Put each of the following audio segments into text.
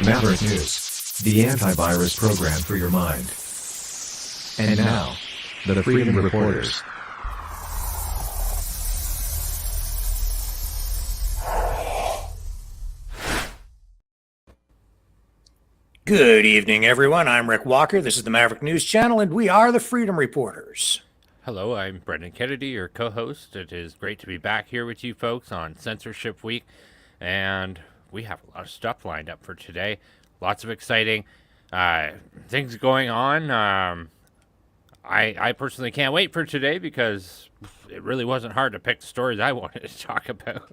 Maverick News, the antivirus program for your mind. And now, the Freedom Reporters. Good evening, everyone. I'm Rick Walker. This is the Maverick News Channel, and we are the Freedom Reporters. Hello, I'm Brendan Kennedy, your co-host. It is great to be back here with you folks on Censorship Week, and we have a lot of stuff lined up for today. Lots of exciting things going on. I personally can't wait for today because it really wasn't hard to pick the stories I wanted to talk about.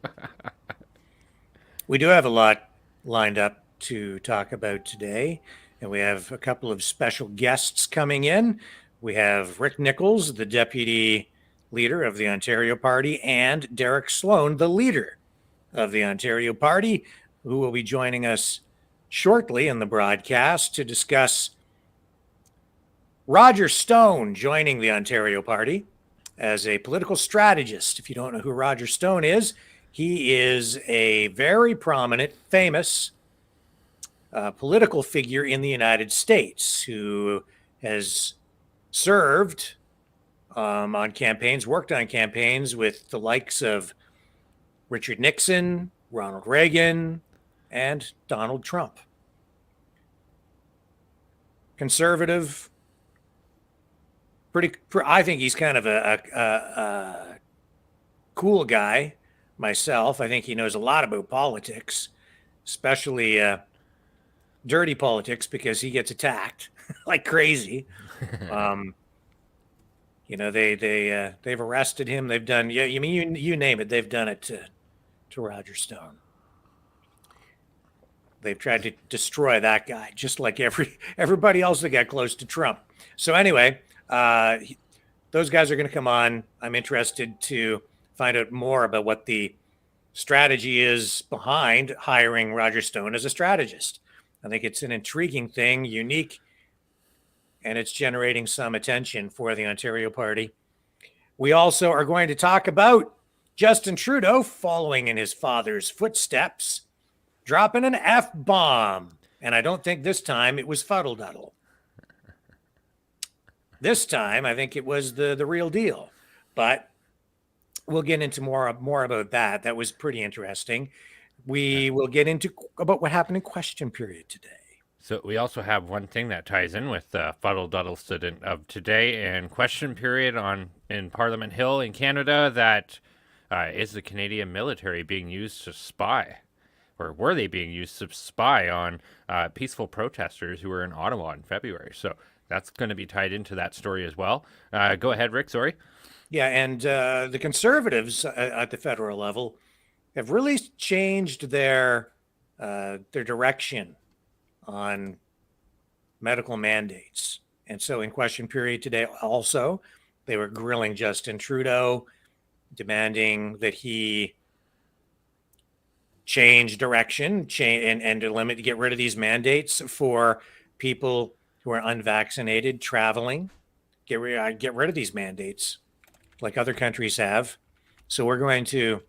We do have a lot lined up to talk about today, and we have a couple of special guests coming in. We have Rick Nicholls, the Deputy Leader of the Ontario Party, and Derek Sloan, the Leader of the Ontario Party, who will be joining us shortly in the broadcast to discuss Roger Stone joining the Ontario Party as a political strategist. If you don't know who Roger Stone is, he is a very prominent, famous political figure in the United States who has served on campaigns, worked on campaigns with the likes of Richard Nixon, Ronald Reagan, and Donald Trump. Conservative, I think he's kind of a cool guy myself. I think he knows a lot about politics, especially dirty politics, because he gets attacked like crazy. They've arrested him. They've done, you name it. They've done it to Roger Stone. They've tried to destroy that guy, just like everybody else that got close to Trump. So anyway, those guys are going to come on. I'm interested to find out more about what the strategy is behind hiring Roger Stone as a strategist. I think it's an intriguing thing, unique, and it's generating some attention for the Ontario Party. We also are going to talk about Justin Trudeau following in his father's footsteps, dropping an F-bomb. And I don't think this time it was fuddle-duddle. This time, I think it was the real deal. But we'll get into more about that. That was pretty interesting. We will get into about what happened in question period today. So we also have one thing that ties in with the fuddle-duddle student of today and question period in Parliament Hill in Canada. That is the Canadian military being used to spy, or were they being used to spy on peaceful protesters who were in Ottawa in February? So that's going to be tied into that story as well. Go ahead, Rick. Sorry. Yeah, and the Conservatives at the federal level have really changed their direction on medical mandates. And so in question period today also, they were grilling Justin Trudeau, demanding that he change direction, and to get rid of these mandates for people who are unvaccinated traveling. Get rid of these mandates like other countries have. So we're going to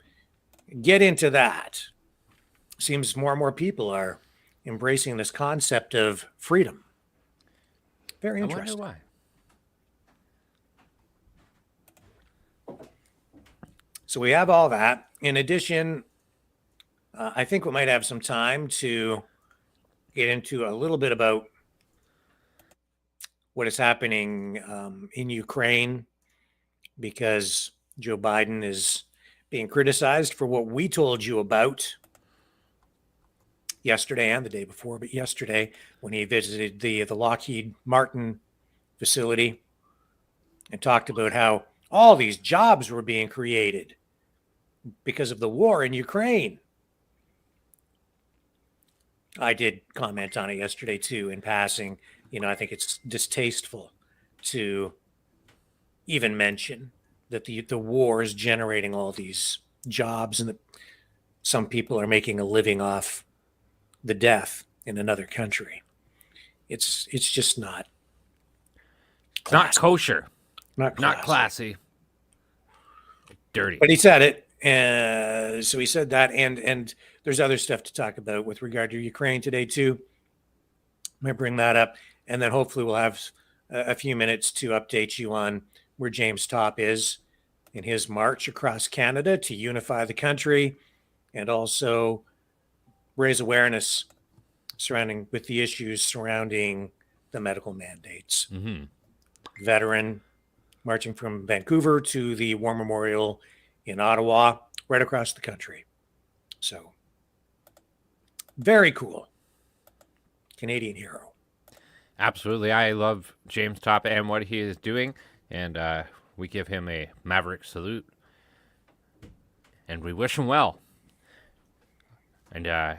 get into that. Seems more and more people are embracing this concept of freedom. Very interesting. I wonder why. So we have all that. In addition, I think we might have some time to get into a little bit about what is happening in Ukraine, because Joe Biden is being criticized for what we told you about yesterday and the day before, but yesterday when he visited the Lockheed Martin facility and talked about how all these jobs were being created because of the war in Ukraine. I did comment on it yesterday too in passing. I think it's distasteful to even mention that the war is generating all these jobs and that some people are making a living off the death in another country. It's just not classy. Not kosher. Not classy. Dirty. But he said it. So he said that, and there's other stuff to talk about with regard to Ukraine today too. I might bring that up, and then hopefully we'll have a few minutes to update you on where James Topp is in his march across Canada to unify the country and also raise awareness surrounding with the issues surrounding the medical mandates. Veteran marching from Vancouver to the War Memorial in Ottawa, right across the country. So very cool. Canadian hero. Absolutely. I love James Topp and what he is doing, and we give him a maverick salute, and we wish him well. And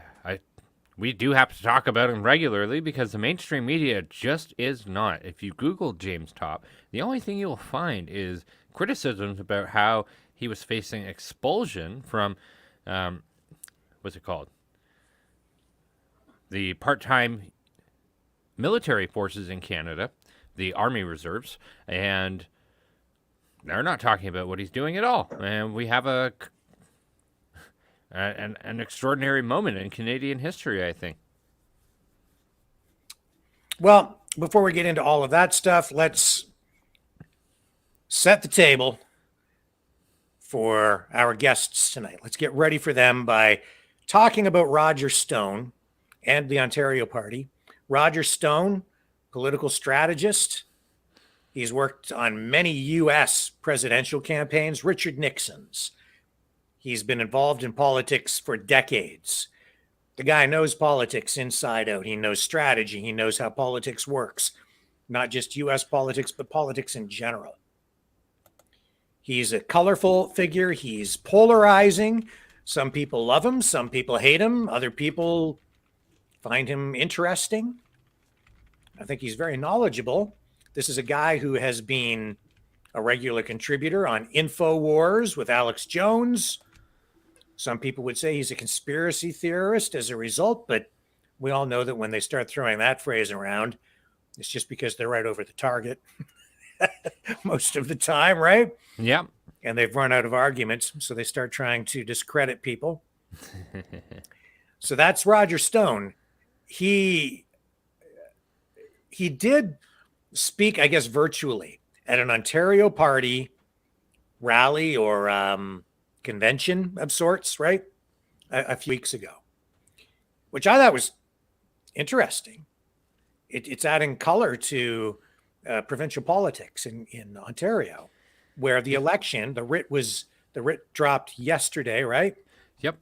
we do have to talk about him regularly because the mainstream media just is not. If you Google James Topp, the only thing you'll find is criticisms about how he was facing expulsion from, what's it called? The part-time military forces in Canada, the Army Reserves, and they're not talking about what he's doing at all. And we have an extraordinary moment in Canadian history, I think. Well, before we get into all of that stuff, let's set the table for our guests tonight. Let's get ready for them by talking about Roger Stone and the Ontario Party. Roger Stone, political strategist. He's worked on many U.S. presidential campaigns, Richard Nixon's. He's been involved in politics for decades. The guy knows politics inside out. He knows strategy. He knows how politics works, not just U.S. politics, but politics in general. He's a colorful figure. He's polarizing. Some people love him. Some people hate him. Other people find him interesting. I think he's very knowledgeable. This is a guy who has been a regular contributor on InfoWars with Alex Jones. Some people would say he's a conspiracy theorist as a result, but we all know that when they start throwing that phrase around, it's just because they're right over the target most of the time, right? Yeah. And they've run out of arguments, so they start trying to discredit people. So that's Roger Stone. He did speak, I guess, virtually at an Ontario Party rally or convention of sorts, right? A few weeks ago, which I thought was interesting. It's adding color to provincial politics in Ontario, where the election, the writ dropped yesterday, right? Yep.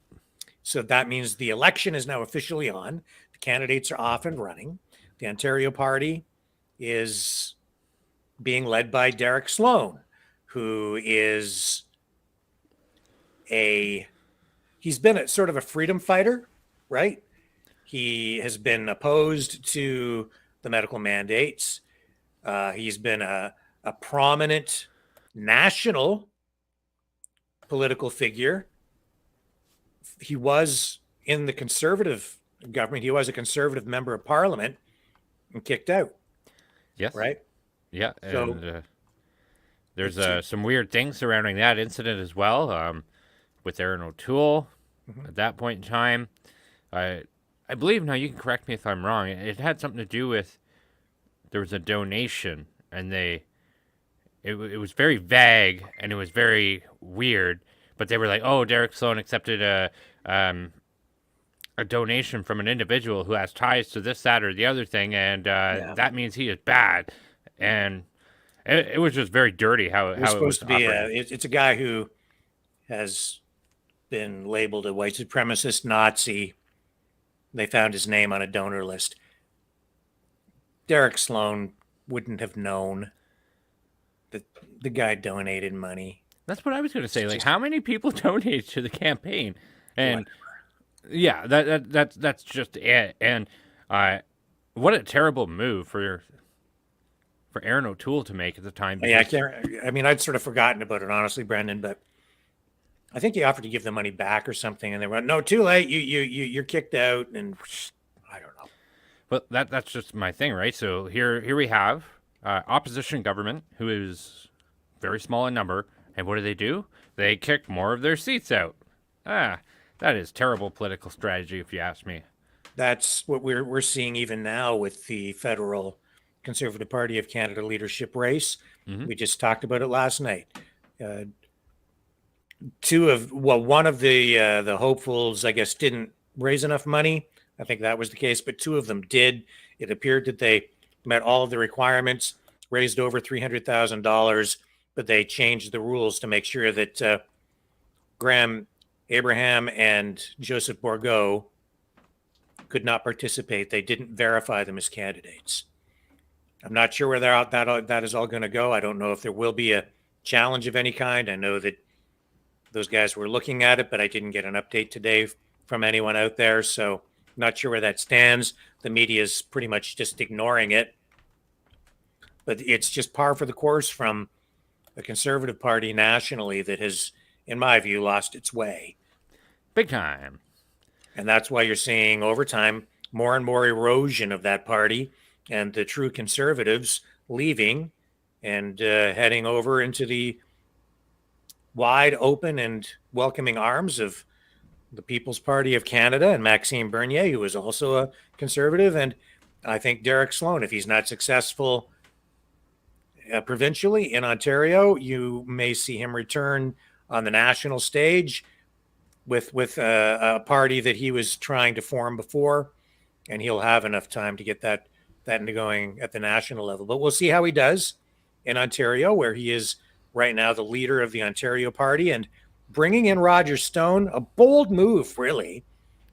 So that means the election is now officially on. The candidates are off and running. The Ontario Party is being led by Derek Sloan, who is he's been a sort of a freedom fighter, right? He has been opposed to the medical mandates. He's been a prominent national political figure. He was in the Conservative government. He was a Conservative member of Parliament and kicked out. Yes. Right? Yeah. So, And there's some weird things surrounding that incident as well, with Aaron O'Toole at that point in time. I believe, now you can correct me if I'm wrong, it had something to do with, there was a donation, and it was very vague, and it was very weird, but they were like, oh, Derek Sloan accepted a donation from an individual who has ties to this, that, or the other thing, and that means he is bad. And it was just very dirty how it was supposed to be. It's a guy who has been labeled a white supremacist Nazi. They found his name on a donor list. Derek Sloan wouldn't have known that the guy donated money. That's what I was going to say. Like, how many people donate to the campaign? And yeah, that's just it. And what a terrible move for Aaron O'Toole to make at the time. Yeah, I'd sort of forgotten about it, honestly, Brendan, but I think he offered to give the money back or something, and they went, no, too late. You're kicked out, and I don't know. But that's just my thing, right? So here we have opposition government who is very small in number, and what do? They kick more of their seats out. That is terrible political strategy, if you ask me. That's what we're seeing even now with the federal Conservative Party of Canada leadership race. Hmm. We just talked about it last night. Uh, one of the hopefuls, I guess, didn't raise enough money. I think that was the case, but two of them did. It appeared that they met all of the requirements, raised over $300,000, but they changed the rules to make sure that Graham Abraham and Joseph Bourgault could not participate. They didn't verify them as candidates. I'm not sure where that is all going to go. I don't know if there will be a challenge of any kind. I know that those guys were looking at it, but I didn't get an update today from anyone out there. So not sure where that stands. The media is pretty much just ignoring it. But it's just par for the course from the Conservative Party nationally that has, in my view, lost its way. Big time. And that's why you're seeing over time more and more erosion of that party and the true conservatives leaving and heading over into the wide open and welcoming arms of the People's Party of Canada and Maxime Bernier, who is also a conservative. And I think Derek Sloan, if he's not successful provincially in Ontario, you may see him return on the national stage with a party that he was trying to form before, and he'll have enough time to get that into going at the national level. But we'll see how he does in Ontario, where he is right now the leader of the Ontario Party, and bringing in Roger Stone, a bold move, really.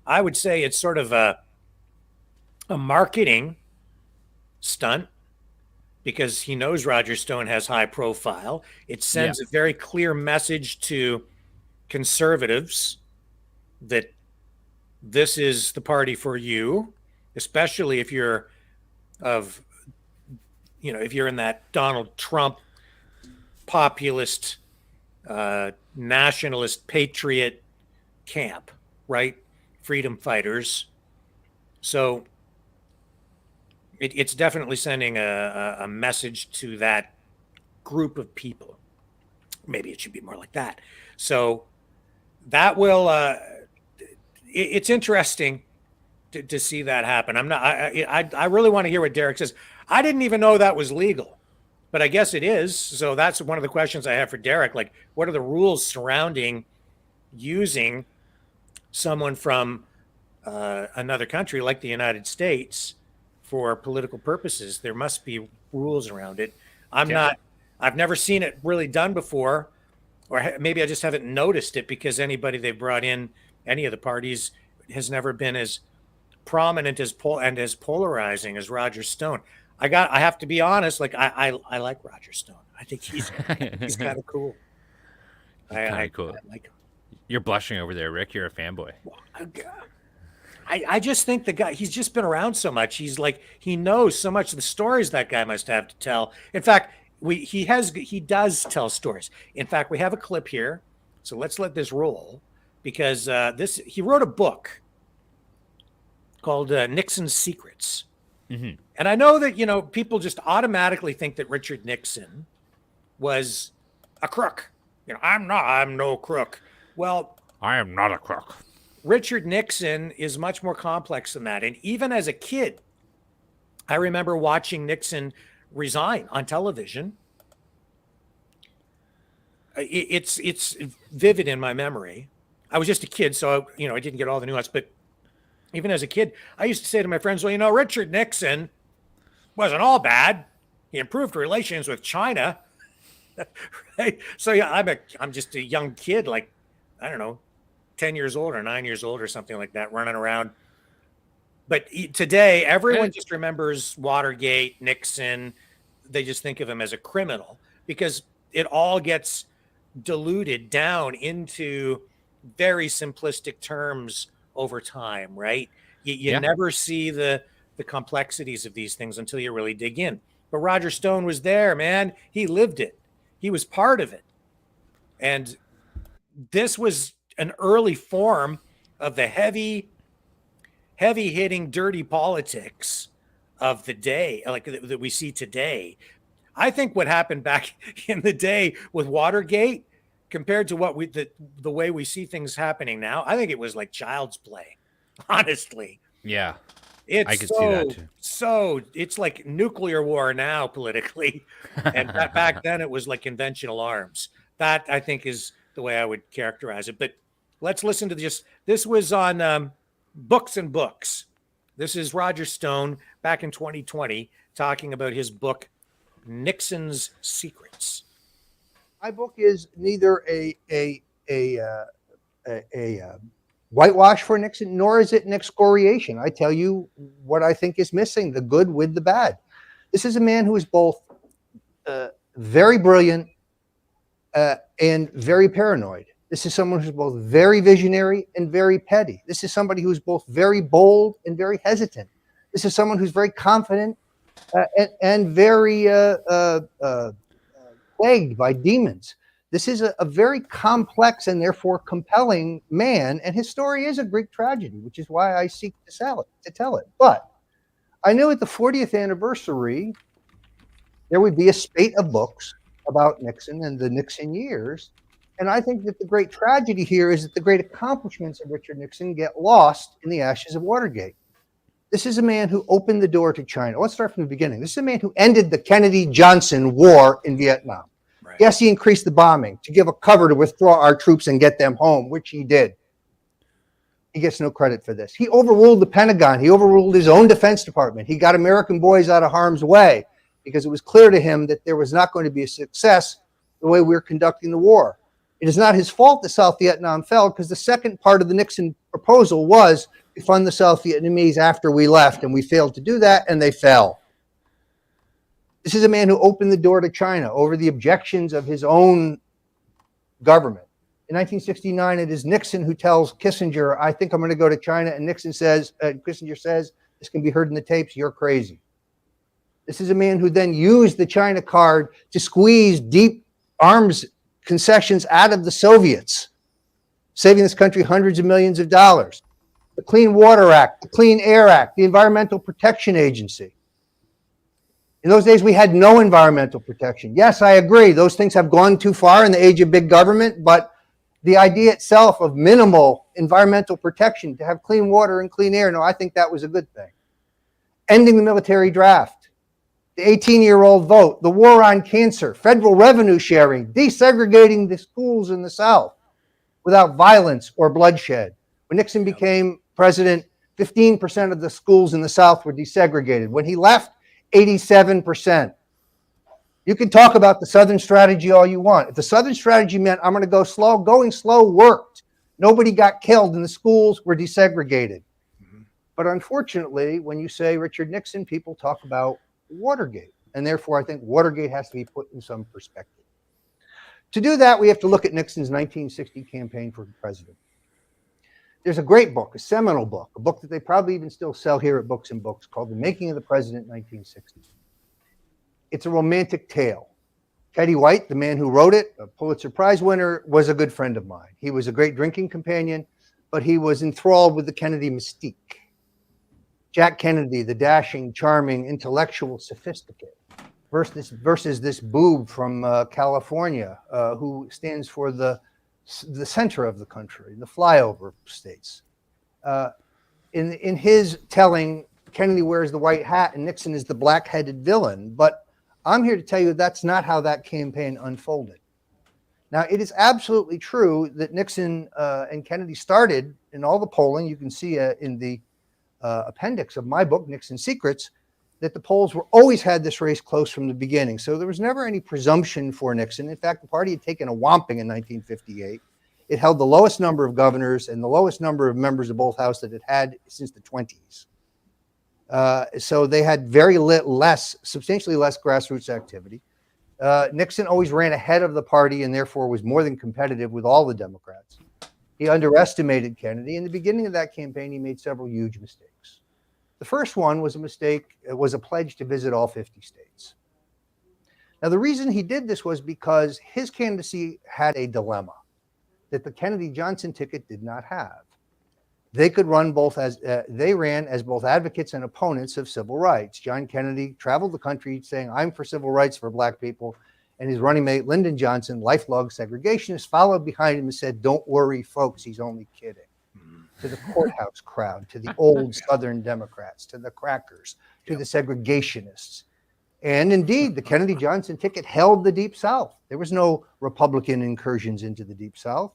I would say it's sort of a marketing stunt because he knows Roger Stone has high profile. It sends a very clear message to conservatives that this is the party for you, especially if you're if you're in that Donald Trump populist, nationalist, patriot camp, right? Freedom fighters. So it's definitely sending a message to that group of people. Maybe it should be more like that. So that will, it's interesting to see that happen. I really want to hear what Derek says. I didn't even know that was legal, but I guess it is. So that's one of the questions I have for Derek. Like, what are the rules surrounding using someone from another country like the United States for political purposes? There must be rules around it. I've never seen it really done before, or maybe I just haven't noticed it because anybody they brought in, any of the parties, has never been as prominent as as polarizing as Roger Stone. I have to be honest. Like I like Roger Stone. I think he's kind of cool. Kind of cool. I like him. You're blushing over there, Rick. You're a fanboy. I just think the guy, he's just been around so much. He's like, he knows so much of the stories that guy must have to tell. In fact, he does tell stories. In fact, we have a clip here. So let's let this roll because he wrote a book called Nixon's Secrets. Mm-hmm. And I know that, people just automatically think that Richard Nixon was a crook. I'm no crook. Well, I am not a crook. Richard Nixon is much more complex than that. And even as a kid, I remember watching Nixon resign on television. It's vivid in my memory. I was just a kid, so I didn't get all the nuance. But even as a kid, I used to say to my friends, well, Richard Nixon wasn't all bad. He improved relations with China. Right? So yeah, I'm just a young kid, like, I don't know, 10 years old or 9 years old or something like that, running around. But today, everyone just remembers Watergate, Nixon. They just think of him as a criminal because it all gets diluted down into very simplistic terms over time, right? You never see the complexities of these things until you really dig in. But Roger Stone was there, man. He lived it. He was part of it. And this was an early form of the heavy hitting dirty politics of the day, like that we see today. I think what happened back in the day with Watergate compared to the way we see things happening now, I think it was like child's play, honestly. Yeah, I It's could see that too. it's like nuclear war now politically, and back then it was like conventional arms. That I think is the way I would characterize it. But let's listen to this. This was on Books and Books. This is Roger Stone back in 2020 talking about his book Nixon's Secrets. My book is neither a whitewash for Nixon, nor is it an excoriation. I tell you what I think is missing, the good with the bad. This is a man who is both very brilliant and very paranoid. This is someone who's both very visionary and very petty. This is somebody who's both very bold and very hesitant. This is someone who's very confident and very plagued by demons. This is a very complex and therefore compelling man, and his story is a Greek tragedy, which is why I seek to tell it. But I knew at the 40th anniversary, there would be a spate of books about Nixon and the Nixon years. And I think that the great tragedy here is that the great accomplishments of Richard Nixon get lost in the ashes of Watergate. This is a man who opened the door to China. Let's start from the beginning. This is a man who ended the Kennedy-Johnson war in Vietnam. Right. Yes, he increased the bombing to give a cover to withdraw our troops and get them home, which he did. He gets no credit for this. He overruled the Pentagon. He overruled his own Defense Department. He got American boys out of harm's way because it was clear to him that there was not going to be a success the way we were conducting the war. It is not his fault that South Vietnam fell, because the second part of the Nixon proposal was to fund the South Vietnamese after we left, and we failed to do that, and they fell. This is a man who opened the door to China over the objections of his own government. In 1969, it is Nixon who tells Kissinger, I think I'm going to go to China, and Kissinger says, this can be heard in the tapes, you're crazy. This is a man who then used the China card to squeeze deep arms concessions out of the Soviets, saving this country hundreds of millions of dollars. The Clean Water Act, the Clean Air Act, the Environmental Protection Agency. In those days, we had no environmental protection. Yes, I agree. Those things have gone too far in the age of big government, but the idea itself of minimal environmental protection, to have clean water and clean air, no, I think that was a good thing. Ending the military draft, the 18-year-old vote, the war on cancer, federal revenue sharing, desegregating the schools in the South without violence or bloodshed. When Nixon became president, 15% of the schools in the South were desegregated. When he left, 87%. You can talk about the Southern strategy all you want. If the Southern strategy meant I'm going to go slow, going slow worked. Nobody got killed and the schools were desegregated. Mm-hmm. But unfortunately, when you say Richard Nixon, people talk about Watergate. And therefore, I think Watergate has to be put in some perspective. To do that, we have to look at Nixon's 1960 campaign for president. There's a great book, a seminal book, a book that they probably even still sell here at Books and Books, called The Making of the President, 1960. It's a romantic tale. Teddy White, the man who wrote it, a Pulitzer Prize winner, was a good friend of mine. He was a great drinking companion, but he was enthralled with the Kennedy mystique. Jack Kennedy, the dashing, charming, intellectual, sophisticated, versus this boob from California who stands for the center of the country, the flyover states. In his telling, Kennedy wears the white hat and Nixon is the black-headed villain. But I'm here to tell you that's not how that campaign unfolded. Now, it is absolutely true that Nixon and Kennedy started in all the polling. You can see in the appendix of my book, Nixon's Secrets, that the polls always had this race close from the beginning. So there was never any presumption for Nixon. In fact, the party had taken a whomping in 1958. It held the lowest number of governors and the lowest number of members of both houses that it had since the 20s. So they had substantially less grassroots activity. Nixon always ran ahead of the party and therefore was more than competitive with all the Democrats. He underestimated Kennedy. In the beginning of that campaign, he made several huge mistakes. The first one was a pledge to visit all 50 states. Now, the reason he did this was because his candidacy had a dilemma that the Kennedy-Johnson ticket did not have. They could run they ran as both advocates and opponents of civil rights. John Kennedy traveled the country saying, I'm for civil rights for black people. And his running mate, Lyndon Johnson, lifelong segregationist, followed behind him and said, don't worry, folks, he's only kidding. to the courthouse crowd, to the old Southern Democrats, to the crackers, to the segregationists. And indeed, the Kennedy-Johnson ticket held the Deep South. There was no Republican incursions into the Deep South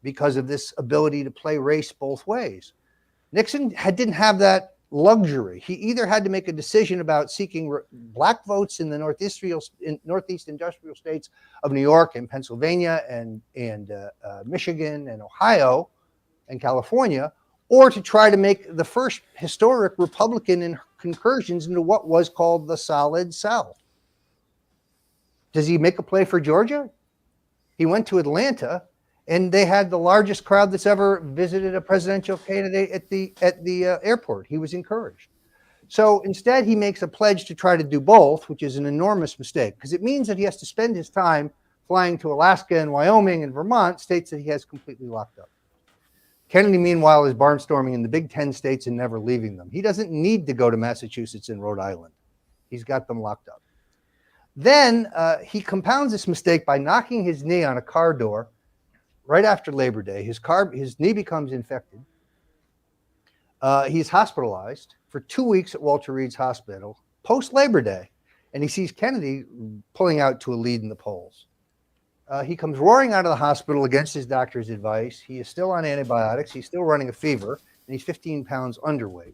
because of this ability to play race both ways. Nixon didn't have that luxury. He either had to make a decision about seeking black votes in the northeast industrial states of New York and Pennsylvania and Michigan and Ohio and California, or to try to make the first historic Republican incursions into what was called the Solid South. Does he make a play for Georgia? He went to Atlanta, and they had the largest crowd that's ever visited a presidential candidate at the airport. He was encouraged. So instead, he makes a pledge to try to do both, which is an enormous mistake, because it means that he has to spend his time flying to Alaska and Wyoming and Vermont, states that he has completely locked up. Kennedy, meanwhile, is barnstorming in the Big Ten states and never leaving them. He doesn't need to go to Massachusetts and Rhode Island. He's got them locked up. Then he compounds this mistake by knocking his knee on a car door right after Labor Day. His knee becomes infected. He's hospitalized for 2 weeks at Walter Reed's Hospital post-Labor Day, and he sees Kennedy pulling out to a lead in the polls. He comes roaring out of the hospital against his doctor's advice. He is still on antibiotics. He's still running a fever, and he's 15 pounds underweight.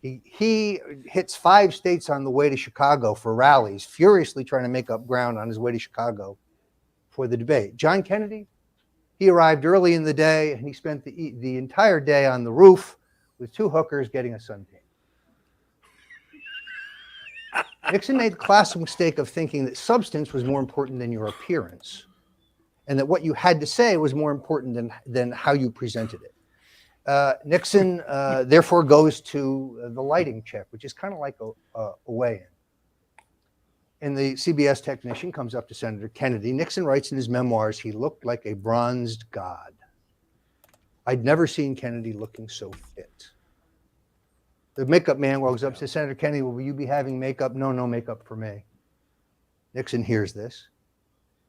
He hits 5 states on the way to Chicago for rallies, furiously trying to make up ground on his way to Chicago for the debate. John Kennedy, he arrived early in the day, and he spent the entire day on the roof with 2 hookers getting a suntan. Nixon made the classic mistake of thinking that substance was more important than your appearance, and that what you had to say was more important than how you presented it. Nixon therefore goes to the lighting check, which is kind of like a weigh-in. And the CBS technician comes up to Senator Kennedy. Nixon writes in his memoirs, he looked like a bronzed god. I'd never seen Kennedy looking so fit. The makeup man walks up to Senator Kennedy, will you be having makeup? No, no makeup for me. Nixon hears this.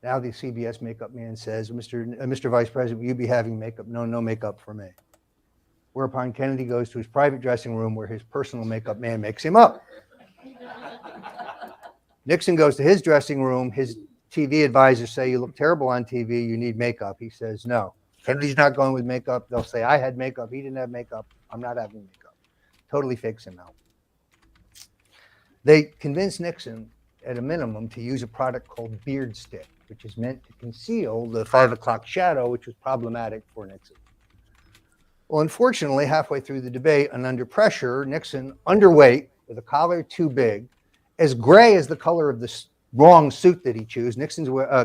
Now the CBS makeup man says, Mr. Vice President, will you be having makeup? No, no makeup for me. Whereupon Kennedy goes to his private dressing room where his personal makeup man makes him up. Nixon goes to his dressing room. His TV advisors say, you look terrible on TV. You need makeup. He says, no. Kennedy's not going with makeup. They'll say, I had makeup. He didn't have makeup. I'm not having makeup. Totally fakes him out. They convinced Nixon, at a minimum, to use a product called Beard Stick, which is meant to conceal the 5 o'clock shadow, which was problematic for Nixon. Well, unfortunately, halfway through the debate and under pressure, Nixon, underweight, with a collar too big, as gray as the color of the wrong suit that he chose.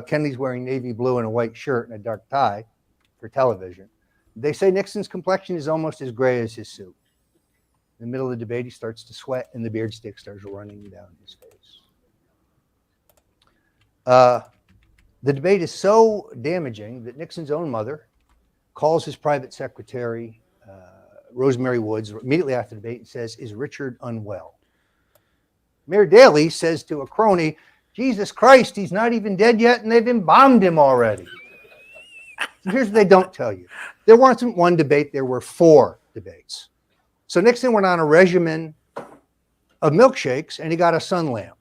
Kennedy's wearing navy blue and a white shirt and a dark tie for television. They say Nixon's complexion is almost as gray as his suit. In the middle of the debate, he starts to sweat, and the beard stick starts running down his face. The debate is so damaging that Nixon's own mother calls his private secretary, Rosemary Woods, immediately after the debate and says, is Richard unwell? Mayor Daley says to a crony, Jesus Christ, he's not even dead yet, and they've embalmed him already. So here's what they don't tell you. There wasn't one debate, there were 4 debates. So Nixon went on a regimen of milkshakes, and he got a sun lamp.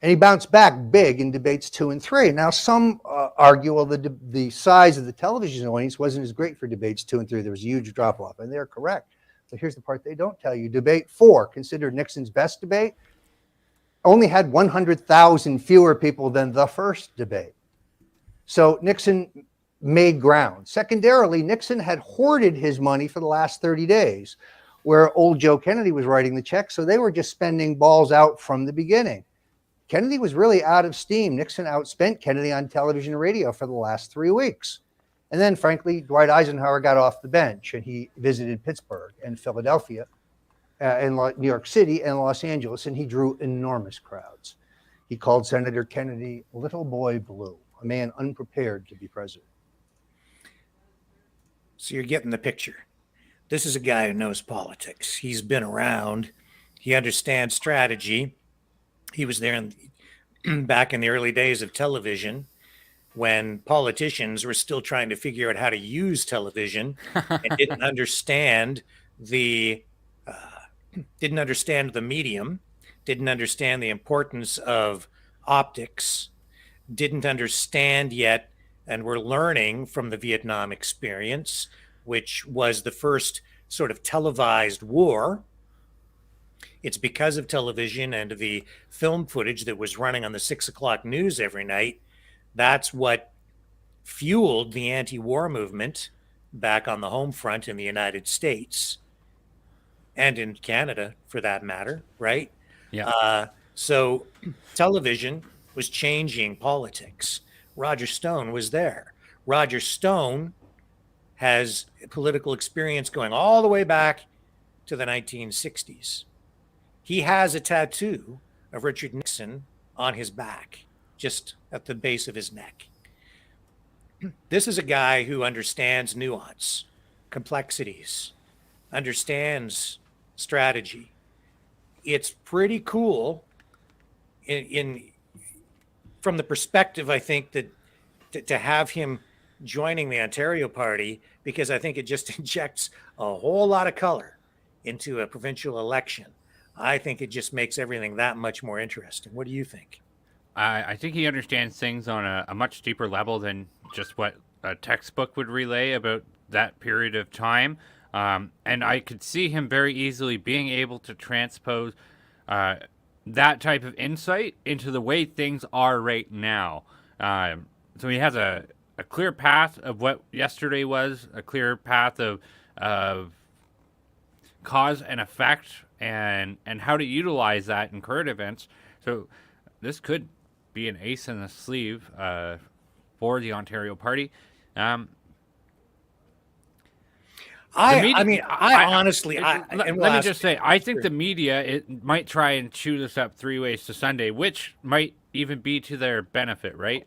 And he bounced back big in debates 2 and 3. Now, some argue, well, the size of the television audience wasn't as great for debates 2 and 3. There was a huge drop-off, and they're correct. But here's the part they don't tell you. Debate 4, considered Nixon's best debate, only had 100,000 fewer people than the first debate. So Nixon made ground. Secondarily, Nixon had hoarded his money for the last 30 days, where old Joe Kennedy was writing the check, so they were just spending balls out from the beginning. Kennedy was really out of steam. Nixon outspent Kennedy on television and radio for the last 3 weeks. And then, frankly, Dwight Eisenhower got off the bench, and he visited Pittsburgh and Philadelphia and New York City and Los Angeles, and he drew enormous crowds. He called Senator Kennedy Little Boy Blue, a man unprepared to be president. So you're getting the picture. This is a guy who knows politics. He's been around. He understands strategy. He was there back in the early days of television. when politicians were still trying to figure out how to use television and didn't understand the medium, didn't understand the importance of optics, didn't understand yet, and we're learning from the Vietnam experience, which was the first sort of televised war. It's because of television and the film footage that was running on the 6 o'clock news every night. That's what fueled the anti-war movement back on the home front in the United States and in Canada, for that matter, right? Yeah. So television was changing politics. Roger Stone was there. Roger Stone has political experience going all the way back to the 1960s. He has a tattoo of Richard Nixon on his back, just at the base of his neck. This is a guy who understands nuance, complexities, understands strategy. It's pretty cool in from the perspective, I think, that to have him joining the Ontario Party, because I think it just injects a whole lot of color into a provincial election. I think it just makes everything that much more interesting. What do you think? I think he understands things on a much deeper level than just what a textbook would relay about that period of time. And I could see him very easily being able to transpose that type of insight into the way things are right now. So he has a clear path of what yesterday was, a clear path of cause and effect, and how to utilize that in current events. So this could be an ace in the sleeve for the Ontario Party. I think the media it might try and chew this up 3 ways to Sunday, which might even be to their benefit, right?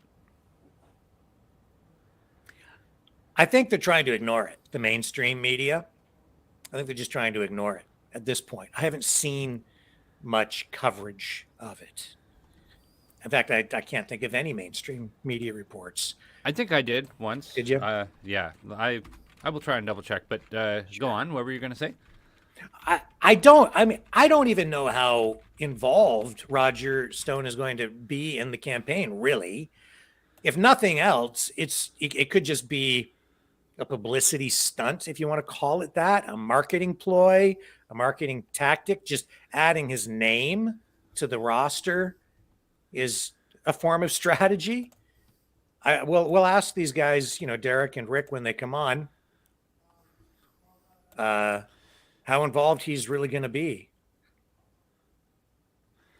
I think they're trying to ignore it. The mainstream media, I think they're just trying to ignore it at this point. I haven't seen much coverage of it. In fact, I can't think of any mainstream media reports. I think I did once. Did you? Yeah. I will try and double check, but go on. What were you going to say? I don't even know how involved Roger Stone is going to be in the campaign, really. If nothing else, it could just be a publicity stunt, if you want to call it that, a marketing ploy, a marketing tactic. Just adding his name to the roster is a form of strategy. We'll ask these guys, Derek and Rick, when they come on, how involved he's really going to be.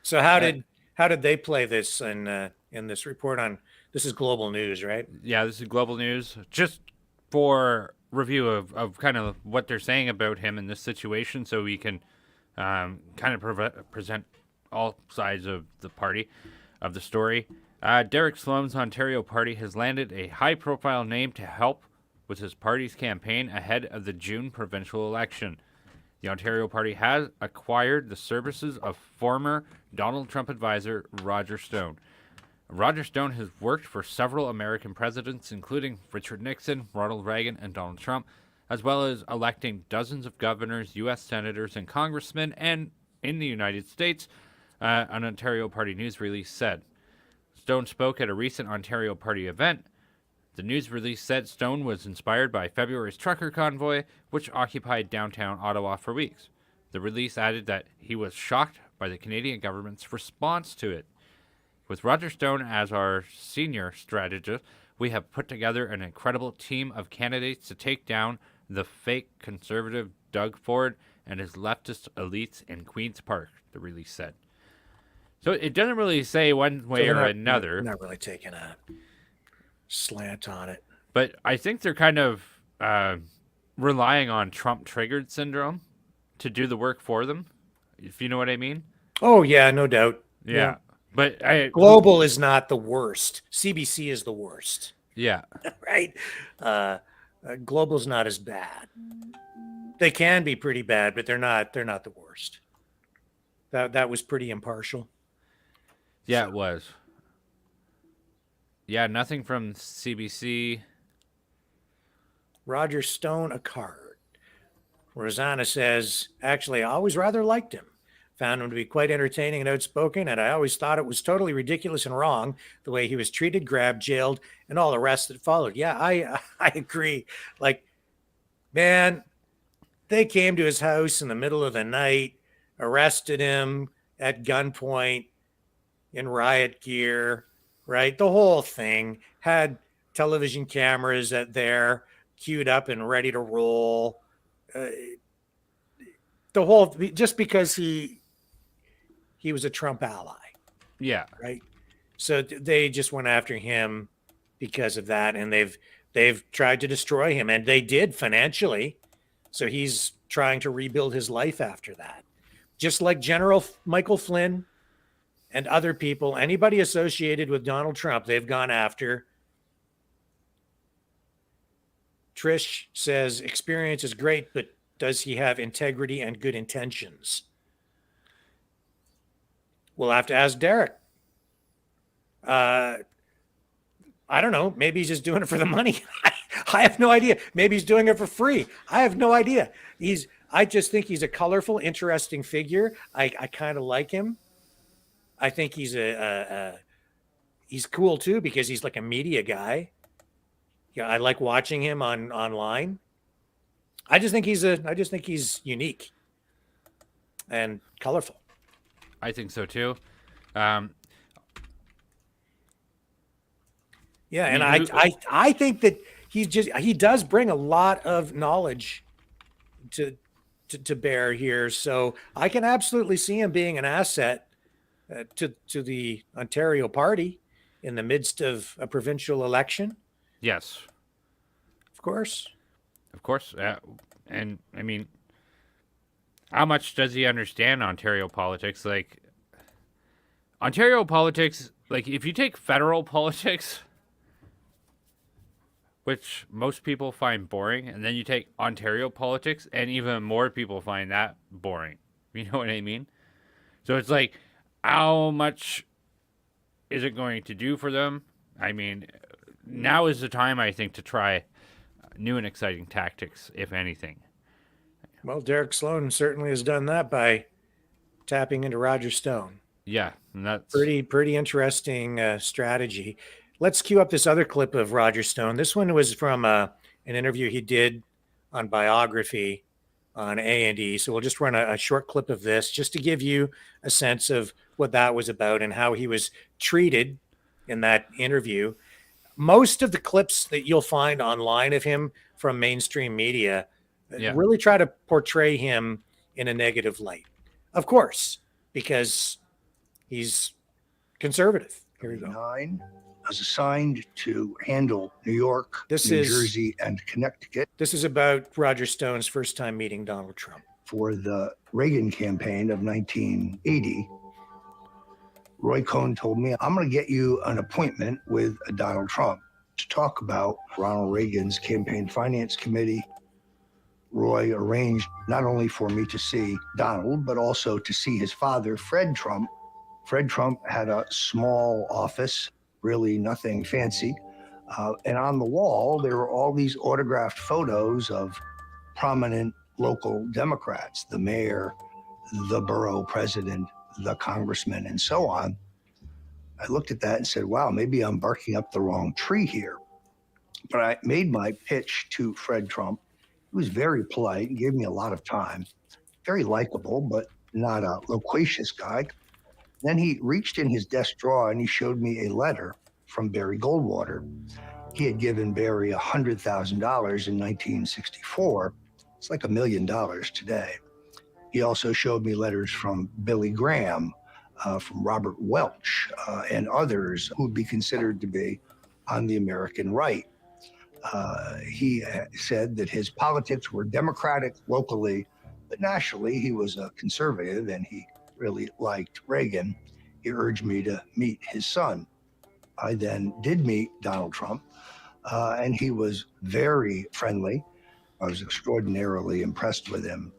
So how did they play this in this report on? This is Global News, right? Yeah, this is Global News. Just for review of kind of what they're saying about him in this situation, so we can kind of present all sides of the party, of the story. Derek Sloan's Ontario Party has landed a high-profile name to help with his party's campaign ahead of the June provincial election. The Ontario Party has acquired the services of former Donald Trump advisor Roger Stone. Roger Stone has worked for several American presidents, including Richard Nixon, Ronald Reagan, and Donald Trump, as well as electing dozens of governors, U.S. senators, and congressmen. And in the United States, an Ontario Party news release said. Stone spoke at a recent Ontario Party event. The news release said Stone was inspired by February's trucker convoy, which occupied downtown Ottawa for weeks. The release added that he was shocked by the Canadian government's response to it. With Roger Stone as our senior strategist, we have put together an incredible team of candidates to take down the fake conservative Doug Ford and his leftist elites in Queen's Park, the release said. So it doesn't really say one way or another. They're not really taking a slant on it. But I think they're kind of relying on Trump-triggered syndrome to do the work for them, if you know what I mean. Oh, yeah, no doubt. Yeah. But Global is not the worst. CBC is the worst. Yeah. Right? Global's not as bad. They can be pretty bad, but they're not the worst. That was pretty impartial. Yeah, it was. Yeah, nothing from CBC. Roger Stone, a card. Rosanna says, actually, I always rather liked him. Found him to be quite entertaining and outspoken, and I always thought it was totally ridiculous and wrong the way he was treated, grabbed, jailed, and all the rest that followed. Yeah, I agree. Like, man, they came to his house in the middle of the night, arrested him at gunpoint in riot gear, right? The whole thing had television cameras there queued up and ready to roll. The whole, just because he was a Trump ally, Yeah. right? So they just went after him because of that, and they've tried to destroy him, and they did financially. So he's trying to rebuild his life after that, just like General Michael Flynn and other people, anybody associated with Donald Trump, they've gone after. Trish says experience is great, but does he have integrity and good intentions? We'll have to ask Derek. I don't know. Maybe he's just doing it for the money. I have no idea. Maybe he's doing it for free. I have no idea. I just think he's a colorful, interesting figure. I kind of like him. I think he's he's cool too because he's like a media guy. Yeah, I like watching him online. I just think he's unique and colorful. I think so too. Yeah, and I think that he does bring a lot of knowledge to bear here. So I can absolutely see him being an asset to the Ontario party in the midst of a provincial election. Yes. Of course. Of course. And I mean, how much does he understand Ontario politics? Like, Ontario politics, like, if you take federal politics, which most people find boring, and then you take Ontario politics, and even more people find that boring. You know what I mean? So it's like, how much is it going to do for them? I mean, now is the time, I think, to try new and exciting tactics, if anything. Well, Derek Sloan certainly has done that by tapping into Roger Stone. Yeah, and that's pretty interesting strategy. Let's cue up this other clip of Roger Stone. This one was from an interview he did on Biography on A&E. So we'll just run a short clip of this just to give you a sense of what that was about and how he was treated in that interview. Most of the clips that you'll find online of him from mainstream media really try to portray him in a negative light. Of course, because he's conservative. Here we go. I was assigned to handle New York, New Jersey, and Connecticut. This is about Roger Stone's first time meeting Donald Trump. For the Reagan campaign of 1980, Roy Cohn told me, I'm going to get you an appointment with Donald Trump to talk about Ronald Reagan's campaign finance committee. Roy arranged not only for me to see Donald, but also to see his father, Fred Trump. Fred Trump had a small office, really nothing fancy. And on the wall, there were all these autographed photos of prominent local Democrats, the mayor, the borough president, the congressman, and so on. I looked at that and said, wow, maybe I'm barking up the wrong tree here. But I made my pitch to Fred Trump. He was very polite and gave me a lot of time. Very likable, but not a loquacious guy. Then he reached in his desk drawer and he showed me a letter from Barry Goldwater. He had given Barry $100,000 in 1964. It's like $1 million today. He also showed me letters from Billy Graham, from Robert Welch, and others who would be considered to be on the American right. He said that his politics were democratic locally, but nationally he was a conservative and he really liked Reagan. He urged me to meet his son. I then did meet Donald Trump, and he was very friendly. I was extraordinarily impressed with him.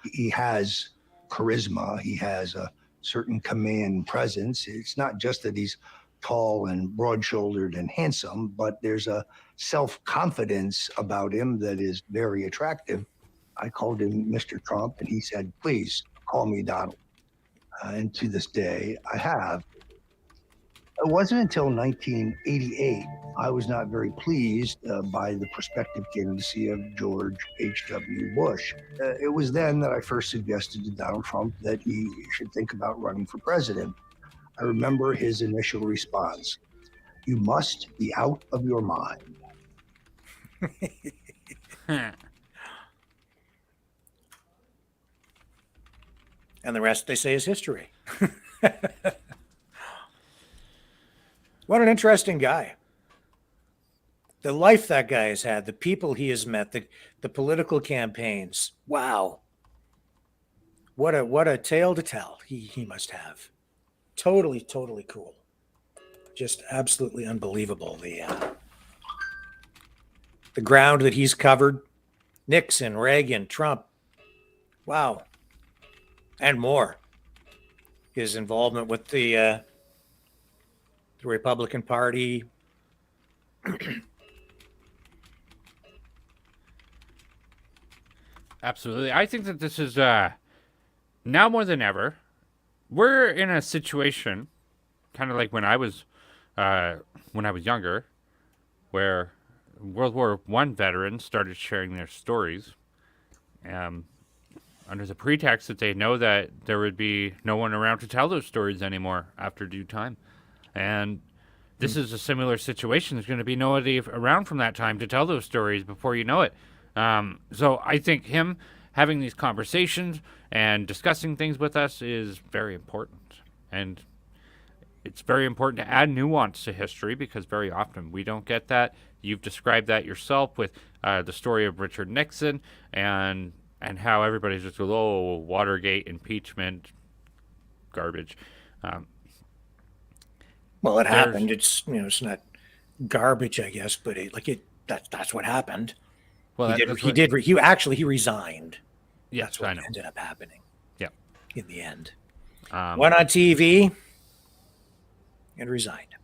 He has charisma. He has a certain command presence. It's not just that he's tall and broad-shouldered and handsome, but there's a self-confidence about him that is very attractive. I called him Mr. Trump, and he said, please call me Donald. And to this day, I have. It wasn't until 1988 I was not very pleased by the prospective candidacy of George H.W. Bush. It was then that I first suggested to Donald Trump that he should think about running for president. I remember his initial response: "You must be out of your mind." And the rest, they say, is history. What an interesting guy. The life that guy has had, the people he has met, the political campaigns. Wow. What a tale to tell he must have. Totally cool. Just absolutely unbelievable. The ground that he's covered. Nixon, Reagan, Trump. Wow. And more. His involvement with the Republican Party. Absolutely. I think that this is now more than ever. We're in a situation, kind of like when I was younger, where World War I veterans started sharing their stories, under the pretext that they know that there would be no one around to tell those stories anymore after due time. And this is a similar situation. There's going to be nobody around from that time to tell those stories before you know it. So I think him having these conversations and discussing things with us is very important. And it's very important to add nuance to history because very often we don't get that. You've described that yourself with the story of Richard Nixon and how everybody's just goes, oh, Watergate, impeachment, garbage. Well, it happened. It's it's not garbage, I guess, but that's what happened. Well, he resigned. Yes, That's what I know. ended up happening. Yeah. In the end, Went went on TV and resigned.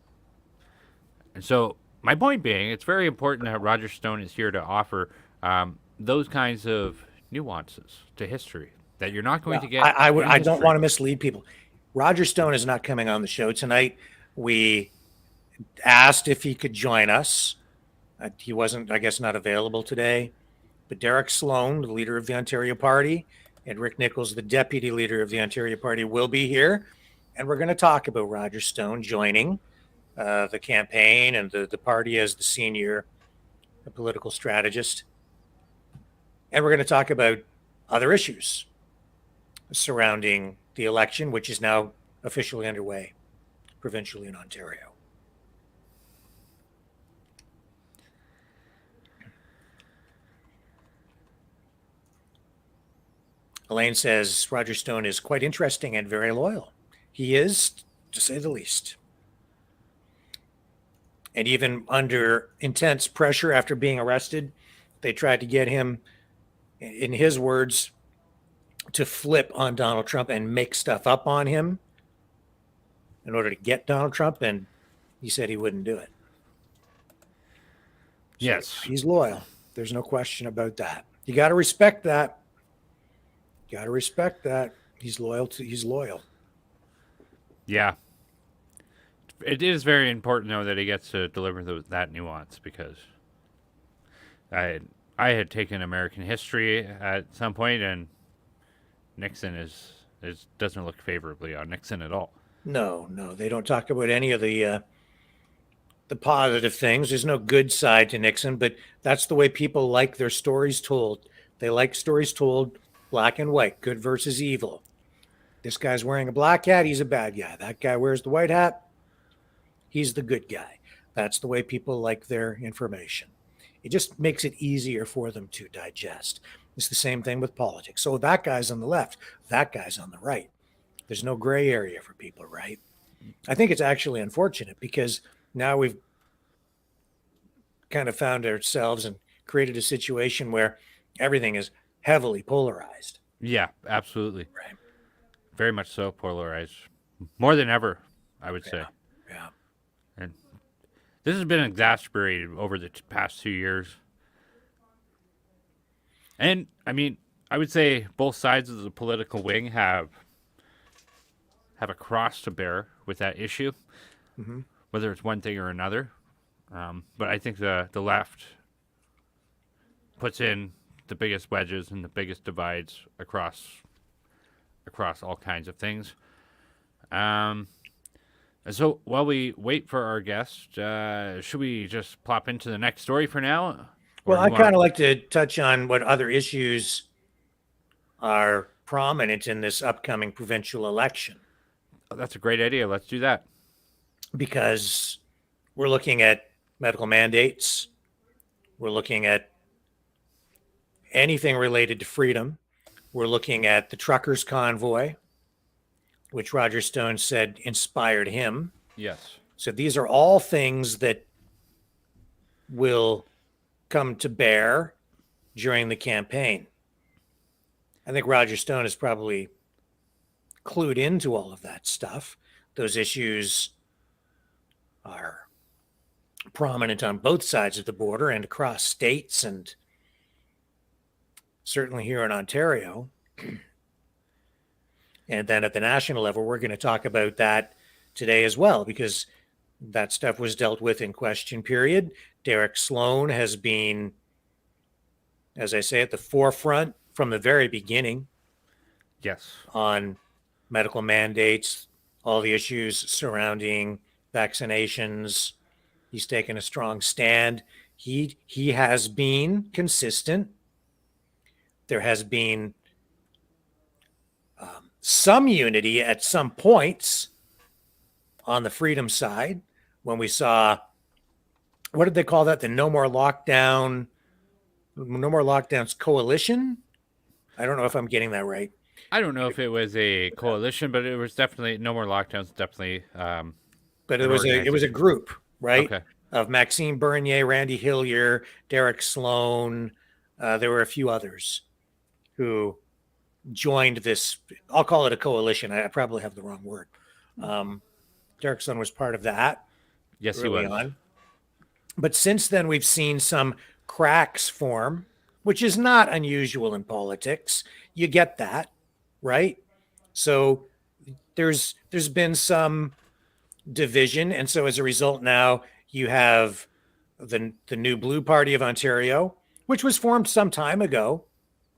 And so my point being, it's very important that Roger Stone is here to offer those kinds of nuances to history that you're not going to get. I in don't history. want to mislead people. Roger Stone is not coming on the show tonight. We asked if he could join us. He wasn't, I guess, not available today. But Derek Sloan, the leader of the Ontario Party, and Rick Nicholls, the deputy leader of the Ontario Party, will be here. And we're going to talk about Roger Stone joining the campaign and the party as the senior political strategist. And we're going to talk about other issues surrounding the election, which is now officially underway provincially in Ontario. Elaine says Roger Stone is quite interesting and very loyal. He is, to say the least. And even under intense pressure after being arrested, they tried to get him, in his words, to flip on Donald Trump and make stuff up on him in order to get Donald Trump, and he said he wouldn't do it. So Yes. he's loyal. There's no question about that. You got to respect that. Got to respect that. He's loyal. Yeah. It is very important, though, that he gets to deliver that nuance because I had taken American history at some point, and Nixon doesn't look favorably on Nixon at all. No, they don't talk about any of the positive things. There's no good side to Nixon, but that's the way people like their stories told. They like stories told black and white, good versus evil. This guy's wearing a black hat, he's a bad guy. That guy wears the white hat, he's the good guy. That's the way people like their information. It just makes it easier for them to digest. It's the same thing with politics. So that guy's on the left, that guy's on the right. There's no gray area for people, right? I think it's actually unfortunate because now we've kind of found ourselves and created a situation where everything is heavily polarized. Yeah, absolutely. Right. Very much so polarized. More than ever, I would say. Yeah. And this has been exacerbated over the past 2 years. And, I mean, I would say both sides of the political wing have a cross to bear with that issue, whether it's one thing or another. But I think the left puts in the biggest wedges and the biggest divides across all kinds of things. And so while we wait for our guest, should we just plop into the next story for now? Or Well, do I you want- kind of like to touch on what other issues are prominent in this upcoming provincial election, Oh, that's a great idea. Let's do that. because we're looking at medical mandates. We're looking at anything related to freedom. We're looking at the truckers' convoy, which Roger Stone said inspired him. Yes. So these are all things that will come to bear during the campaign. I think Roger Stone is probably clued into all of that stuff. Those issues are prominent on both sides of the border and across states, and certainly here in Ontario. And then at the national level, we're going to talk about that today as well, because that stuff was dealt with in question period. Derek Sloan has been, as I say, at the forefront from the very beginning Yes. on medical mandates, all the issues surrounding vaccinations. He's taken a strong stand. He has been consistent. There has been some unity at some points on the freedom side when we saw, what did they call that? The No More Lockdowns Coalition. I don't know if I'm getting that right. I don't know if it was a coalition, but it was definitely No More Lockdowns. Definitely. But it An was a organization. group, right? Okay. Of Maxime Bernier, Randy Hillier, Derek Sloan. There were a few others who joined this. I'll call it a coalition. I probably have the wrong word. Derek Sloan was part of that Yes, he early was. on. But since then, we've seen some cracks form, which is not unusual in politics. You get that, right? So there's been some division, and so as a result, now you have the new Blue Party of Ontario, which was formed some time ago,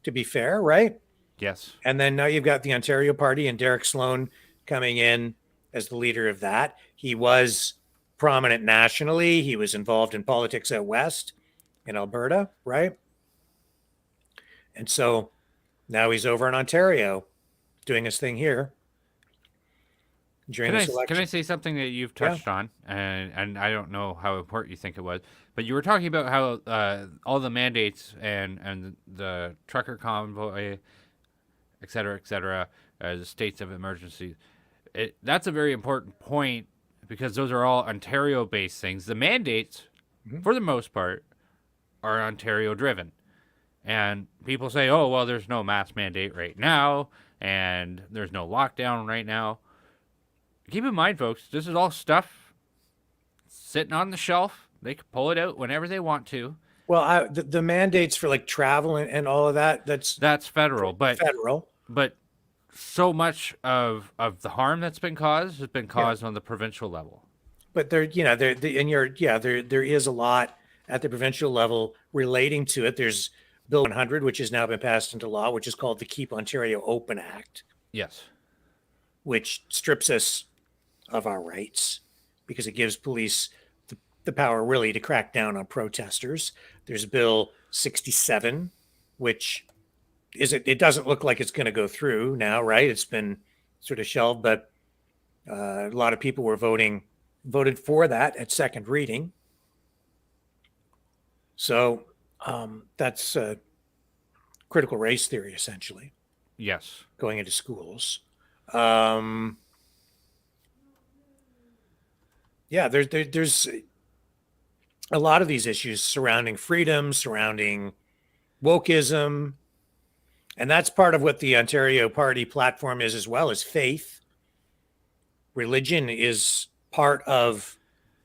to be fair, right? Yes. And then now you've got the Ontario Party and Derek Sloan coming in as the leader of that. He was prominent nationally. He was involved in politics out west in Alberta, right? And so now he's over in Ontario doing his thing here during this election. Can I say something that you've touched on, and I don't know how important you think it was, but you were talking about how all the mandates and the trucker convoy, et cetera, the states of emergency. That's a very important point, because those are all Ontario-based things. The mandates, for the most part, are Ontario-driven. And people say, oh, well, there's no mask mandate right now, and there's no lockdown right now. Keep in mind, folks, this is all stuff sitting on the shelf. They can pull it out whenever they want to. Well, the mandates for like travel and all of that, that's federal, but federal. But so much of the harm that's been caused has been caused on the provincial level. But there is a lot at the provincial level relating to it. There's Bill 100, which has now been passed into law, which is called the Keep Ontario Open Act, Yes. which strips us of our rights because it gives police the power really to crack down on protesters. There's Bill 67, which it doesn't look like it's going to go through now, right? It's been sort of shelved, but a lot of people were voted for that at second reading. So that's critical race theory, essentially, Yes. going into schools. There's a lot of these issues surrounding freedom, surrounding wokeism, and that's part of what the Ontario Party platform is as well, as faith. Religion is part of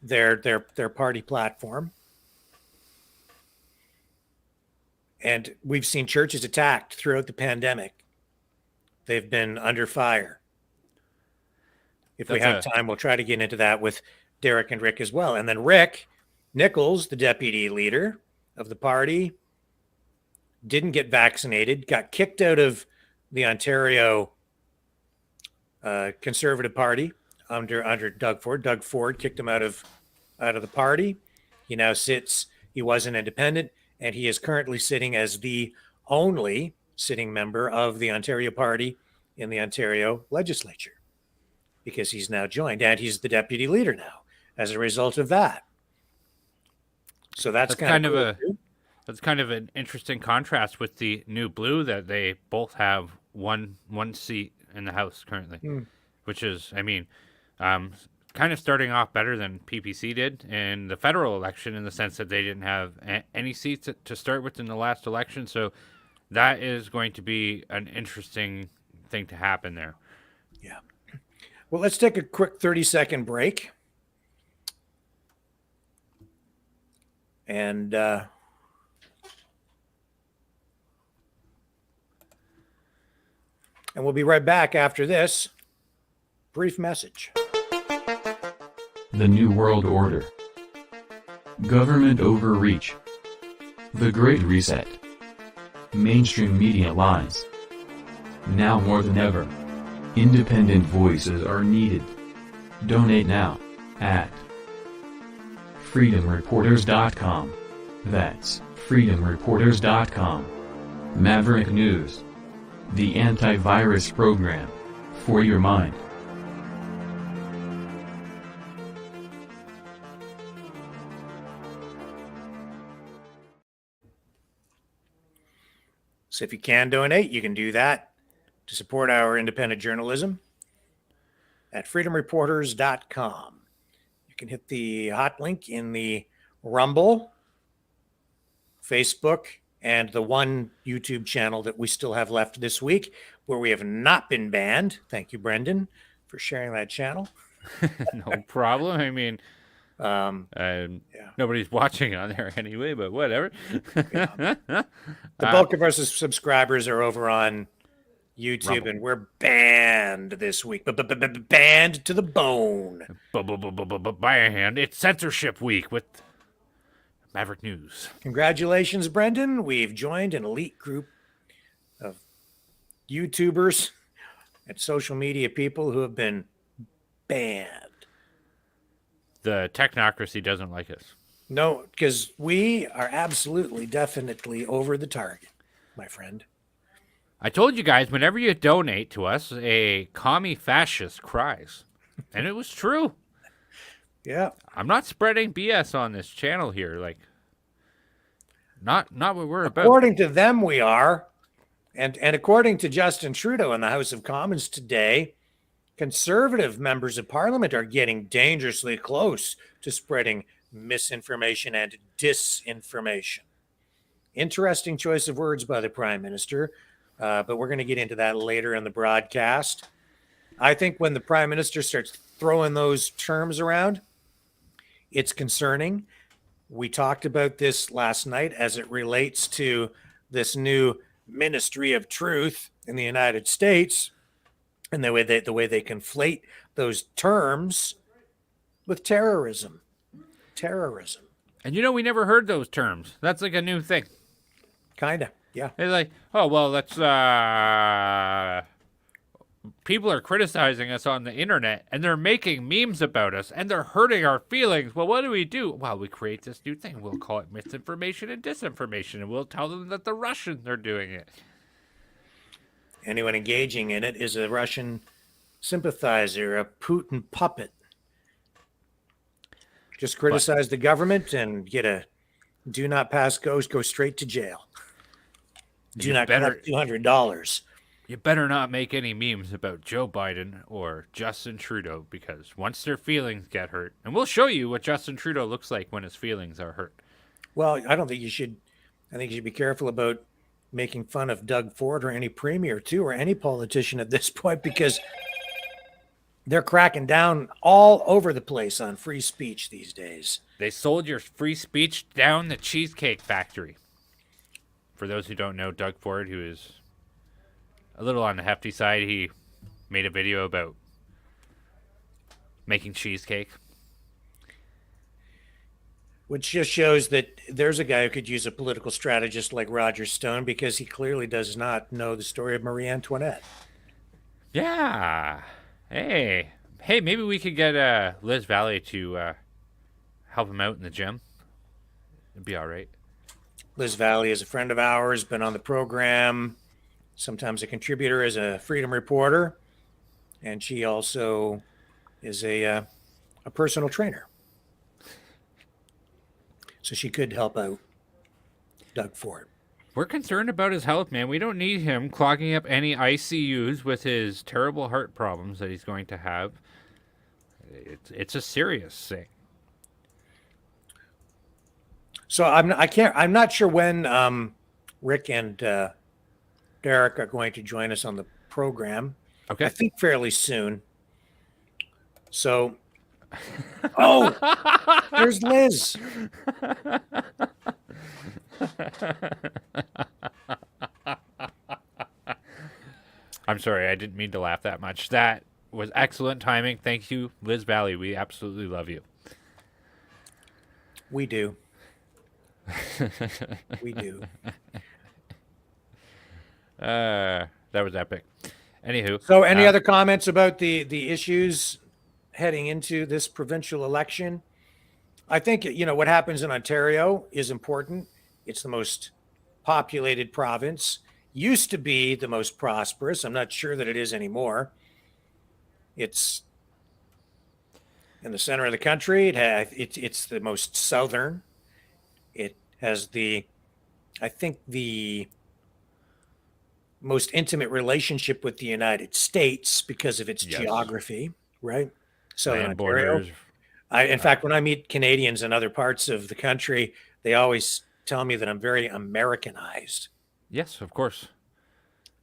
their party platform. And we've seen churches attacked throughout the pandemic. They've been under fire. If we have time, we'll try to get into that with Derek and Rick as well. And then Rick Nicholls, the deputy leader of the party, didn't get vaccinated, got kicked out of the Ontario Conservative Party under Doug Ford. Doug Ford kicked him out of the party. He now sits, he was an independent, and he is currently sitting as the only sitting member of the Ontario Party in the Ontario legislature, because he's now joined, and he's the deputy leader now as a result of that. So that's kind of cool. That's kind of an interesting contrast with the New Blue, that they both have one seat in the House currently, which is, I mean, kind of starting off better than PPC did in the federal election, in the sense that they didn't have any seats to start with in the last election. So that is going to be an interesting thing to happen there. Yeah. Well, let's take a quick 30-second break. And we'll be right back after this brief message. The New World Order. Government overreach. The Great Reset. Mainstream media lies. Now more than ever, independent voices are needed. Donate now at freedomreporters.com. That's freedomreporters.com. Maverick News. The antivirus program for your mind. So if you can donate, you can do that to support our independent journalism at freedomreporters.com. You can hit the hot link in the Rumble, Facebook, and the one YouTube channel that we still have left this week, where we have not been banned. Thank you, Brendan, for sharing that channel. No problem. I mean, nobody's watching on there anyway, but whatever. The bulk of our subscribers are over on YouTube, Rumble. And we're banned this week. Banned to the bone. By a hand. It's censorship week with Maverick News. Congratulations, Brendan. We've joined an elite group of YouTubers and social media people who have been banned. The technocracy doesn't like us. No, because we are absolutely, definitely over the target, my friend. I told you guys, whenever you donate to us, a commie fascist cries. And it was true. Yeah. I'm not spreading BS on this channel here. Like, not what we're about. According to them, we are. And according to Justin Trudeau in the House of Commons today, Conservative members of Parliament are getting dangerously close to spreading misinformation and disinformation. Interesting choice of words by the Prime Minister, but we're going to get into that later in the broadcast. I think when the Prime Minister starts throwing those terms around, it's concerning. We talked about this last night as it relates to this new Ministry of Truth in the United States, and the way they conflate those terms with terrorism. And we never heard those terms. That's like a new thing. Kinda, yeah. It's like, oh well, that's people are criticizing us on the internet, and they're making memes about us, and they're hurting our feelings. Well, what do? Well, we create this new thing. We'll call it misinformation and disinformation, and we'll tell them that the Russians are doing it. Anyone engaging in it is a Russian sympathizer, a Putin puppet. Just criticize the government and get a do not pass go straight to jail. Do not collect $200. You better not make any memes about Joe Biden or Justin Trudeau, because once their feelings get hurt, and we'll show you what Justin Trudeau looks like when his feelings are hurt. Well, I don't think you should. I think you should be careful about making fun of Doug Ford or any premier too, or any politician at this point, because they're cracking down all over the place on free speech these days. They sold your free speech down the Cheesecake Factory. For those who don't know, Doug Ford, who is a little on the hefty side, he made a video about making cheesecake. Which just shows that there's a guy who could use a political strategist like Roger Stone, because he clearly does not know the story of Marie Antoinette. Yeah. Hey, maybe we could get Liz Valley to help him out in the gym. It'd be all right. Liz Valley is a friend of ours, been on the program, sometimes a contributor as a Freedom reporter, and she also is a personal trainer. So she could help out Doug Ford. We're concerned about his health, man. We don't need him clogging up any ICUs with his terrible heart problems that he's going to have. It's a serious thing. So I'm not sure when Rick and Derek are going to join us on the program. Okay. I think fairly soon. So, oh, there's Liz. I'm sorry, I didn't mean to laugh that much. That was excellent timing. Thank you, Liz Valley. We absolutely love you. We do. We do. That was epic. Anywho. So any other comments about the issues heading into this provincial election? I think, what happens in Ontario is important. It's the most populated province. Used to be the most prosperous. I'm not sure that it is anymore. It's in the center of the country. It's the most southern. It has I think the most intimate relationship with the United States because of its geography, right? Southern Ontario. In fact, when I meet Canadians in other parts of the country, they always tell me that I'm very Americanized. Yes, of course.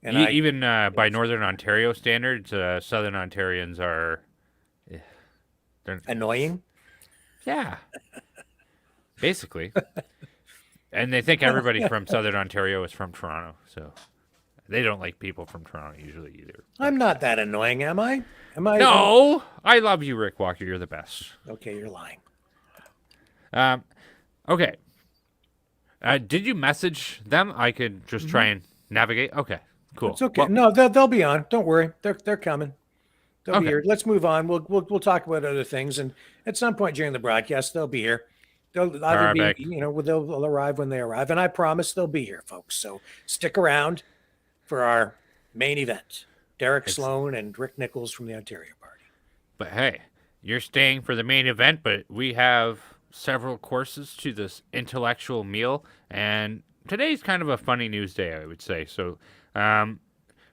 And even by Northern Ontario standards, Southern Ontarians are they're annoying. Yeah, basically. And they think everybody from Southern Ontario is from Toronto, so they don't like people from Toronto usually either. I'm not that annoying, am I? No, I love you, Rick Walker. You're the best. Okay, you're lying. Okay. Did you message them? I could just try and navigate. Okay, cool. It's okay. No, they'll be on. Don't worry. They're coming. They'll be Okay. here. Let's move on. We'll talk about other things, and at some point during the broadcast, they'll be here. They'll either Perfect. be, they'll arrive when they arrive, and I promise they'll be here, folks. So stick around for our main event. Derek Sloan and Rick Nicholls from the Ontario Party. But hey, you're staying for the main event, but we have several courses to this intellectual meal, and today's kind of a funny news day, I would say. So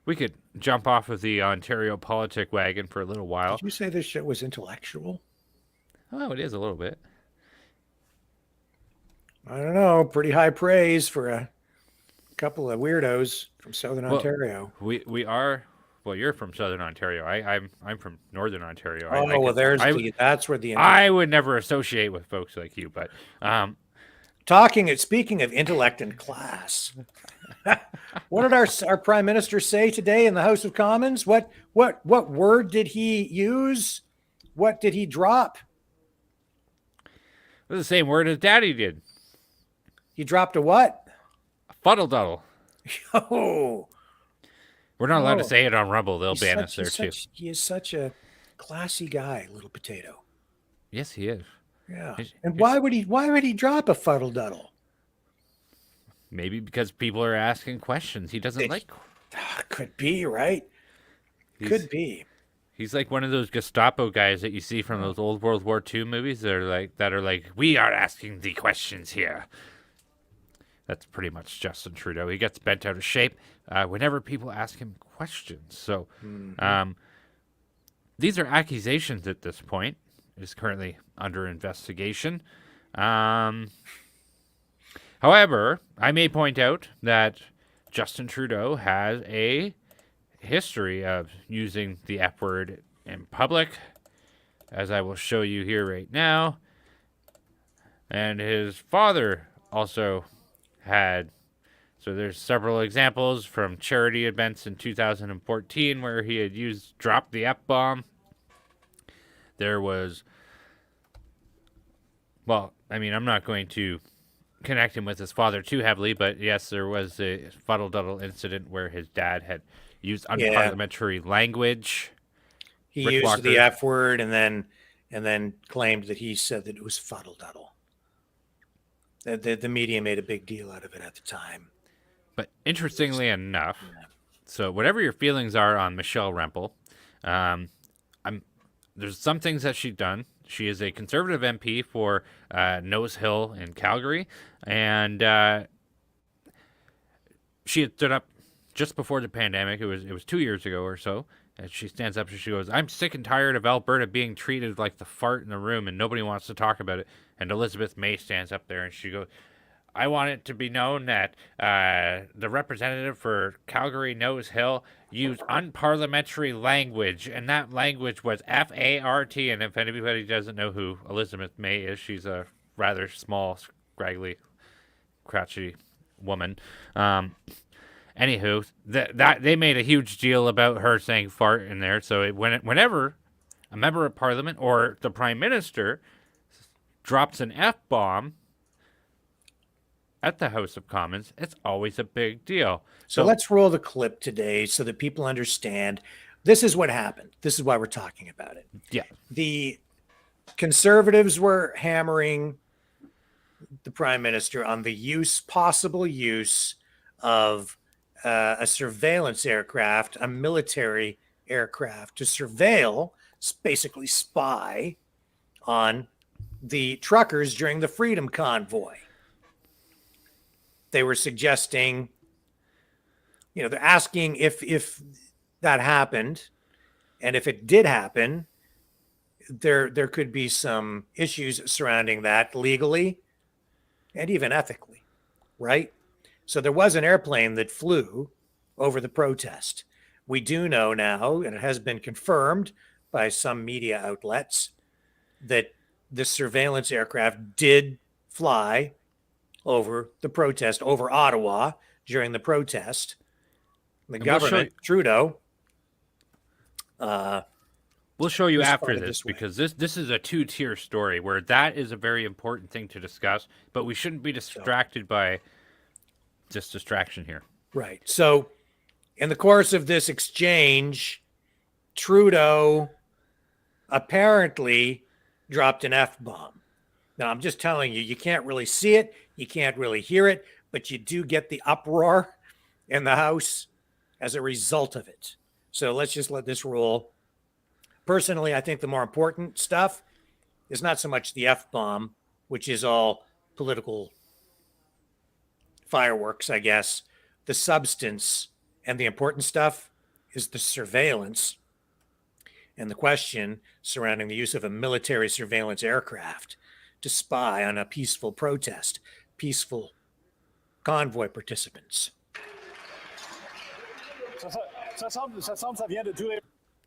we could jump off of the Ontario politic wagon for a little while. Did you say this shit was intellectual? Oh, it is a little bit. I don't know. Pretty high praise for a couple of weirdos from Southern Ontario. We are. Well, you're from Southern Ontario. I'm from Northern Ontario. That's where the I would never associate with folks like you, but speaking of intellect and class, what did our Prime Minister say today in the House of Commons? What word did he use? What did he drop? It was the same word as Daddy did. He dropped a what? Fuddle-duddle. Oh. We're not allowed to say it on Rumble. They'll ban us there too. He is such a classy guy, little potato. Yes, he is. Yeah. And why would he drop a fuddle-duddle? Maybe because people are asking questions. He doesn't like. Could be, right? Could be. He's like one of those Gestapo guys that you see from those old World War II movies that are like, we are asking the questions here. That's pretty much Justin Trudeau. He gets bent out of shape whenever people ask him questions. So these are accusations at this point. It is currently under investigation. However, I may point out that Justin Trudeau has a history of using the F word in public, as I will show you here right now. And his father also had, so there's several examples from charity events in 2014 where he had dropped the F-bomb. There was, well, I mean, I'm not going to connect him with his father too heavily, but yes, there was a fuddle-duddle incident where his dad had used unparliamentary language. He Rick used Walker. the F word and then claimed that he said that it was fuddle-duddle. The media made a big deal out of it at the time. But interestingly enough, so whatever your feelings are on Michelle Rempel, there's some things that she's done. She is a Conservative MP for Nose Hill in Calgary, and she had stood up just before the pandemic. It was 2 years ago or so. And she stands up and she goes, "I'm sick and tired of Alberta being treated like the fart in the room, and nobody wants to talk about it." And Elizabeth May stands up there and she goes, "I want it to be known that the representative for Calgary Nose Hill used unparliamentary language, and that language was F-A-R-T." And if anybody doesn't know who Elizabeth May is, she's a rather small, scraggly, crouchy woman. Anywho, that they made a huge deal about her saying fart in there. So whenever a member of parliament or the prime minister drops an F-bomb at the House of Commons, it's always a big deal. So let's roll the clip today so that people understand this is what happened. This is why we're talking about it. Yeah. The Conservatives were hammering the prime minister on the possible use of a surveillance aircraft, a military aircraft, to surveil, basically spy on the truckers during the Freedom Convoy. They were suggesting, they're asking if that happened, and if it did happen, there could be some issues surrounding that legally and even ethically, right? So there was an airplane that flew over the protest. We do know now, and it has been confirmed by some media outlets, that the surveillance aircraft did fly over the protest, over Ottawa during the protest. The government, Trudeau. We'll show you after responded this this way. because this is a two-tier story where that is a very important thing to discuss, but we shouldn't be distracted by just distraction here. Right. So in the course of this exchange, Trudeau apparently dropped an F-bomb. Now, I'm just telling you, you can't really see it, you can't really hear it, but you do get the uproar in the House as a result of it. So let's just let this roll. Personally, I think the more important stuff is not so much the F-bomb, which is all political fireworks, I guess. The substance and the important stuff is the surveillance and the question surrounding the use of a military surveillance aircraft to spy on a peaceful protest, peaceful convoy participants.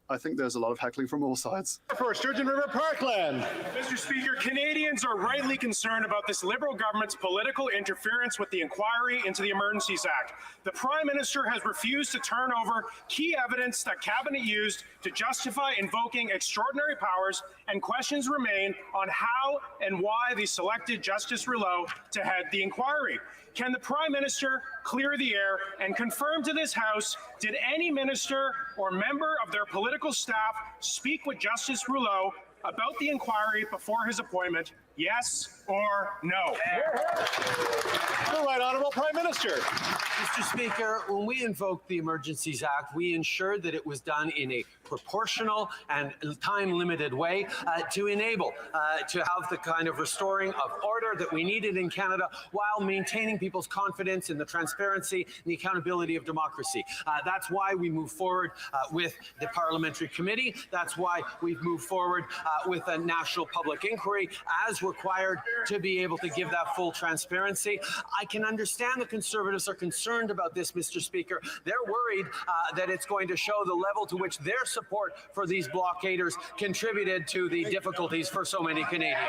I think there's a lot of heckling from all sides. For Sturgeon River Parkland. Mr. Speaker, Canadians are rightly concerned about this Liberal government's political interference with the inquiry into the Emergencies Act. The Prime Minister has refused to turn over key evidence that Cabinet used to justify invoking extraordinary powers, and questions remain on how and why they selected Justice Rouleau to head the inquiry. Can the Prime Minister clear the air and confirm to this House, did any minister or member of their political staff speak with Justice Rouleau about the inquiry before his appointment? Yes or no? The Right Honourable Prime Minister. Mr. Speaker, when we invoked the Emergencies Act, we ensured that it was done in a proportional and time-limited way to enable to have the kind of restoring of order that we needed in Canada while maintaining people's confidence in the transparency and the accountability of democracy. That's why we move forward with the Parliamentary Committee. That's why we've moved forward with a national public inquiry, as required to be able to give that full transparency. I can understand the Conservatives are concerned about this, Mr. Speaker. They're worried that it's going to show the level to which their support for these blockaders contributed to the difficulties for so many Canadians.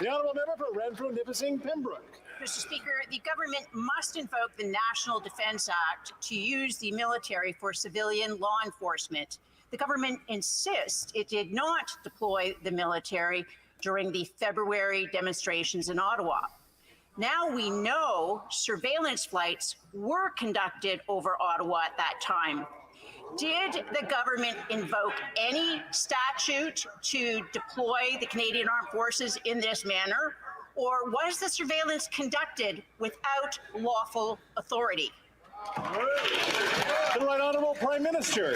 The honourable member for Renfrew, Nipissing, Pembroke. Mr. Speaker, the government must invoke the National Defence Act to use the military for civilian law enforcement. The government insists it did not deploy the military during the February demonstrations in Ottawa. Now we know surveillance flights were conducted over Ottawa at that time. Did the government invoke any statute to deploy the Canadian Armed Forces in this manner, or was the surveillance conducted without lawful authority? The right honourable Prime Minister.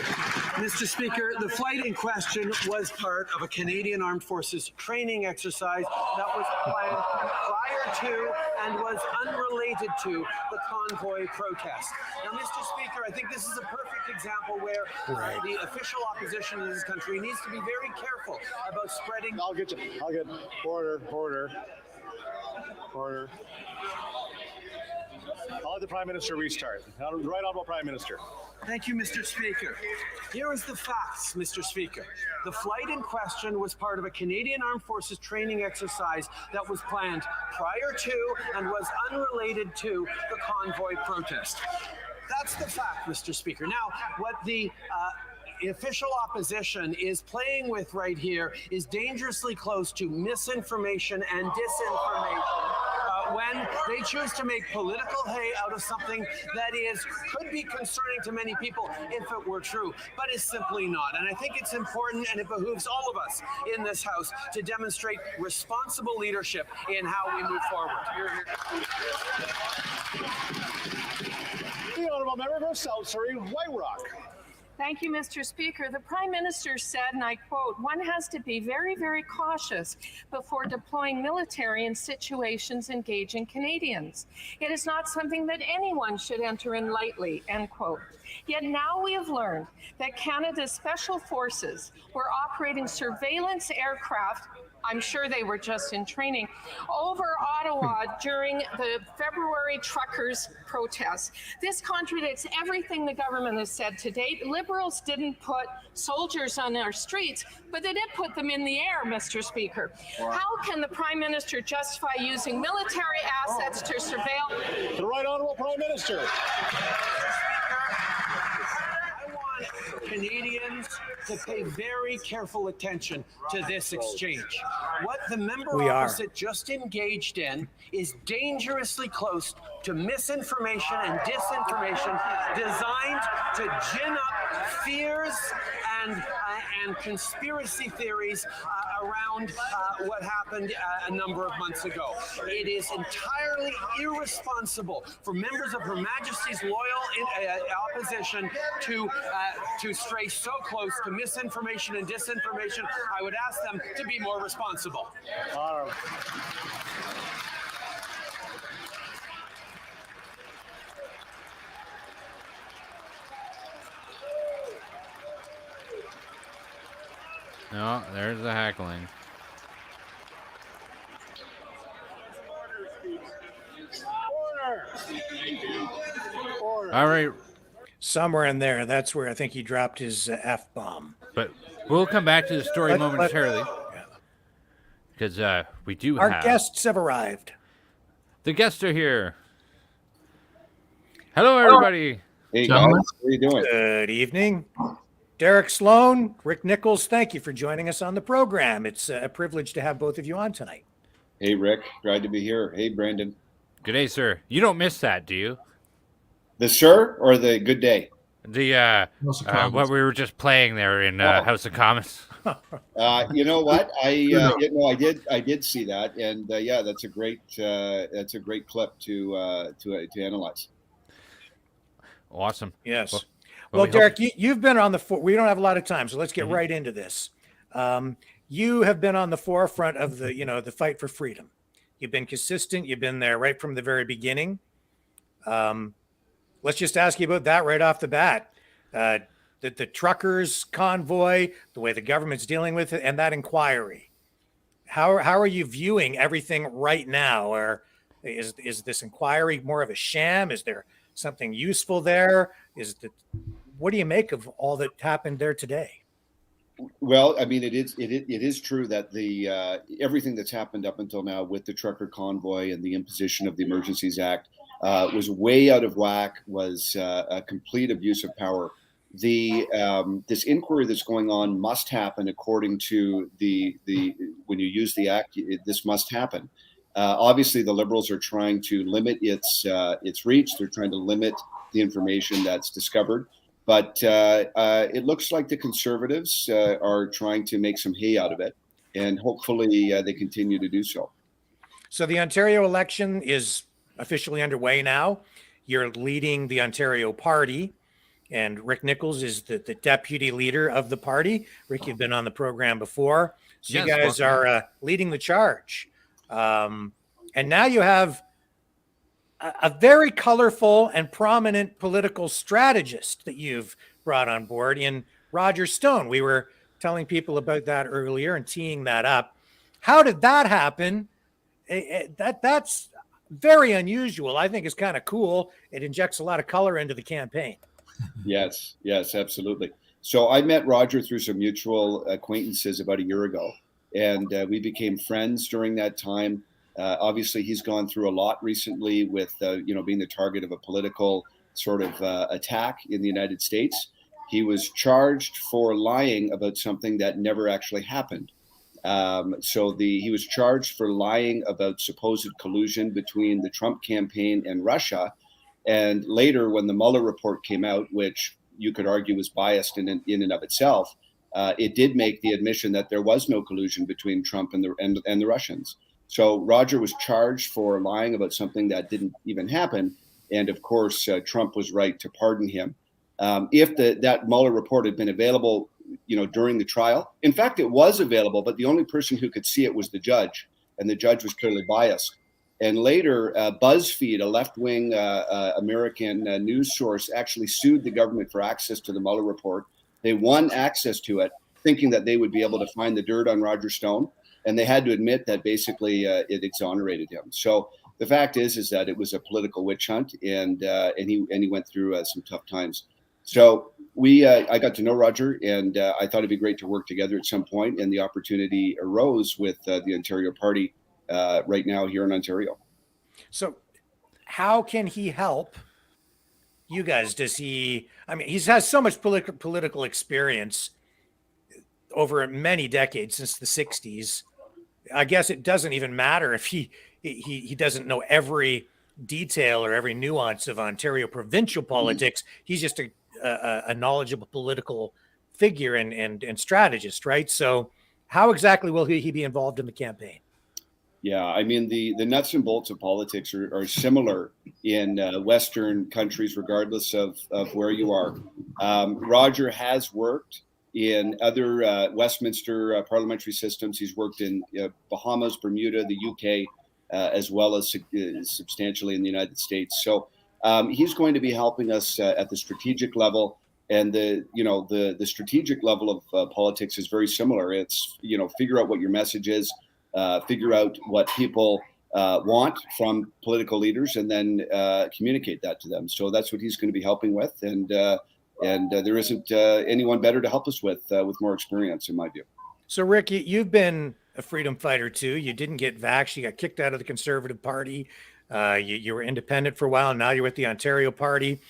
Mr. Speaker, the flight in question was part of a Canadian Armed Forces training exercise that was planned prior to and was unrelated to the convoy protest. Now, Mr. Speaker, I think this is a perfect example where the official opposition in this country needs to be very careful about spreading. I'll get order. I'll let the Prime Minister restart. Right honourable Prime Minister. Thank you, Mr. Speaker. Here is the facts, Mr. Speaker. The flight in question was part of a Canadian Armed Forces training exercise that was planned prior to and was unrelated to the convoy protest. That's the fact, Mr. Speaker. Now, what the official opposition is playing with right here is dangerously close to misinformation and disinformation. When they choose to make political hay out of something that could be concerning to many people if it were true, but is simply not. And I think it's important, and it behooves all of us in this House to demonstrate responsible leadership in how we move forward. The honourable member for South Surrey, White Rock. Thank you, Mr. Speaker. The Prime Minister said, and I quote, "One has to be very, very cautious before deploying military in situations engaging Canadians. It is not something that anyone should enter in lightly," end quote. Yet now we have learned that Canada's special forces were operating surveillance aircraft, I'm sure they were just in training, over Ottawa during the February truckers' protests. This contradicts everything the government has said to date. Liberals didn't put soldiers on our streets, but they did put them in the air, Mr. Speaker. How can the Prime Minister justify using military assets to surveil? The right honourable Prime Minister. Canadians to pay very careful attention to this exchange. What the member opposite just engaged in is dangerously close to misinformation and disinformation designed to gin up fears and conspiracy theories around what happened a number of months ago. It is entirely irresponsible for members of Her Majesty's loyal opposition to stray so close to misinformation and disinformation. I would ask them to be more responsible. No, there's the heckling. Order. All right. Somewhere in there, that's where I think he dropped his F-bomb. But we'll come back to the story momentarily. Because we do Our have... guests have arrived. The guests are here. Hello, everybody. Hey, guys. How are you doing? Good evening. Derek Sloan, Rick Nicholls, thank you for joining us on the program. It's a privilege to have both of you on tonight. Hey, Rick. Glad to be here. Hey, Brandon. Good day, sir. You don't miss that, do you? The sir or the good day? The what we were just playing there in House of Commons. You know what? I did see that, and yeah, that's a great clip to analyze. Awesome. Yes. Well, Derek, you've been on the we don't have a lot of time, so let's get right into this. You have been on the forefront of the fight for freedom. You've been consistent. You've been there right from the very beginning. Let's just ask you about that right off the bat. The the truckers convoy, the way the government's dealing with it, and that inquiry. How are you viewing everything right now? Or is this inquiry more of a sham? Is there something useful there? What do you make of all that happened there today? Well, I mean, it is true that the everything that's happened up until now with the trucker convoy and the imposition of the Emergencies Act was way out of whack, was a complete abuse of power. This inquiry that's going on must happen according to the when you use the act. This must happen. Obviously, the Liberals are trying to limit its reach. They're trying to limit the information that's discovered. But it looks like the Conservatives are trying to make some hay out of it, and hopefully they continue to do so. So the Ontario election is officially underway now. You're leading the Ontario Party, and Rick Nicholls is the deputy leader of the party. Rick, you've been on the program before. So yes, you guys are leading the charge. And now you have a very colorful and prominent political strategist that you've brought on board in Roger Stone. We were telling people about that earlier and teeing that up. How did that happen? That's very unusual. I think it's kind of cool. It injects a lot of color into the campaign. Yes, absolutely. So I met Roger through some mutual acquaintances about a year ago, and we became friends during that time. Obviously, he's gone through a lot recently with, being the target of a political sort of attack in the United States. He was charged for lying about something that never actually happened. He was charged for lying about supposed collusion between the Trump campaign and Russia. And later, when the Mueller report came out, which you could argue was biased in and of itself, it did make the admission that there was no collusion between Trump and the Russians. So Roger was charged for lying about something that didn't even happen. And of course, Trump was right to pardon him. If that Mueller report had been available, during the trial, in fact, it was available, but the only person who could see it was the judge, and the judge was clearly biased. And later, BuzzFeed, a left-wing American news source, actually sued the government for access to the Mueller report. They won access to it, thinking that they would be able to find the dirt on Roger Stone. And they had to admit that basically it exonerated him. So the fact is that it was a political witch hunt, and he went through some tough times. So I got to know Roger, and I thought it'd be great to work together at some point. And the opportunity arose with the Ontario Party right now here in Ontario. So how can he help you guys? He has so much political experience over many decades, since the 60s. I guess it doesn't even matter if he doesn't know every detail or every nuance of Ontario provincial politics. He's just a knowledgeable political figure and strategist, right? So how exactly will he be involved in the campaign? Yeah, I mean, the nuts and bolts of politics are similar in Western countries, regardless of where you are. Roger has worked in other Westminster parliamentary systems. He's worked in Bahamas, Bermuda, the UK, as well as substantially in the United States. So he's going to be helping us at the strategic level, and the strategic level of politics is very similar. It's figure out what your message is, figure out what people want from political leaders, and then communicate that to them. So that's what he's going to be helping with, and there isn't anyone better to help us with more experience, in my view. So, Rick, you've been a freedom fighter too. You didn't get vaxxed. You got kicked out of the Conservative Party. You were independent for a while. Now you're with the Ontario Party.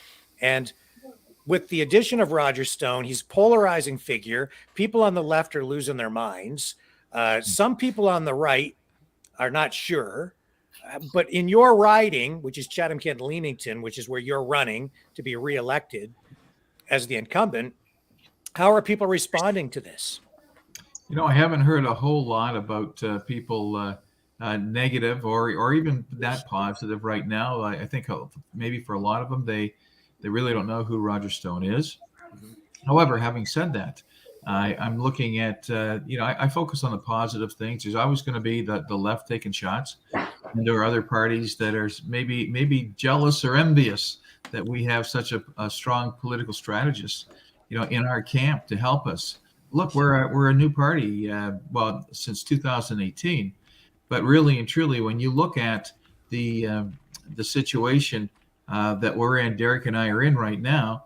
And with the addition of Roger Stone, he's a polarizing figure. People on the left are losing their minds. Some people on the right are not sure. But in your riding, which is Chatham-Kent-Leamington, which is where you're running to be reelected as the incumbent, how are people responding to this? I haven't heard a whole lot about people negative or even that positive right now. I think maybe for a lot of them, they really don't know who Roger Stone is. However, having said that, I'm looking at, I focus on the positive things. There's always going to be the left taking shots. And there are other parties that are maybe jealous or envious that we have such a strong political strategist. in our camp to help us. Look, we're a new party, since 2018, but really and truly, when you look at the situation that we're in, Derek and I are in right now,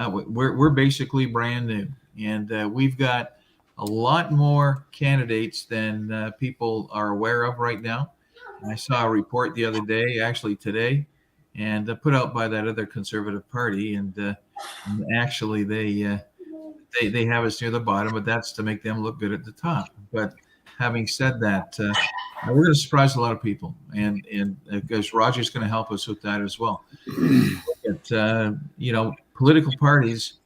we're basically brand new, and we've got a lot more candidates than people are aware of right now. I saw a report the other day, actually today, and put out by that other Conservative Party, and actually they have us near the bottom, but that's to make them look good at the top. But having said that, we're going to surprise a lot of people, and because Roger's going to help us with that as well. But, political parties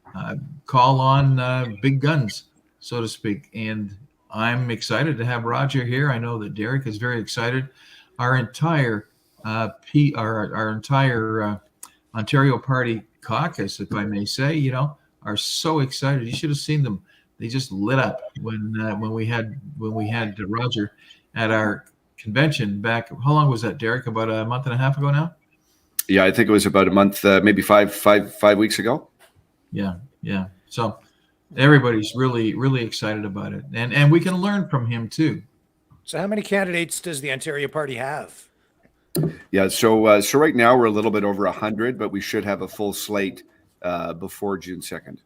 call on big guns, so to speak, and I'm excited to have Roger here. I know that Derek is very excited. Our entire Ontario Party caucus, if I may say, are so excited. You should have seen them. They just lit up when we had Roger at our convention back. How long was that, Derek? About a month and a half ago now? Yeah, I think it was about a month, maybe five weeks ago. Yeah. So everybody's really, really excited about it, and we can learn from him too. So how many candidates does the Ontario Party have? Yeah, so right now we're a little bit over 100, but we should have a full slate before June 2nd.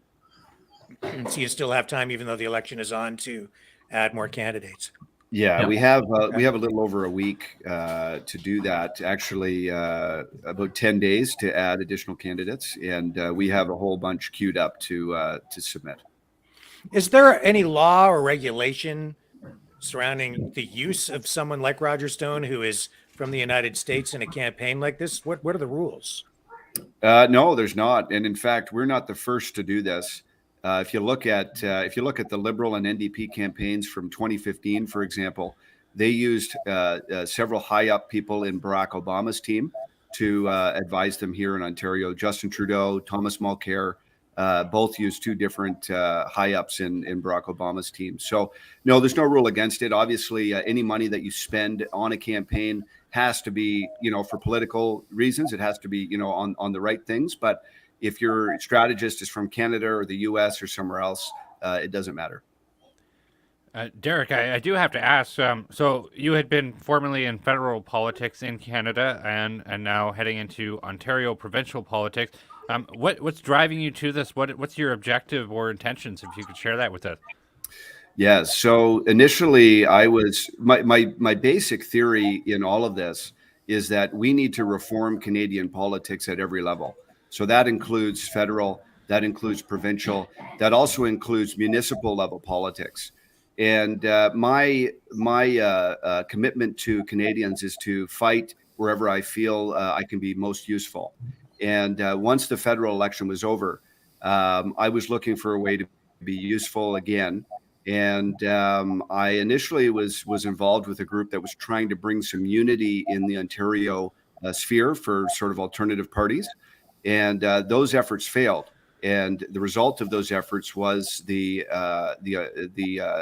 So you still have time, even though the election is on, to add more candidates. Yeah, we have a little over a week to do that. Actually, about 10 days to add additional candidates, and we have a whole bunch queued up to submit. Is there any law or regulation surrounding the use of someone like Roger Stone, who is from the United States, in a campaign like this? What are the rules? No, there's not, and in fact, we're not the first to do this. If you look at the Liberal and NDP campaigns from 2015, for example, they used several high-up people in Barack Obama's team to advise them here in Ontario. Justin Trudeau, Thomas Mulcair, both used two different high-ups in Barack Obama's team. So, no, there's no rule against it. Obviously, any money that you spend on a campaign has to be, for political reasons. It has to be, on the right things. But if your strategist is from Canada or the U.S. or somewhere else, it doesn't matter. Derek, I do have to ask, so you had been formerly in federal politics in Canada and now heading into Ontario provincial politics. What's driving you to this? What's your objective or intentions, if you could share that with us? Yeah, so initially my basic theory in all of this is that we need to reform Canadian politics at every level. So that includes federal, that includes provincial, that also includes municipal level politics. And my commitment to Canadians is to fight wherever I feel I can be most useful. And once the federal election was over, I was looking for a way to be useful again. And I initially was involved with a group that was trying to bring some unity in the Ontario sphere for sort of alternative parties. And those efforts failed. And the result of those efforts was the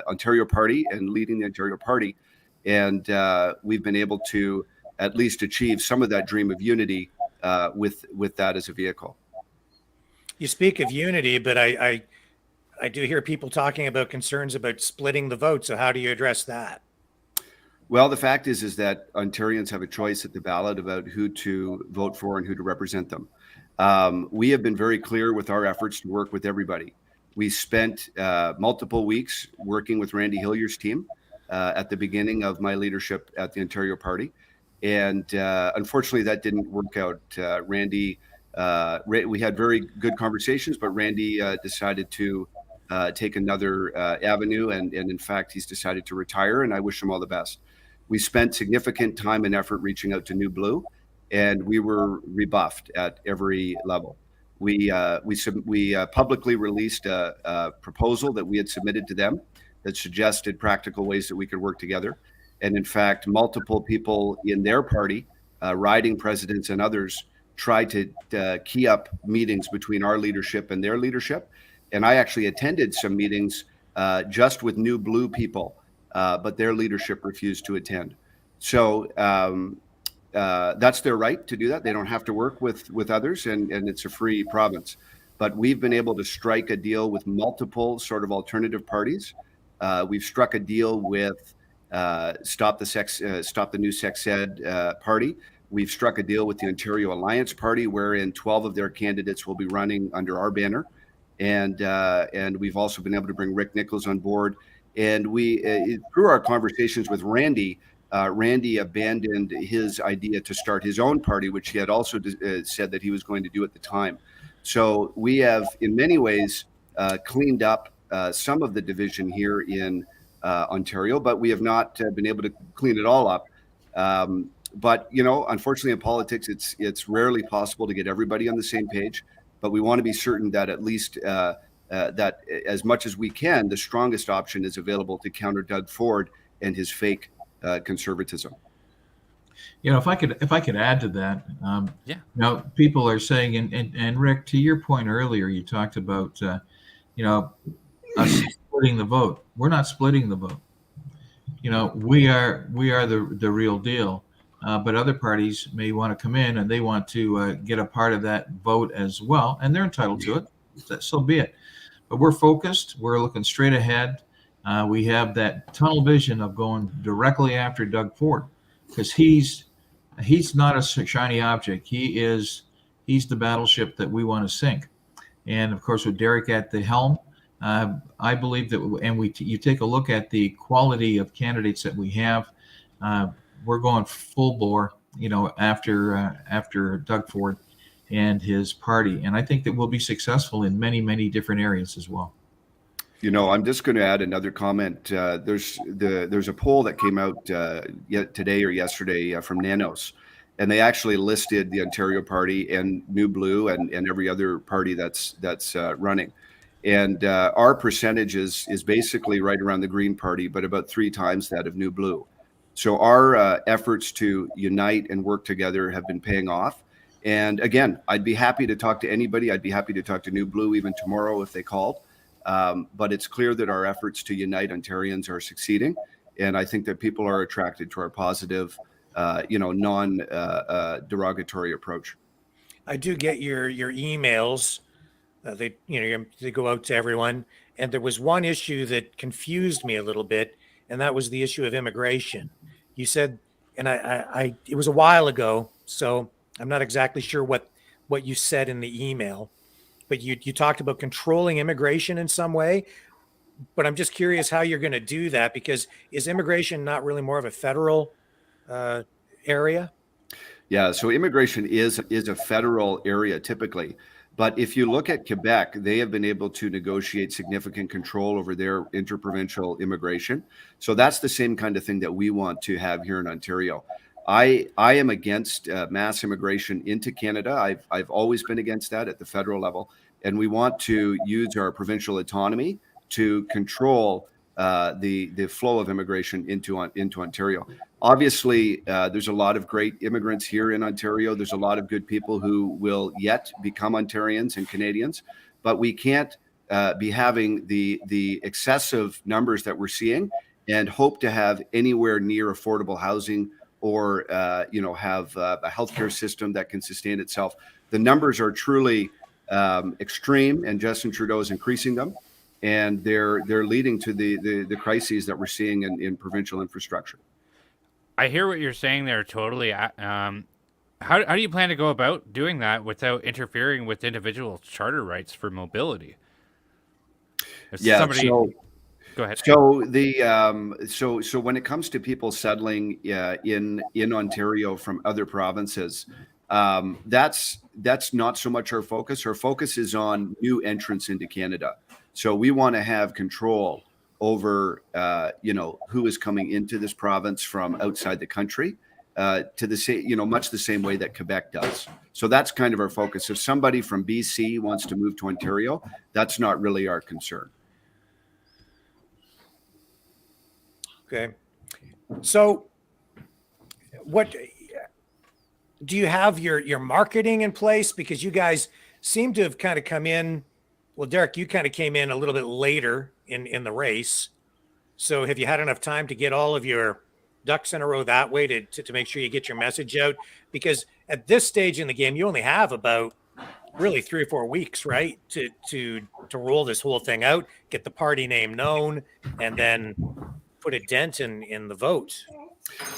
Ontario Party and leading the Ontario Party. And we've been able to at least achieve some of that dream of unity with that as a vehicle. You speak of unity, but I do hear people talking about concerns about splitting the vote. So how do you address that? Well, the fact is that Ontarians have a choice at the ballot about who to vote for and who to represent them. We have been very clear with our efforts to work with everybody. We spent multiple weeks working with Randy Hillier's team at the beginning of my leadership at the Ontario Party. And unfortunately, that didn't work out. We had very good conversations, but Randy decided to take another avenue. And in fact, he's decided to retire, and I wish him all the best. We spent significant time and effort reaching out to New Blue, and we were rebuffed at every level. We publicly released a proposal that we had submitted to them that suggested practical ways that we could work together. And in fact, multiple people in their party, riding presidents and others, tried to key up meetings between our leadership and their leadership. And I actually attended some meetings just with New Blue people, but their leadership refused to attend. So that's their right to do that. They don't have to work with others, and it's a free province. but we've been able to strike a deal with multiple sort of alternative parties. We've struck a deal with Stop the New Sex Ed party. We've struck a deal with the Ontario Alliance Party, wherein 12 of their candidates will be running under our banner. And we've also been able to bring Rick Nicholls on board. And we, through our conversations with Randy, Randy abandoned his idea to start his own party, which he had also said that he was going to do at the time. So we have, in many ways, cleaned up some of the division here in Ontario, but we have not been able to clean it all up. But, you know, unfortunately in politics, it's rarely possible to get everybody on the same page. But we want to be certain that at least that as much as we can, the strongest option is available to counter Doug Ford and his fake conservatism. You know, if I could add to that, yeah. You know, people are saying, and Rick, to your point earlier, you talked about, you know, us splitting the vote. We're not splitting the vote. You know, we are the real deal. But other parties may want to come in and they want to get a part of that vote as well, and they're entitled to it. So be it. But we're focused. We're looking straight ahead. We have that tunnel vision of going directly after Doug Ford, because he's not a shiny object. He's the battleship that we want to sink. And of course, with Derek at the helm, I believe that, and you take a look at the quality of candidates that we have. We're going full bore, you know, after Doug Ford and his party, and I think that we'll be successful in many, many different areas as well. You know, I'm just going to add another comment. There's a poll that came out today or yesterday from Nanos, and they actually listed the Ontario Party and New Blue and every other party that's running. And our percentage is basically right around the Green Party, but about 3 times that of New Blue. So our efforts to unite and work together have been paying off. And again, I'd be happy to talk to anybody. I'd be happy to talk to New Blue even tomorrow if they called. But it's clear that our efforts to unite Ontarians are succeeding. And I think that people are attracted to our positive, non-derogatory approach. I do get your emails. They go out to everyone. And there was one issue that confused me a little bit, and that was the issue of immigration. You said, and I it was a while ago, so I'm not exactly sure what you said in the email, but you talked about controlling immigration in some way. But I'm just curious how you're going to do that, because is immigration not really more of a federal area? Yeah, so immigration is a federal area typically. But if you look at Quebec, they have been able to negotiate significant control over their interprovincial immigration. So that's the same kind of thing that we want to have here in Ontario. I am against mass immigration into Canada. I've always been against that at the federal level. And we want to use our provincial autonomy to control the flow of immigration into Ontario. Obviously, there's a lot of great immigrants here in Ontario. There's a lot of good people who will yet become Ontarians and Canadians, but we can't be having the excessive numbers that we're seeing and hope to have anywhere near affordable housing or have a healthcare system that can sustain itself. The numbers are truly extreme, and Justin Trudeau is increasing them, and they're leading to the crises that we're seeing in provincial infrastructure. I hear what you're saying there totally. How do you plan to go about doing that without interfering with individual charter rights for mobility? Go ahead. So when it comes to people settling in Ontario from other provinces, that's not so much our focus. Our focus is on new entrants into Canada. So we want to have control over who is coming into this province from outside the country, to the same, much the same way that Quebec does. So that's kind of our focus. If somebody from BC wants to move to Ontario, that's not really our concern. Okay. So what do you have your marketing in place? Because you guys seem to have kind of come in. Well, Derek, you kind of came in a little bit later in the race. So have you had enough time to get all of your ducks in a row that way to make sure you get your message out? Because at this stage in the game, you only have about really 3 or 4 weeks, right, to roll this whole thing out, get the party name known, and then put a dent in the vote.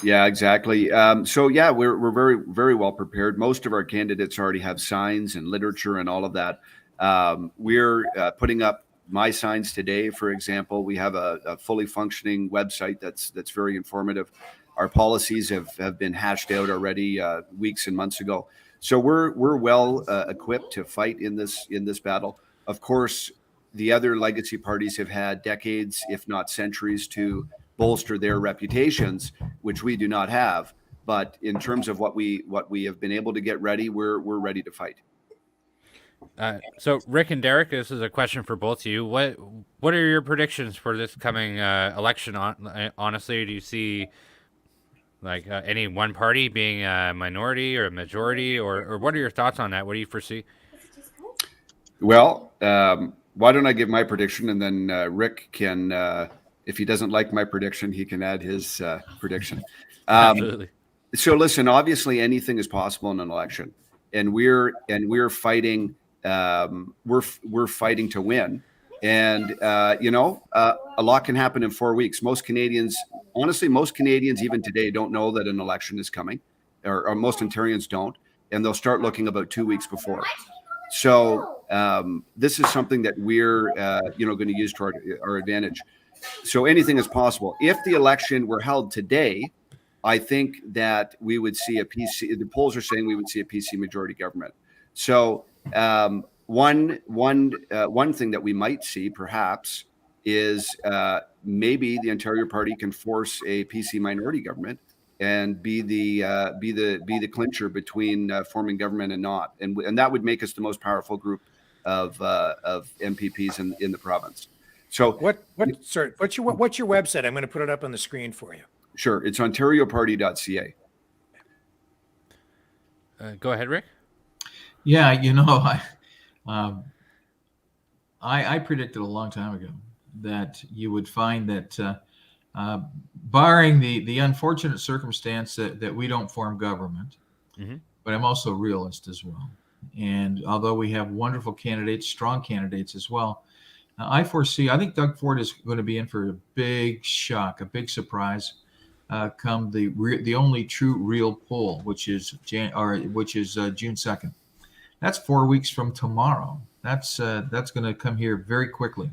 Yeah, exactly. So yeah, we're very, very well prepared. Most of our candidates already have signs and literature and all of that. We're putting up my signs today, for example. We have a fully functioning website that's very informative. Our policies have been hashed out already weeks and months ago. So we're well equipped to fight in this battle. Of course, the other legacy parties have had decades, if not centuries, to bolster their reputations, which we do not have. But in terms of what we have been able to get ready, we're ready to fight. So Rick and Derek, this is a question for both of you. What are your predictions for this coming election? Honestly, do you see like any one party being a minority or a majority, or what are your thoughts on that? What do you foresee? Well, why don't I give my prediction, and then Rick can, if he doesn't like my prediction, he can add his prediction. Absolutely. So listen, obviously anything is possible in an election, and we're fighting. We're fighting to win, and a lot can happen in 4 weeks. Most Canadians even today don't know that an election is coming, or most Ontarians don't, and they'll start looking about 2 weeks before. So this is something that we're going to use to our advantage. So anything is possible. If the election were held today, I think that we would see a PC. The polls are saying we would see a PC majority government. So one thing that we might see perhaps is maybe the Ontario Party can force a PC minority government and be the clincher between forming government and not, and that would make us the most powerful group of MPPs in the province. So what's your website? I'm going to put it up on the screen for you. Sure, it's ontarioparty.ca. Go ahead, Rick. Yeah, I predicted a long time ago that you would find that barring the unfortunate circumstance that we don't form government, but I'm also a realist as well. And although we have wonderful candidates, strong candidates as well, I think Doug Ford is going to be in for a big shock, a big surprise come the only true real poll, which is June 2nd. That's 4 weeks from tomorrow. That's going to come here very quickly.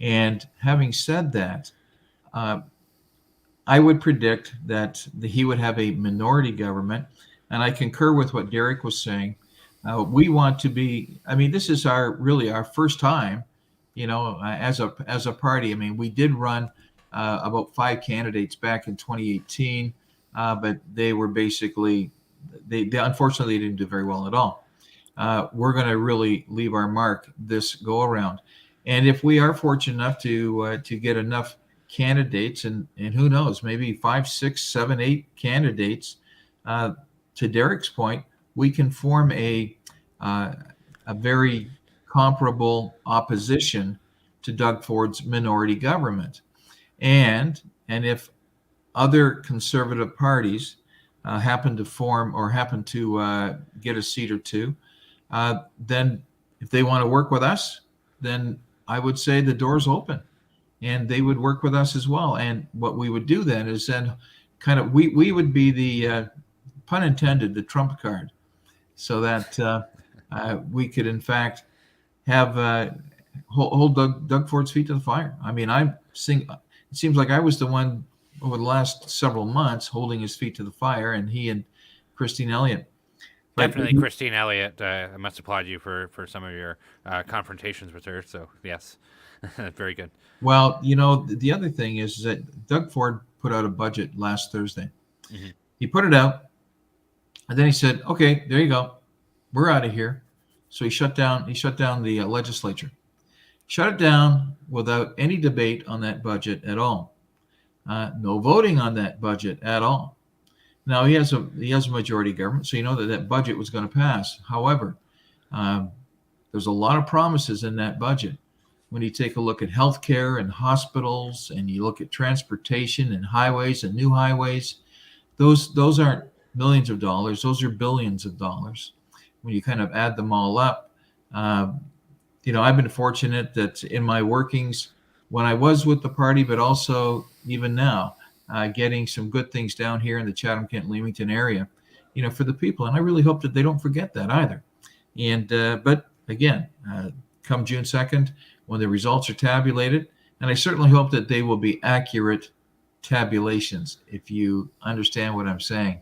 And having said that, I would predict that he would have a minority government, and I concur with what Derek was saying. We want to be. I mean, this is our first time, as a party. I mean, we did run about 5 candidates back in 2018, but they were basically they unfortunately didn't do very well at all. We're going to really leave our mark this go around, and if we are fortunate enough to get enough candidates, and who knows, maybe 5, 6, 7, 8 candidates, to Derek's point, we can form a very comparable opposition to Doug Ford's minority government. And if other conservative parties happen to form or happen to get a seat or two, then if they want to work with us, then I would say the door's open and they would work with us as well. And what we would do then is we would be the, pun intended, the trump card, so that we could in fact have hold Doug Ford's feet to the fire. I mean, it seems like I was the one over the last several months holding his feet to the fire, and he and Christine Elliott. Definitely Christine Elliott. I must applaud you for some of your confrontations with her. So yes, very good. Well, the other thing is that Doug Ford put out a budget last Thursday. Mm-hmm. He put it out, and then he said, "Okay, there you go, we're out of here." So he shut down the legislature, shut it down without any debate on that budget at all, no voting on that budget at all. Now he has a majority government, so you know that budget was going to pass. However, there's a lot of promises in that budget. When you take a look at healthcare and hospitals, and you look at transportation and highways and new highways, those aren't millions of dollars; those are billions of dollars. when you kind of add them all up, I've been fortunate that in my workings, when I was with the party, but also even now, getting some good things down here in the Chatham-Kent-Leamington area, for the people. And I really hope that they don't forget that either. And but again, come June 2nd, when the results are tabulated, and I certainly hope that they will be accurate tabulations, if you understand what I'm saying.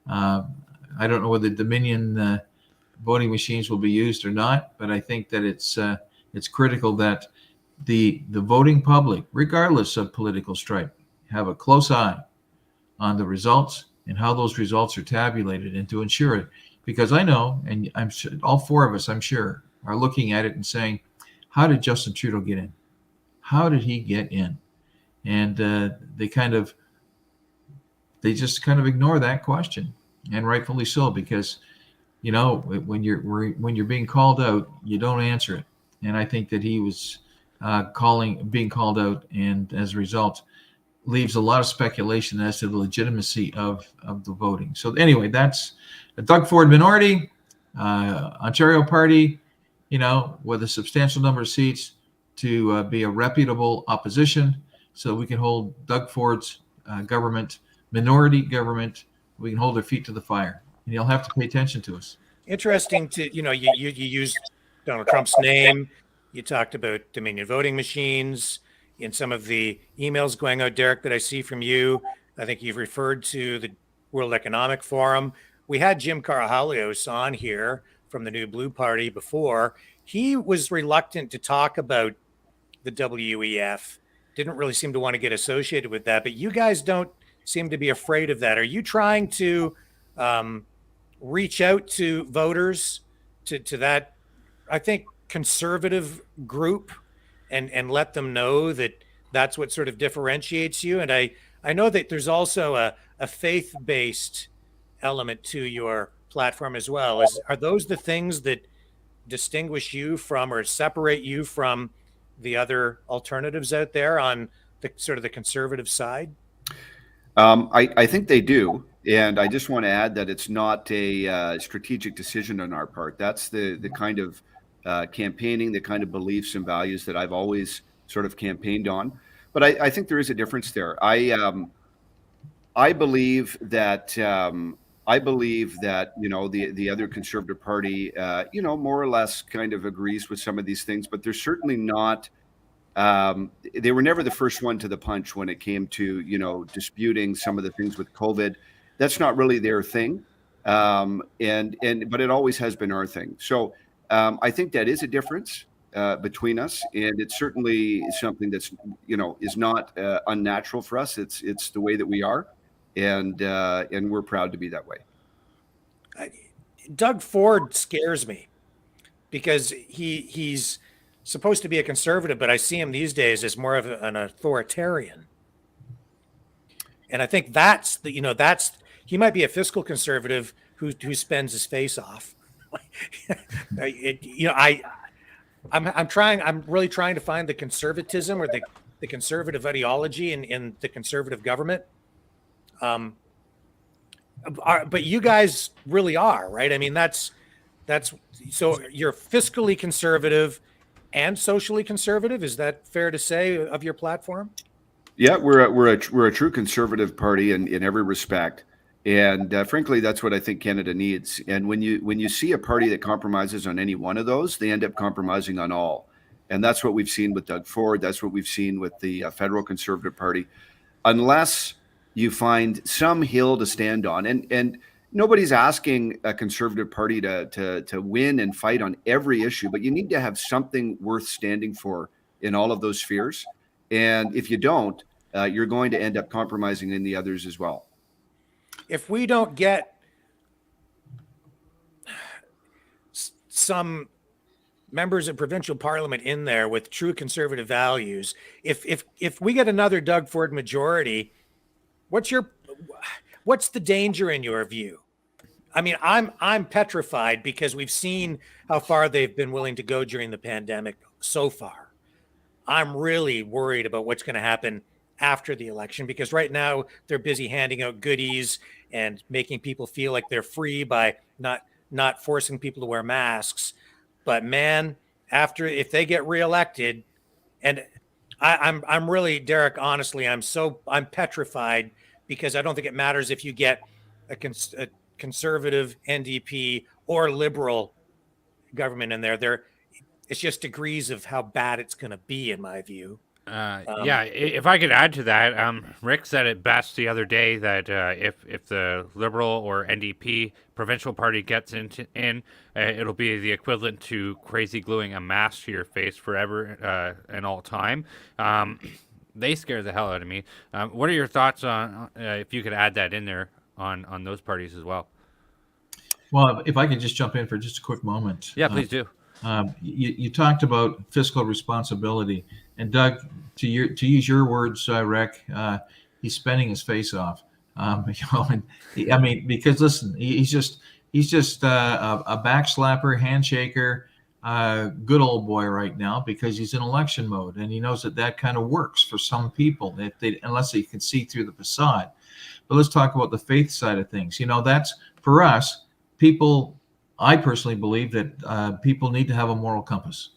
I don't know whether Dominion voting machines will be used or not, but I think that it's critical that the voting public, regardless of political stripe, have a close eye on the results and how those results are tabulated, and to ensure it. Because I know, and I'm sure all four of us, I'm sure, are looking at it and saying, how did Justin Trudeau get in? How did he get in? And they just kind of ignore that question, and rightfully so, because when you're being called out, you don't answer it. And I think that he was being called out, and as a result, leaves a lot of speculation as to the legitimacy of the voting. So anyway, that's a Doug Ford minority, Ontario Party, with a substantial number of seats to be a reputable opposition, so we can hold Doug Ford's government, minority government, we can hold their feet to the fire, and you'll have to pay attention to us. Interesting to, you used Donald Trump's name. You talked about Dominion voting machines in some of the emails going out, Derek, that I see from you. I think you've referred to the World Economic Forum. We had Jim Karahalios on here from the New Blue Party before. He was reluctant to talk about the WEF, didn't really seem to want to get associated with that, but you guys don't seem to be afraid of that. Are you trying to reach out to voters, to that, I think, conservative group, and let them know that that's what sort of differentiates you? And I know that there's also a faith-based element to your platform as well. Are those the things that distinguish you from, or separate you from, the other alternatives out there on the sort of the conservative side? I think they do. And I just want to add that it's not a strategic decision on our part. That's the kind of campaigning, the kind of beliefs and values that I've always sort of campaigned on. But I think there is a difference there. I believe that the other Conservative Party more or less kind of agrees with some of these things, but they're certainly not. They were never the first one to the punch when it came to disputing some of the things with COVID. That's not really their thing, but it always has been our thing. So I think that is a difference between us, and it's certainly something that's is not unnatural for us. It's the way that we are, and we're proud to be that way. Doug Ford scares me because he's supposed to be a conservative, but I see him these days as more of an authoritarian. And I think that's he might be a fiscal conservative who spends his face off. I'm really trying to find the conservatism or the conservative ideology in the conservative government. But you guys really are, right? I mean, that's so you're fiscally conservative and socially conservative. Is that fair to say of your platform? Yeah, we're a true conservative party in every respect, and frankly, that's what I think Canada needs. And when you see a party that compromises on any one of those, they end up compromising on all, and that's what we've seen with Doug Ford. That's what we've seen with the federal Conservative Party. Unless you find some hill to stand on, and nobody's asking a Conservative Party to win and fight on every issue, but you need to have something worth standing for in all of those spheres. And if you don't, you're going to end up compromising in the others as well. If we don't get some members of provincial parliament in there with true conservative values, if we get another Doug Ford majority, what's the danger in your view? I mean, I'm petrified because we've seen how far they've been willing to go during the pandemic so far. I'm really worried about what's going to happen after the election, because right now they're busy handing out goodies and making people feel like they're free by not not forcing people to wear masks. But man, if they get reelected, and I'm really, Derek, honestly, I'm petrified, because I don't think it matters if you get a conservative NDP or liberal government in there. It's just degrees of how bad it's going to be, in my view. If I could add to that, Rick said it best the other day that if the Liberal or NDP provincial party gets in, it'll be the equivalent to crazy gluing a mask to your face forever and all time. They scare the hell out of me. What are your thoughts on if you could add that in there on those parties as well? Well, if I could just jump in for just a quick moment. Yeah, please do. You talked about fiscal responsibility, and Doug, to use your words, Rick, he's spending his face off. Because listen, he's just a backslapper, handshaker, good old boy right now, because he's in election mode, and he knows that kind of works for some people, unless they can see through the facade. But let's talk about the faith side of things. That's for us people. I personally believe that people need to have a moral compass,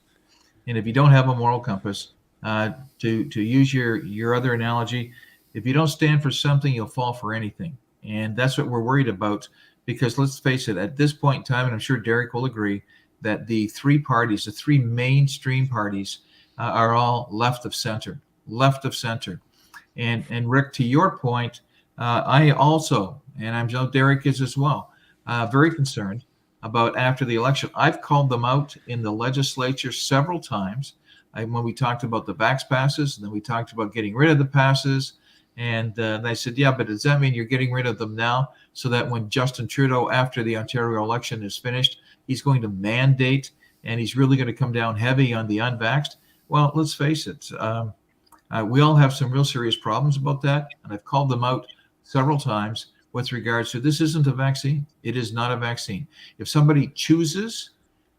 and if you don't have a moral compass, to use your other analogy, if you don't stand for something, you'll fall for anything, and that's what we're worried about. Because let's face it, at this point in time, and I'm sure Derek will agree, that the three mainstream parties, are all left of center, and Rick, to your point, I also, and I'm sure Derek is as well, very concerned about after the election. I've called them out in the legislature several times. When we talked about the vax passes, and then we talked about getting rid of the passes, and I said, yeah, but does that mean you're getting rid of them now, so that when Justin Trudeau, after the Ontario election is finished, he's going to mandate, and he's really going to come down heavy on the unvaxxed? Well, let's face it, we all have some real serious problems about that, and I've called them out several times with regards to, this isn't a vaccine. It is not a vaccine. If somebody chooses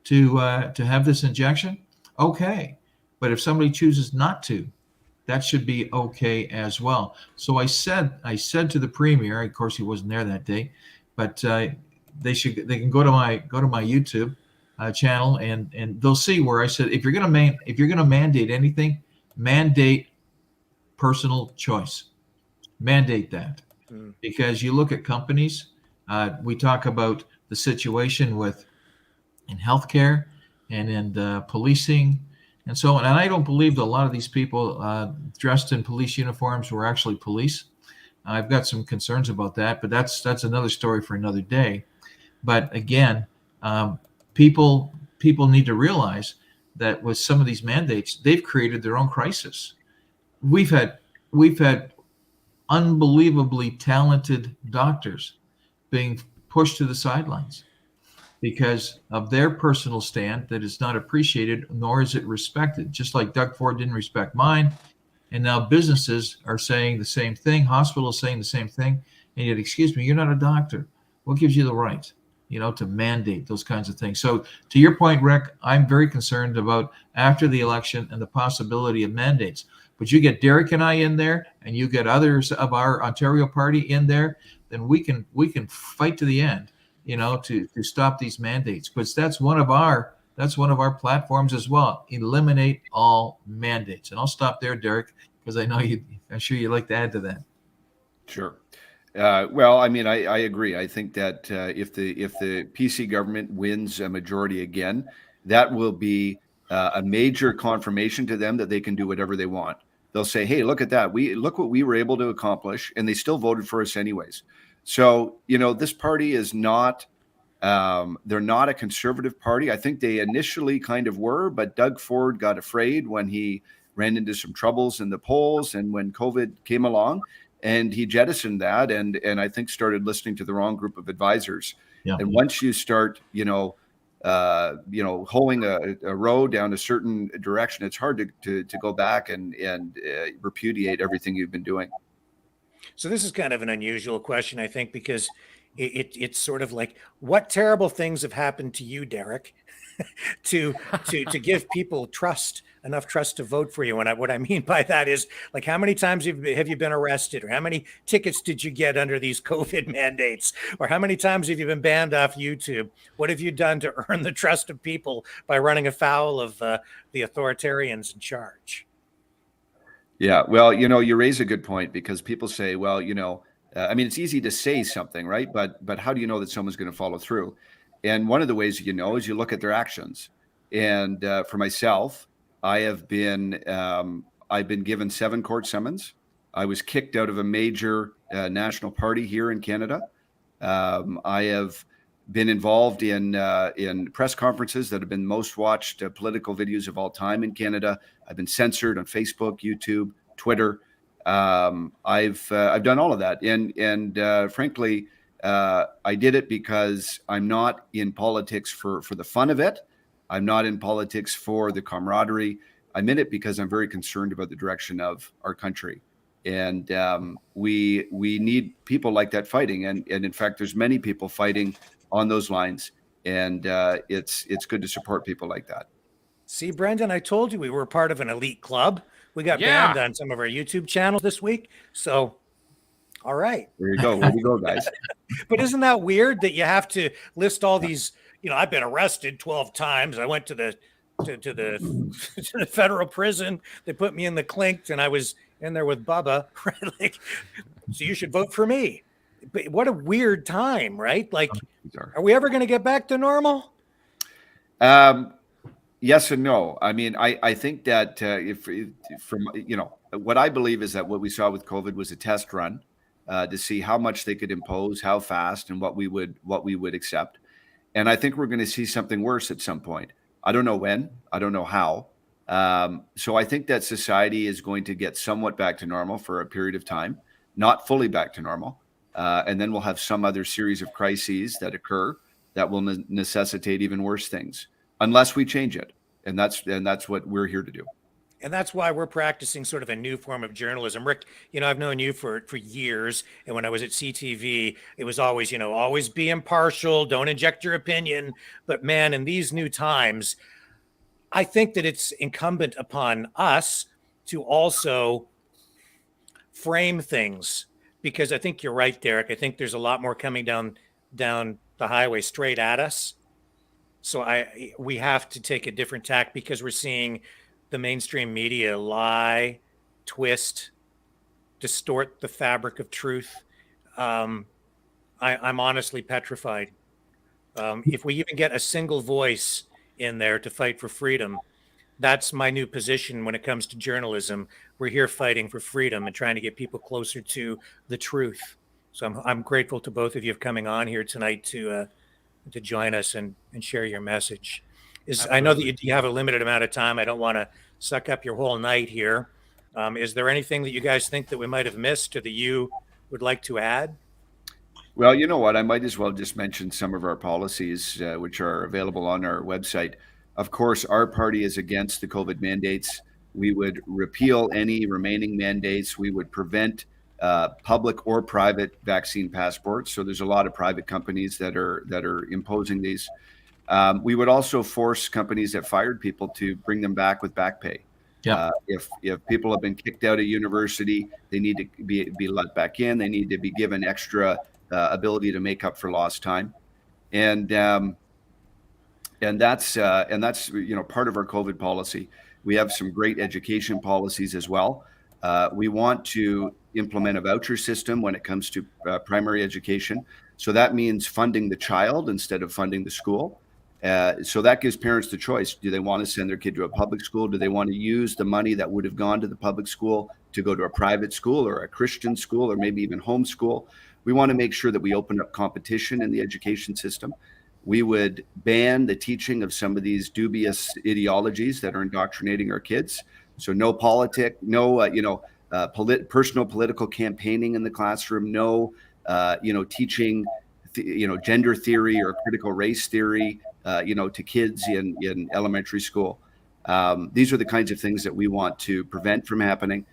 to have this injection, okay. But if somebody chooses not to, that should be okay as well. So I said to the premier, of course he wasn't there that day, but they can go to my YouTube channel, and they'll see where I said, if you're going to mandate anything, mandate personal choice. Mandate that. Because you look at companies, we talk about the situation in healthcare and in policing and so on. And I don't believe that a lot of these people dressed in police uniforms were actually police. I've got some concerns about that, but that's another story for another day. But again, people need to realize that with some of these mandates, they've created their own crisis. We've had unbelievably talented doctors being pushed to the sidelines because of their personal stand that is not appreciated, nor is it respected. Just like Doug Ford didn't respect mine, and now businesses are saying the same thing, hospitals saying the same thing, and yet, excuse me, you're not a doctor. What gives you the right, to mandate those kinds of things? So to your point, Rick, I'm very concerned about after the election and the possibility of mandates. But you get Derek and I in there, and you get others of our Ontario party in there, then we can fight to the end, to stop these mandates. Because that's one of our platforms as well. Eliminate all mandates. And I'll stop there, Derek, because I'm sure you'd like to add to that. Sure. Well, I agree. I think that if the PC government wins a majority again, that will be a major confirmation to them that they can do whatever they want. They'll say, hey, look at that. Look what we were able to accomplish, and they still voted for us anyways. So, this party is not, they're not a conservative party. I think they initially kind of were, but Doug Ford got afraid when he ran into some troubles in the polls and when COVID came along, and he jettisoned that and I think started listening to the wrong group of advisors. Yeah. And once you start, holding a road down a certain direction, it's hard to go back and repudiate everything you've been doing. So this is kind of an unusual question, I think, because it's sort of like, what terrible things have happened to you, Derek? to give people enough trust to vote for you. And what I mean by that is, like, how many times have you been arrested, or how many tickets did you get under these COVID mandates, or how many times have you been banned off YouTube? What have you done to earn the trust of people by running afoul of the authoritarians in charge? Yeah, well, you raise a good point, because people say, well, I mean, it's easy to say something, right? But how do you know that someone's going to follow through? And one of the ways is you look at their actions. And for myself, I've been given 7 court summons. I was kicked out of a major national party here in Canada. I have been involved in press conferences that have been most watched political videos of all time in Canada. I've been censored on Facebook, YouTube, Twitter. I've done all of that, and frankly, I did it because I'm not in politics for the fun of it. I'm not in politics for the camaraderie. I'm in it because I'm very concerned about the direction of our country, and we need people like that fighting. And in fact, there's many people fighting on those lines, and it's good to support people like that. See, Brendan, I told you we were part of an elite club. We got banned on some of our YouTube channels this week. So, all right. There you go. Where you go, guys. But isn't that weird that you have to list all these? I've been arrested 12 times. I went to the to the federal prison. They put me in the clink, and I was in there with Bubba. Right? Like, so you should vote for me. But what a weird time, right? Like, are we ever going to get back to normal? Yes and no. I mean, I think that what I believe is that what we saw with COVID was a test run to see how much they could impose, how fast, and what we would accept. And I think we're going to see something worse at some point. I don't know when. I don't know how. So I think that society is going to get somewhat back to normal for a period of time, not fully back to normal. And then we'll have some other series of crises that occur that will necessitate even worse things, unless we change it. And that's what we're here to do. And that's why we're practicing sort of a new form of journalism. Rick, I've known you for years. And when I was at CTV, it was always, always be impartial, don't inject your opinion. But man, in these new times, I think that it's incumbent upon us to also frame things, because I think you're right, Derek. I think there's a lot more coming down the highway straight at us. So we have to take a different tack, because we're seeing the mainstream media lie, twist, distort the fabric of truth. I'm honestly petrified. If we even get a single voice in there to fight for freedom, that's my new position when it comes to journalism. We're here fighting for freedom and trying to get people closer to the truth. So I'm grateful to both of you for coming on here tonight to join us and share your message. I know that you have a limited amount of time. I don't want to suck up your whole night here. Is there anything that you guys think that we might have missed, or that you would like to add? Well, you know what? I might as well just mention some of our policies, which are available on our website. Of course, our party is against the COVID mandates. We would repeal any remaining mandates. We would prevent public or private vaccine passports. So there's a lot of private companies that are imposing these. We would also force companies that fired people to bring them back with back pay. Yeah. If people have been kicked out of university, they need to be let back in. They need to be given extra ability to make up for lost time, and that's part of our COVID policy. We have some great education policies as well. We want to implement a voucher system when it comes to primary education. So that means funding the child instead of funding the school. So that gives parents the choice. Do they want to send their kid to a public school? Do they want to use the money that would have gone to the public school to go to a private school or a Christian school, or maybe even homeschool? We want to make sure that we open up competition in the education system. We would ban the teaching of some of these dubious ideologies that are indoctrinating our kids. So no politics, no personal political campaigning in the classroom, no teaching gender theory or critical race theory to kids in elementary school. These are the kinds of things that we want to prevent from happening.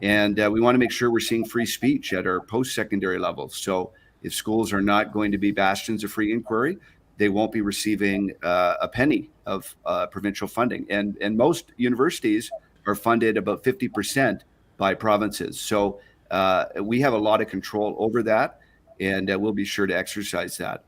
And we want to make sure we're seeing free speech at our post-secondary levels. So if schools are not going to be bastions of free inquiry, they won't be receiving a penny of provincial funding. And most universities are funded about 50% by provinces. So we have a lot of control over that, and we'll be sure to exercise that.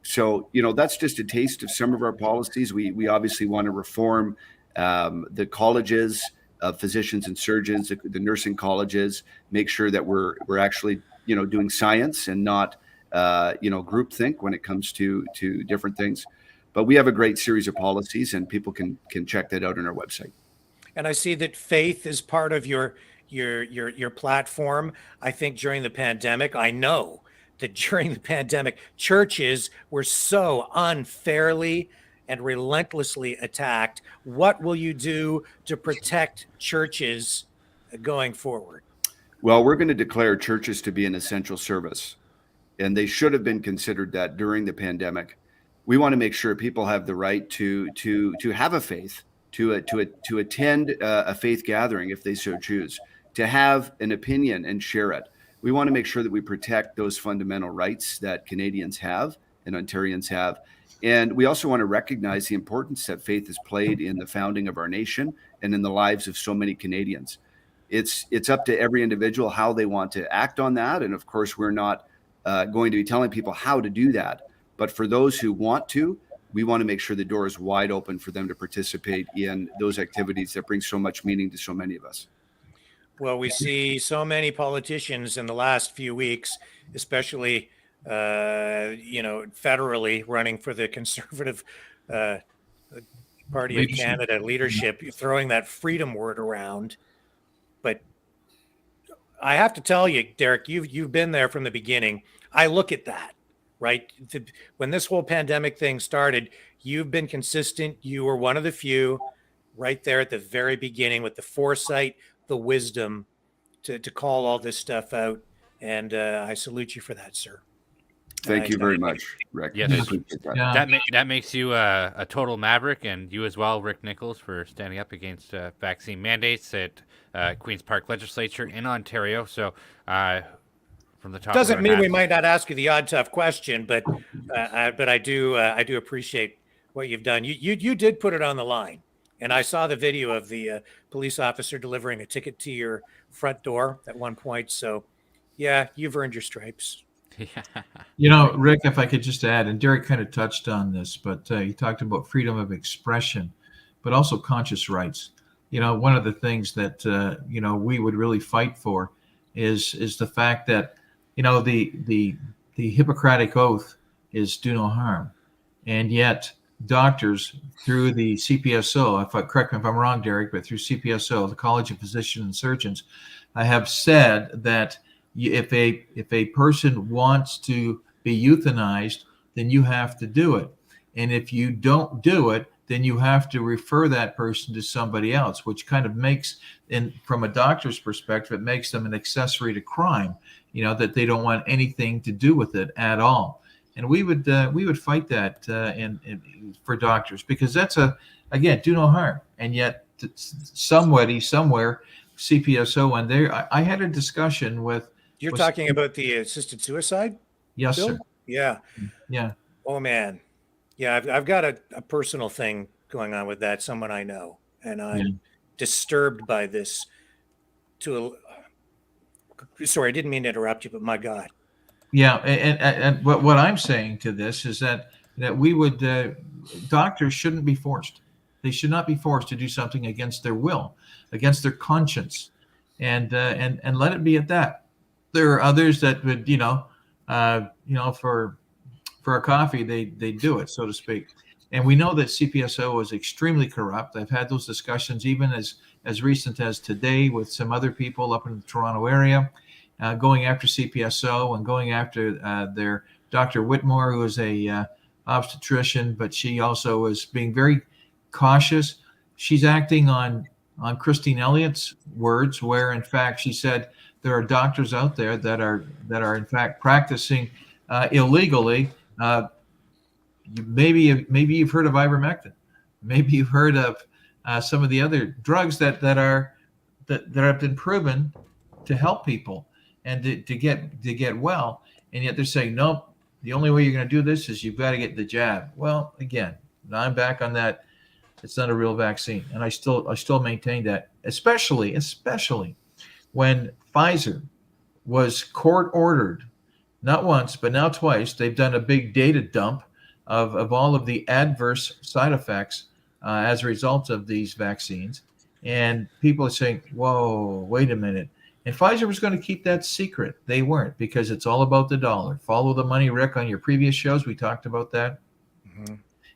So, that's just a taste of some of our policies. We obviously want to reform the colleges of physicians and surgeons, the nursing colleges, make sure that we're actually, doing science and not, groupthink when it comes to different things. But we have a great series of policies, and people can check that out on our website. And I see that faith is part of your platform. I think during the pandemic, I know that during the pandemic, churches were so unfairly and relentlessly attacked. What will you do to protect churches going forward? Well, we're going to declare churches to be an essential service, and they should have been considered that during the pandemic. We want to make sure people have the right to have a faith, to attend a faith gathering if they so choose, to have an opinion and share it. We want to make sure that we protect those fundamental rights that Canadians have and Ontarians have. And we also want to recognize the importance that faith has played in the founding of our nation and in the lives of so many Canadians. It's up to every individual how they want to act on that. And of course, we're not going to be telling people how to do that. But for those who want to, we want to make sure the door is wide open for them to participate in those activities that bring so much meaning to so many of us. Well, we see so many politicians in the last few weeks, especially, federally running for the Conservative Party of Canada leadership, throwing that freedom word around. But I have to tell you, Derek, you've been there from the beginning. I look at that, right? When this whole pandemic thing started, you've been consistent. You were one of the few right there at the very beginning with the foresight, the wisdom to call all this stuff out. And I salute you for that, sir. Thank you very much, Rick. Yes, that makes you a total maverick, and you as well, Rick Nicholls, for standing up against vaccine mandates at Queen's Park Legislature in Ontario. So from the top doesn't mean we might not ask you the odd tough question, but I do appreciate what you've done. You did put it on the line. And I saw the video of the police officer delivering a ticket to your front door at one point. So, yeah, you've earned your stripes. Rick, if I could just add, and Derek kind of touched on this, but he talked about freedom of expression, but also conscious rights. One of the things that, we would really fight for is the fact that, the Hippocratic Oath is do no harm. And yet, doctors through the CPSO, correct me if I'm wrong, Derek, but through CPSO, the College of Physicians and Surgeons, have said that if a person wants to be euthanized, then you have to do it. And if you don't do it, then you have to refer that person to somebody else, which kind of makes, from a doctor's perspective, it makes them an accessory to crime, that they don't want anything to do with it at all. And we would fight that for doctors, because that's again, do no harm. And yet somebody somewhere, CPSO, and there, I had a discussion with. You're talking about the assisted suicide? Yes, bill? sir. Yeah. Yeah. Oh man. Yeah, I've got a personal thing going on with that. Someone I know, and I'm disturbed by this. Sorry, I didn't mean to interrupt you, but my God. Yeah, and what I'm saying to this is that we would doctors shouldn't be forced. They should not be forced to do something against their will, against their conscience, and let it be at that. There are others that would, for a coffee, they do it, so to speak. And we know that CPSO is extremely corrupt. I've had those discussions even as recent as today with some other people up in the Toronto area. Going after CPSO and going after their Dr. Whitmore, who is a obstetrician, but she also is being very cautious. She's acting on Christine Elliott's words, where in fact she said there are doctors out there that are in fact practicing illegally. Maybe you've heard of ivermectin. Maybe you've heard of some of the other drugs that have been proven to help people and to get well, and yet they're saying nope, The only way you're going to do this is you've got to get the jab. Well, again, now I'm back on that. It's not a real vaccine, and I still maintain that, especially when Pfizer was court ordered, not once but now twice. They've done a big data dump of all of the adverse side effects as a result of these vaccines, and people are saying, "Whoa, wait a minute." And Pfizer was going to keep that secret. They weren't, because it's all about the dollar. Follow the money, Rick. On your previous shows, we talked about that. Mm-hmm.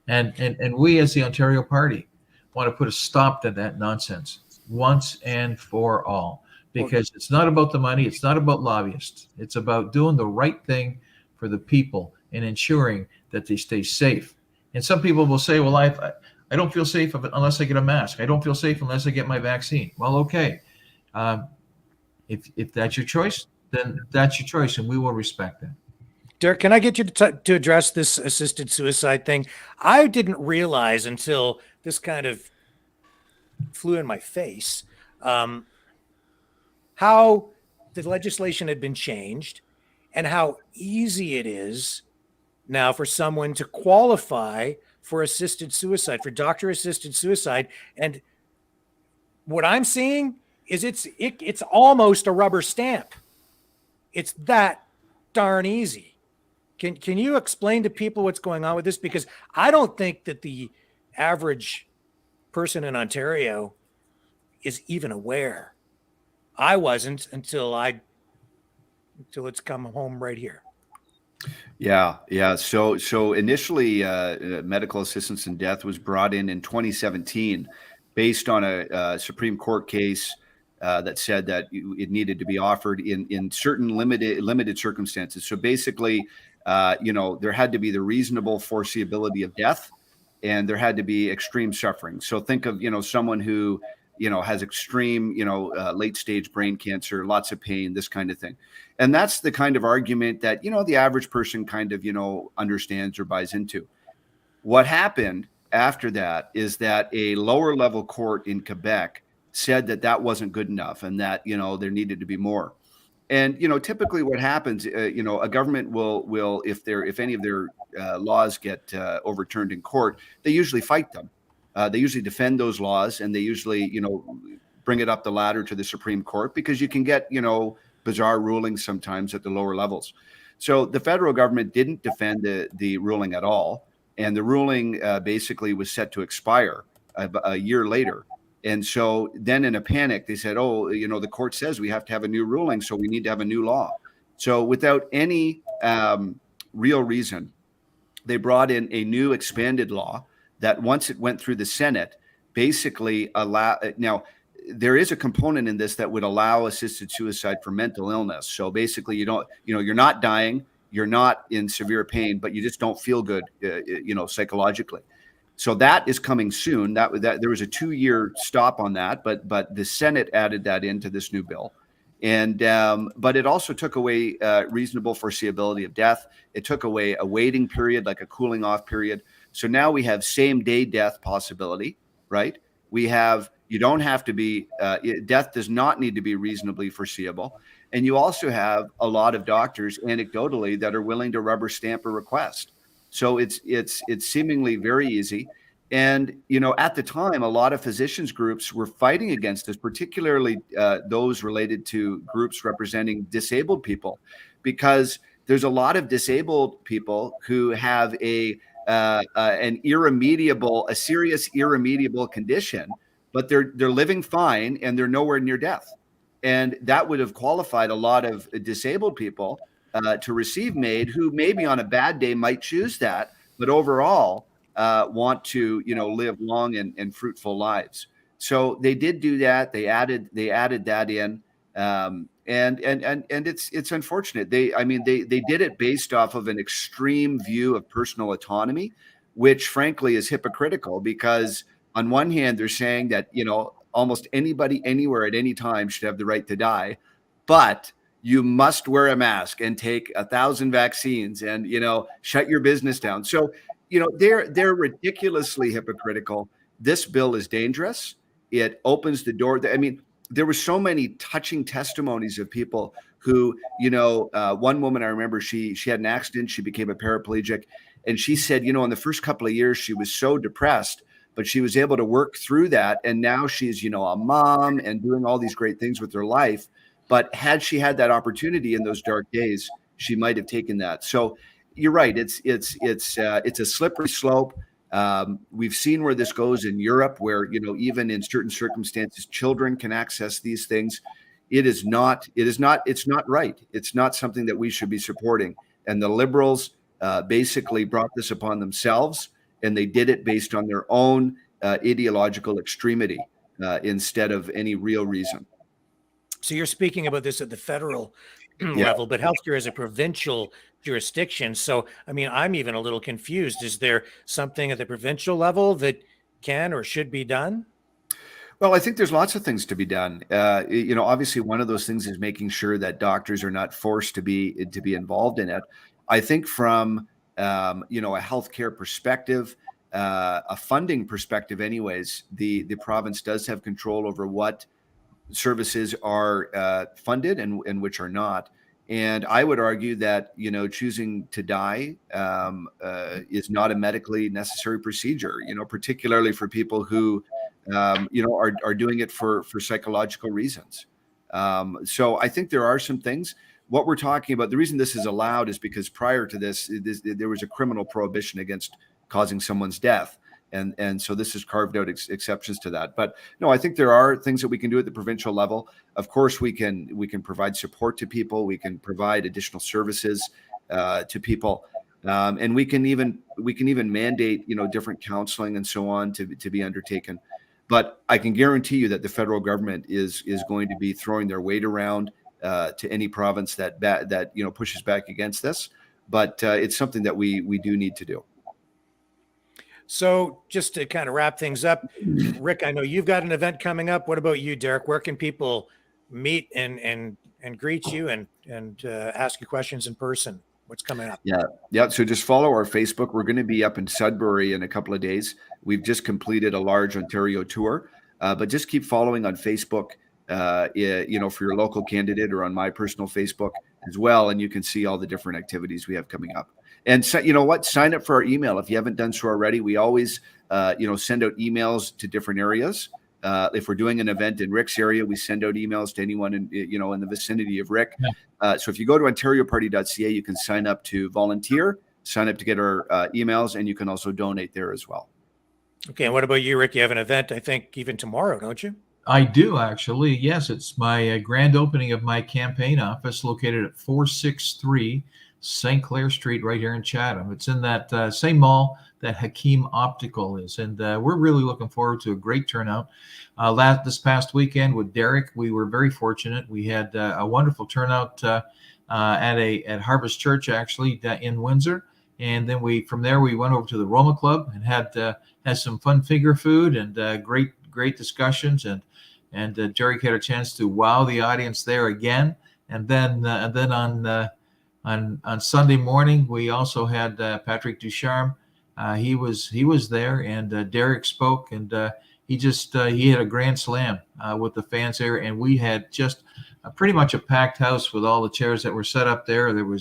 And we, as the Ontario Party, want to put a stop to that nonsense once and for all, because it's not about the money. It's not about lobbyists. It's about doing the right thing for the people and ensuring that they stay safe. And some people will say, well, I don't feel safe unless I get a mask. I don't feel safe unless I get my vaccine. Well, okay. If that's your choice, then that's your choice, and we will respect that. Derek, can I get you to address this assisted suicide thing? I didn't realize until this kind of flew in my face how the legislation had been changed and how easy it is now for someone to qualify for assisted suicide, for doctor-assisted suicide. And what I'm seeing is it's almost a rubber stamp. It's that darn easy. Can you explain to people what's going on with this? Because I don't think that the average person in Ontario is even aware. I wasn't until it's come home right here. Yeah. So initially, medical assistance in death was brought in 2017, based on a Supreme Court case that said that it needed to be offered in certain limited circumstances. So basically, there had to be the reasonable foreseeability of death, and there had to be extreme suffering. So think of, someone who, has extreme, late stage brain cancer, lots of pain, this kind of thing. And that's the kind of argument that, the average person kind of, understands or buys into. What happened after that is that a lower level court in Quebec said that wasn't good enough, and that, there needed to be more. And, typically what happens, a government will if any of their laws get overturned in court, they usually fight them. They usually defend those laws, and they usually, bring it up the ladder to the Supreme Court, because you can get, bizarre rulings sometimes at the lower levels. So the federal government didn't defend the ruling at all. And the ruling basically was set to expire a year later. And so then in a panic, they said, the court says we have to have a new ruling, so we need to have a new law. So without any real reason, they brought in a new expanded law that, once it went through the Senate, basically now there is a component in this that would allow assisted suicide for mental illness. So basically you're not dying, you're not in severe pain, but you just don't feel good, psychologically. So that is coming soon. That there was a 2-year stop on that, but the Senate added that into this new bill, and but it also took away reasonable foreseeability of death. It took away a waiting period, like a cooling off period. So now we have same day death possibility, right? You don't have to be death does not need to be reasonably foreseeable, and you also have a lot of doctors, anecdotally, that are willing to rubber stamp a request. So it's seemingly very easy. And, at the time, a lot of physicians groups were fighting against this, particularly those related to groups representing disabled people, because there's a lot of disabled people who have a serious irremediable condition, but they're living fine and they're nowhere near death. And that would have qualified a lot of disabled people to receive MAID, who maybe on a bad day might choose that, but overall want to, live long and fruitful lives. So they did do that. They added that in, and it's unfortunate. They did it based off of an extreme view of personal autonomy, which frankly is hypocritical, because on one hand they're saying that almost anybody anywhere at any time should have the right to die, but you must wear a mask and take 1,000 vaccines and, shut your business down. So, they're ridiculously hypocritical. This bill is dangerous. It opens the door. there were so many touching testimonies of people who, one woman I remember, she had an accident, she became a paraplegic, and she said, in the first couple of years she was so depressed, but she was able to work through that, and now she's, a mom and doing all these great things with her life. But had she had that opportunity in those dark days, she might have taken that. So you're right. It's a slippery slope. We've seen where this goes in Europe, where, even in certain circumstances, children can access these things. It's not right. It's not something that we should be supporting. And the Liberals basically brought this upon themselves, and they did it based on their own ideological extremity instead of any real reason. So you're speaking about this at the federal level, but healthcare is a provincial jurisdiction. So, I mean, I'm even a little confused. Is there something at the provincial level that can or should be done? Well, I think there's lots of things to be done. Obviously one of those things is making sure that doctors are not forced to be involved in it. I think from, a healthcare perspective, a funding perspective anyways, the province does have control over what services are funded and which are not. And I would argue that, choosing to die is not a medically necessary procedure, particularly for people who, are doing it for psychological reasons. So I think there are some things. What we're talking about, the reason this is allowed is because prior to this, there was a criminal prohibition against causing someone's death. And so this has carved out exceptions to that. But no, I think there are things that we can do at the provincial level. Of course, we can provide support to people. We can provide additional services to people, and we can even mandate different counseling and so on to be undertaken. But I can guarantee you that the federal government is going to be throwing their weight around to any province that pushes back against this. But it's something that we do need to do. So just to kind of wrap things up, Rick, I know you've got an event coming up. What about you, Derek? Where can people meet and greet you and ask you questions in person? What's coming up? Yeah. So just follow our Facebook. We're going to be up in Sudbury in a couple of days. We've just completed a large Ontario tour, but just keep following on Facebook, for your local candidate, or on my personal Facebook as well. And you can see all the different activities we have coming up. And so, sign up for our email if you haven't done so already. We always, send out emails to different areas. If we're doing an event in Rick's area, we send out emails to anyone in the vicinity of Rick. So if you go to ontarioparty.ca, you can sign up to volunteer, sign up to get our emails, and you can also donate there as well. Okay. And what about you, Rick? You have an event, I think, even tomorrow, don't you? I do, actually. Yes, it's my grand opening of my campaign office located at 463 St. Clair Street right here in Chatham. It's in that same mall that Hakeem Optical is. And we're really looking forward to a great turnout. This past weekend with Derek, we were very fortunate. We had a wonderful turnout at Harvest Church, actually, in Windsor. And then from there we went over to the Roma Club and had some fun finger food and great discussions. And Derek had a chance to wow the audience there again. And then on Sunday morning, we also had Patrick Ducharme. He was there, and Derek spoke, and he had a grand slam with the fans there, and we had just pretty much a packed house with all the chairs that were set up there. There were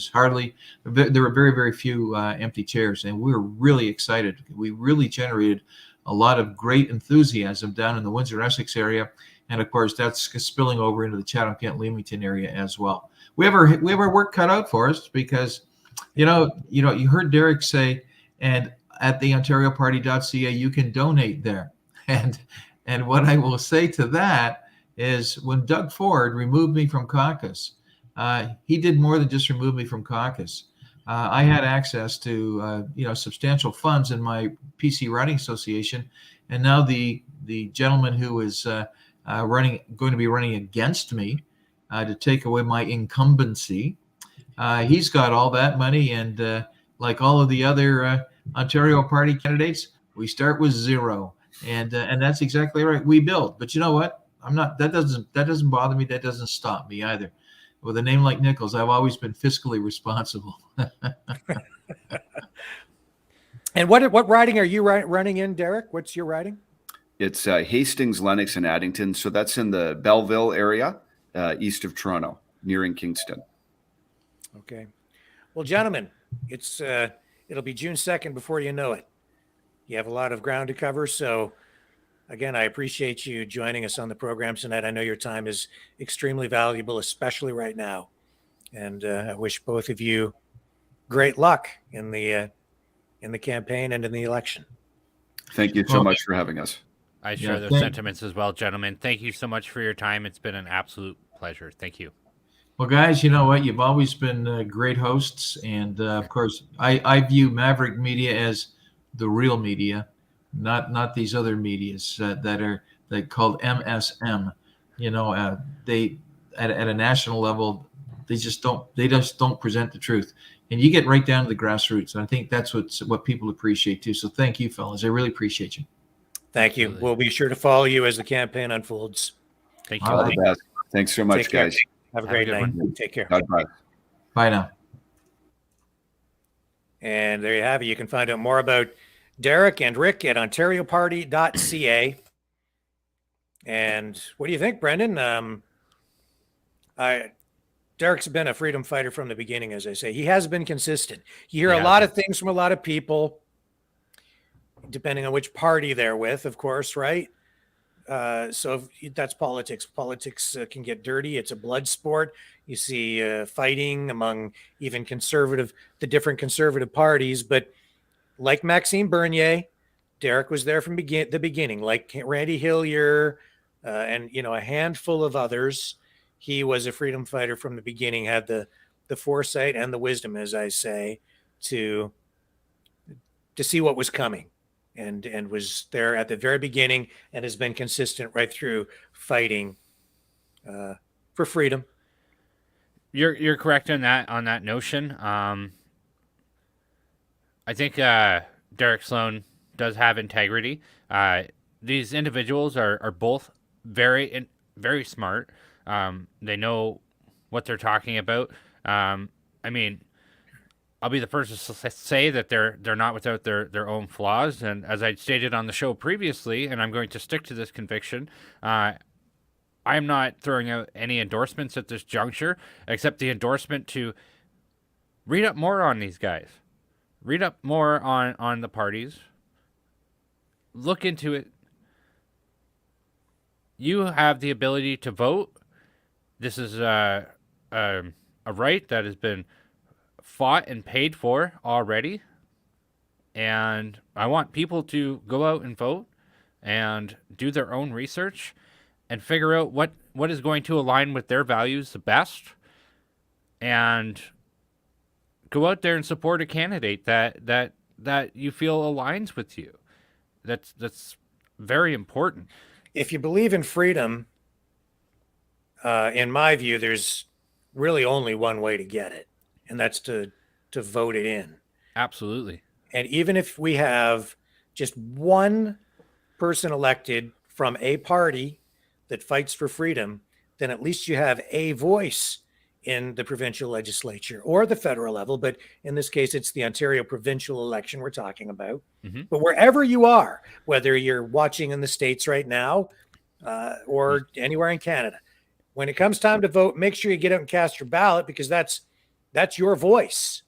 very, very few empty chairs, and we were really excited. We really generated a lot of great enthusiasm down in the Windsor-Essex area, and of course that's spilling over into the Chatham-Kent-Leamington area as well. We have our work cut out for us because, you heard Derek say, and at the ontarioparty.ca, you can donate there. And what I will say to that is, when Doug Ford removed me from caucus, he did more than just remove me from caucus. I had access to, substantial funds in my PC Writing Association. And now the gentleman who is going to be running against me, to take away my incumbency. He's got all that money, and like all of the other Ontario Party candidates, we start with zero, and that's exactly right. We build, but you know what? That doesn't bother me. That doesn't stop me either. With a name like Nicholls, I've always been fiscally responsible. And what riding are you running in, Derek? What's your riding? It's Hastings, Lennox, and Addington. So that's in the Belleville area, east of Toronto, nearing Kingston. Okay. Well, gentlemen, it'll be June 2nd before you know it. You have a lot of ground to cover. So again, I appreciate you joining us on the program tonight. I know your time is extremely valuable, especially right now. And I wish both of you great luck in the campaign and in the election. Thank you so much for having us. I share those sentiments as well, gentlemen. Thank you so much for your time. It's been an absolute pleasure. Thank you. Well, guys, you know what? You've always been great hosts. And of course, I view Maverick Media as the real media, not these other medias that are called MSM. You know, they at a national level, they just don't present the truth. And you get right down to the grassroots. And I think that's what people appreciate too. So thank you, fellas. I really appreciate you. Thank you. We'll be sure to follow you as the campaign unfolds. Thank you. All the best. Thanks so much, guys. Have a great night. Take care. Bye. Bye now. And there you have it. You can find out more about Derek and Rick at ontarioparty.ca. And what do you think, Brendan? Derek's been a freedom fighter from the beginning, as I say. He has been consistent. You hear a lot of things from a lot of people, depending on which party they're with, of course, right? So that's politics. Politics can get dirty. It's a blood sport. You see fighting among even the different conservative parties. But like Maxime Bernier, Derek was there from the beginning. Like Randy Hillier and a handful of others, he was a freedom fighter from the beginning. Had the foresight and the wisdom, as I say, to see what was coming. And was there at the very beginning and has been consistent right through fighting for freedom. You're correct on that notion. I think Derek Sloan does have integrity. These individuals are both very smart. They know what they're talking about. I mean, I'll be the first to say that they're not without their own flaws. And as I stated on the show previously, and I'm going to stick to this conviction, I'm not throwing out any endorsements at this juncture, except the endorsement to read up more on these guys. Read up more on the parties. Look into it. You have the ability to vote. This is a right that has been fought and paid for already, and I want people to go out and vote and do their own research and figure out what is going to align with their values the best, and go out there and support a candidate that you feel aligns with you. That's very important. If you believe in freedom, in my view, there's really only one way to get it. And that's to vote it in. Absolutely. And even if we have just one person elected from a party that fights for freedom, then at least you have a voice in the provincial legislature or the federal level. But in this case, it's the Ontario provincial election we're talking about. Mm-hmm. But wherever you are, whether you're watching in the States right now or anywhere in Canada, when it comes time to vote, make sure you get out and cast your ballot, because that's your voice.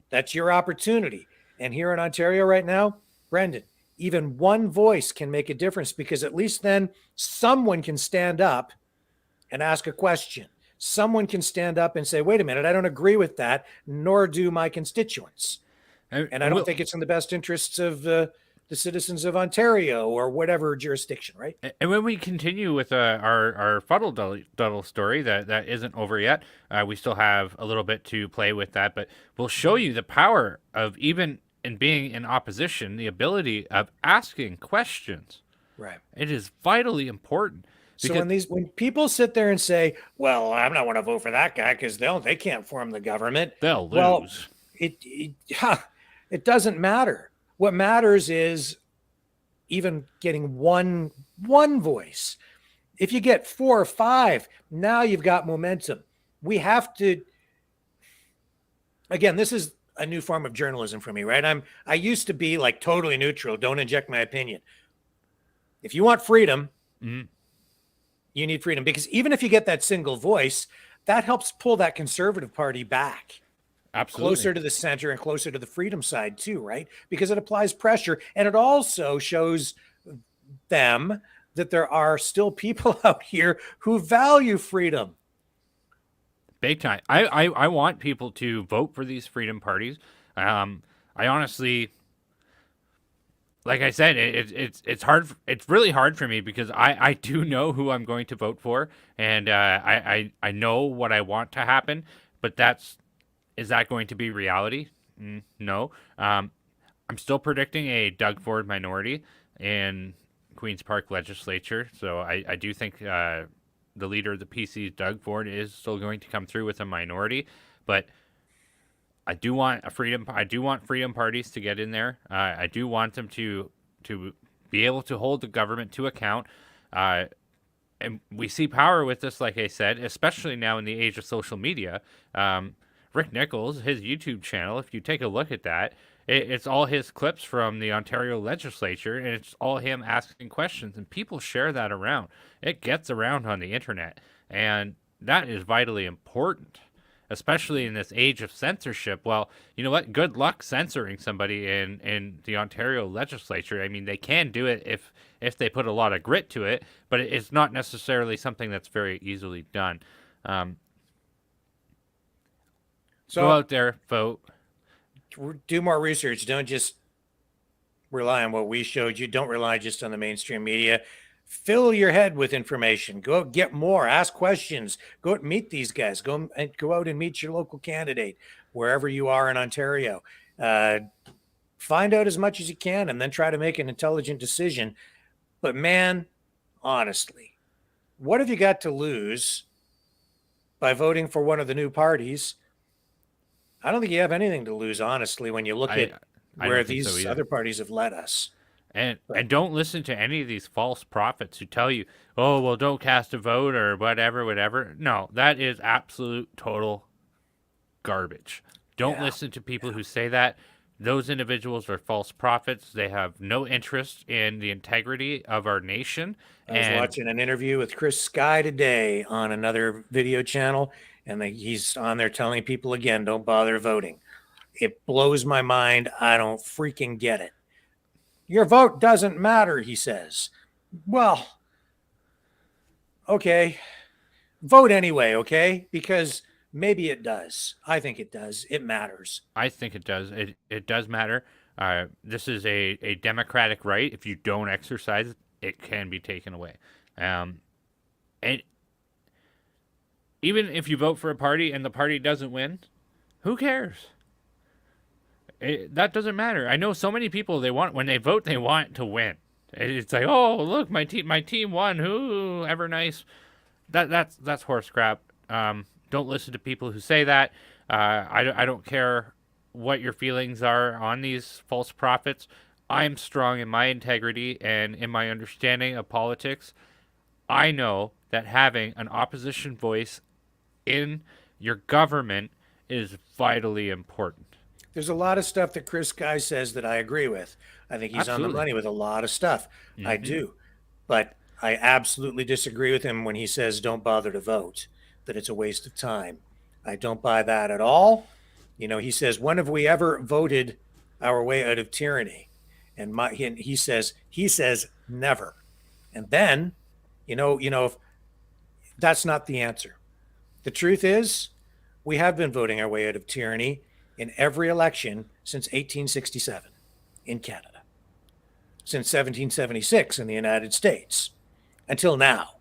That's your opportunity. And here in Ontario right now, Brendan, even one voice can make a difference, because at least then someone can stand up and ask a question. Someone can stand up and say, wait a minute, I don't agree with that, nor do my constituents. And I don't think it's in the best interests of the citizens of Ontario or whatever jurisdiction, right? And when we continue with our fuddle-duddle story that isn't over yet, we still have a little bit to play with that, but we'll show you the power of, even in being in opposition, the ability of asking questions. Right. It is vitally important. So when people sit there and say, well, I'm not going to vote for that guy because they can't form the government. They'll lose. Well, it doesn't matter. What matters is even getting one voice. If you get 4 or 5, now you've got momentum. We have to, again, this is a new form of journalism for me, right? I used to be like totally neutral. Don't inject my opinion. If you want freedom, Mhm. you need freedom, because even if you get that single voice, that helps pull that conservative party back Absolutely. closer to the center and closer to the freedom side too, right? Because it applies pressure, and it also shows them that there are still people out here who value freedom. Big time. I want people to vote for these freedom parties. I honestly, like I said, it's hard. It's really hard for me because I do know who I'm going to vote for, and I know what I want to happen. But is that going to be reality? No. I'm still predicting a Doug Ford minority in Queen's Park legislature. So I do think the leader of the PC, Doug Ford, is still going to come through with a minority. But I do want freedom parties to get in there. I do want them to be able to hold the government to account. And we see power with this, like I said, especially now in the age of social media. Rick Nicholls, his YouTube channel, if you take a look at that, it's all his clips from the Ontario legislature, and it's all him asking questions, and people share that around. It gets around on the internet, and that is vitally important, especially in this age of censorship. Well, you know what? Good luck censoring somebody in the Ontario legislature. I mean, they can do it if they put a lot of grit to it, but it's not necessarily something that's very easily done. So go out there, vote. Do more research. Don't just rely on what we showed you. Don't rely just on the mainstream media. Fill your head with information. Go get more. Ask questions. Go out and meet these guys. Go out and meet your local candidate wherever you are in Ontario. Find out as much as you can, and then try to make an intelligent decision. But man, honestly, what have you got to lose by voting for one of the new parties? I don't think you have anything to lose, honestly, when you look at where these other parties have led us. And don't listen to any of these false prophets who tell you, oh, well, don't cast a vote or whatever. No, that is absolute total garbage. Don't listen to people who say that. Those individuals are false prophets. They have no interest in the integrity of our nation. I was watching an interview with Chris Sky today on another video channel, and he's on there telling people again, don't bother voting. It blows my mind. I don't freaking get it. Your vote doesn't matter, he says. Well, okay. Vote anyway, okay? Because maybe it does. I think it does. It matters. I think it does. It does matter. This is a democratic right. If you don't exercise it, it can be taken away. And even if you vote for a party and the party doesn't win, who cares? That doesn't matter. I know so many people, when they vote, they want to win. It's like, oh, look, my team won. Who ever nice. That's horse crap. Don't listen to people who say that. I don't care what your feelings are on these false prophets. I'm strong in my integrity and in my understanding of politics. I know that having an opposition voice in your government is vitally important. There's a lot of stuff that Chris Sky says that I agree with. I think he's on the money with a lot of stuff. Mm-hmm. I do. But I absolutely disagree with him when he says don't bother to vote, that it's a waste of time. I don't buy that at all. You know, he says, when have we ever voted our way out of tyranny? And he says never. And then, you know, that's not the answer. The truth is, we have been voting our way out of tyranny in every election since 1867 in Canada, since 1776 in the United States, until now,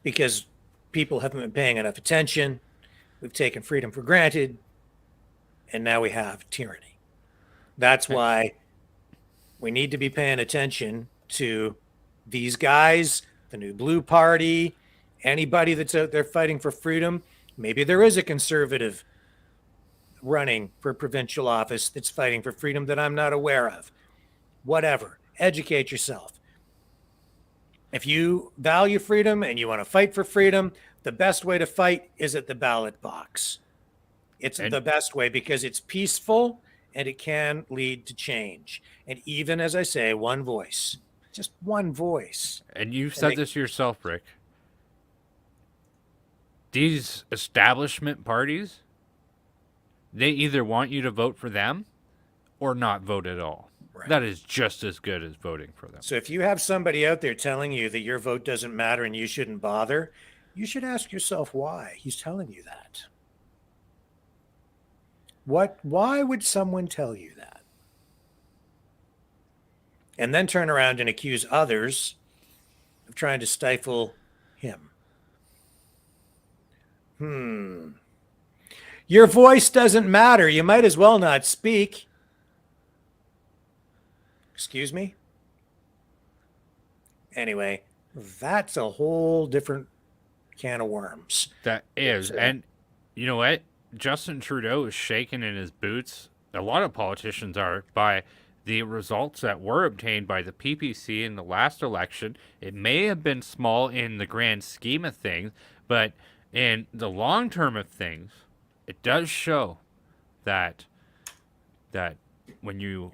because people haven't been paying enough attention. We've taken freedom for granted, and now we have tyranny. That's why we need to be paying attention to these guys, the New Blue Party, anybody that's out there fighting for freedom. Maybe there is a conservative running for provincial office that's fighting for freedom that I'm not aware of. Whatever. Educate yourself. If you value freedom and you want to fight for freedom, the best way to fight is at the ballot box. It's the best way because it's peaceful and it can lead to change. And even, as I say, one voice, just one voice. And you've said this yourself, Rick. These establishment parties, they either want you to vote for them or not vote at all. Right. That is just as good as voting for them. So if you have somebody out there telling you that your vote doesn't matter and you shouldn't bother, you should ask yourself why he's telling you that. Why would someone tell you that? And then turn around and accuse others of trying to stifle him. Your voice doesn't matter. You might as well not speak. Excuse me? Anyway, that's a whole different can of worms. That is. And you know what? Justin Trudeau is shaking in his boots. A lot of politicians are, by the results that were obtained by the PPC in the last election. It may have been small in the grand scheme of things, but in the long term of things, it does show that when you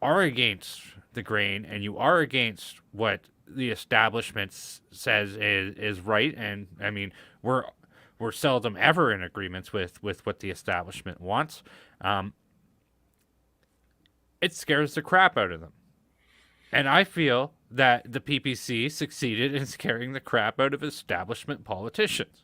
are against the grain and you are against what the establishment says is right, and I mean we're seldom ever in agreements with what the establishment wants, it scares the crap out of them. And I feel that the PPC succeeded in scaring the crap out of establishment politicians,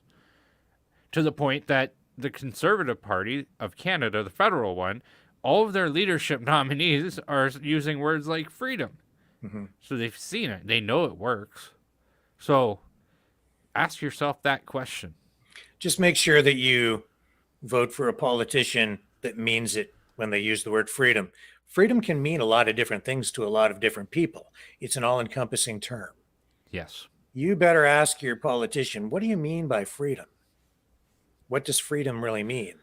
to the point that the Conservative Party of Canada, the federal one, all of their leadership nominees are using words like freedom. Mm-hmm. So they've seen it. They know it works. So ask yourself that question. Just make sure that you vote for a politician that means it when they use the word freedom. Freedom can mean a lot of different things to a lot of different people. It's an all-encompassing term. Yes. You better ask your politician, what do you mean by freedom? What does freedom really mean?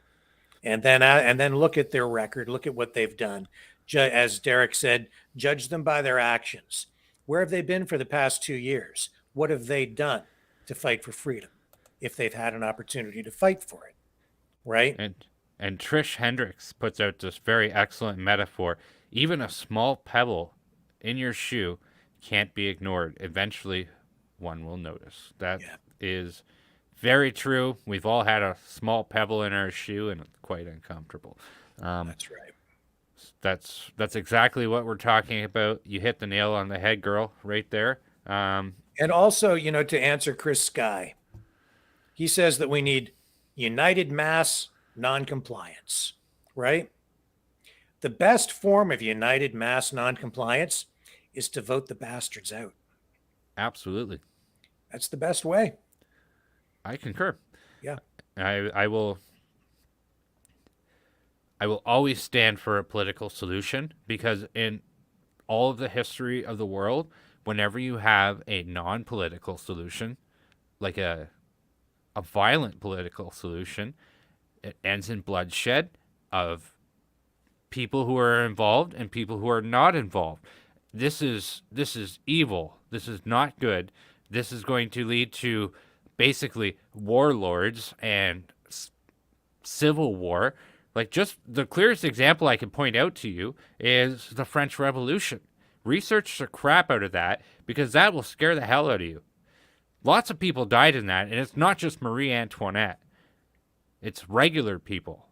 And then look at their record, look at what they've done. As Derek said, judge them by their actions. Where have they been for the past 2 years? What have they done to fight for freedom if they've had an opportunity to fight for it? Right? And Trish Hendricks puts out this very excellent metaphor. Even a small pebble in your shoe can't be ignored. Eventually, one will notice. That is very true. We've all had a small pebble in our shoe, and it's quite uncomfortable. That's right. That's exactly what we're talking about. You hit the nail on the head, girl, right there. And also, to answer Chris Sky, he says that we need united mass noncompliance, right? The best form of united mass noncompliance is to vote the bastards out. Absolutely. That's the best way. I concur. Yeah. I will always stand for a political solution, because in all of the history of the world, whenever you have a non-political solution, like a violent political solution, it ends in bloodshed of people who are involved and people who are not involved. This is evil. This is not good. This is going to lead to basically warlords and civil war. Like, just the clearest example I can point out to you is the French Revolution. Research the crap out of that, because that will scare the hell out of you. Lots of people died in that, and it's not just Marie Antoinette. It's regular people.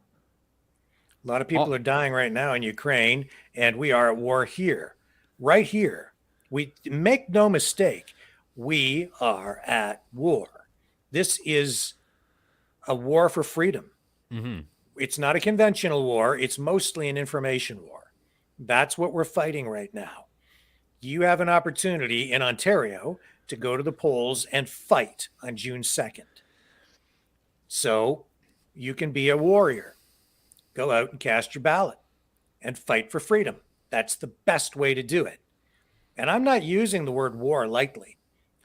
A lot of people are dying right now in Ukraine, and we are at war here, right here. We make no mistake, we are at war. This is a war for freedom. Mm-hmm. It's not a conventional war. It's mostly an information war. That's what we're fighting right now. You have an opportunity in Ontario to go to the polls and fight on June 2nd. So you can be a warrior. Go out and cast your ballot and fight for freedom. That's the best way to do it. And I'm not using the word war lightly.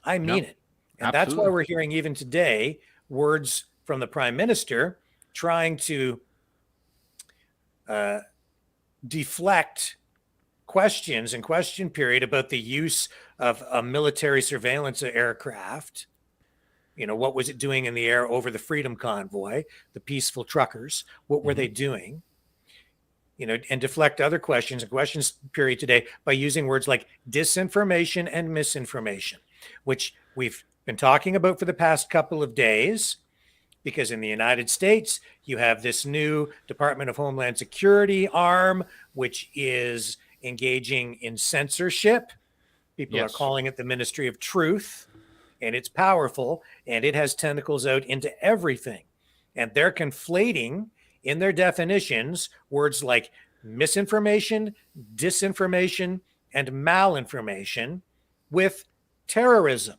I mean it. And Absolutely. That's why we're hearing even today words from the Prime Minister trying to deflect questions and question period about the use of a military surveillance aircraft. What was it doing in the air over the Freedom Convoy, the peaceful truckers? What were they doing? and deflect other questions and questions period today by using words like disinformation and misinformation, which we've been talking about for the past couple of days, because in the United States, you have this new Department of Homeland Security arm, which is engaging in censorship. People are calling it the Ministry of Truth, and it's powerful, and it has tentacles out into everything. And they're conflating in their definitions words like misinformation, disinformation, and malinformation with terrorism,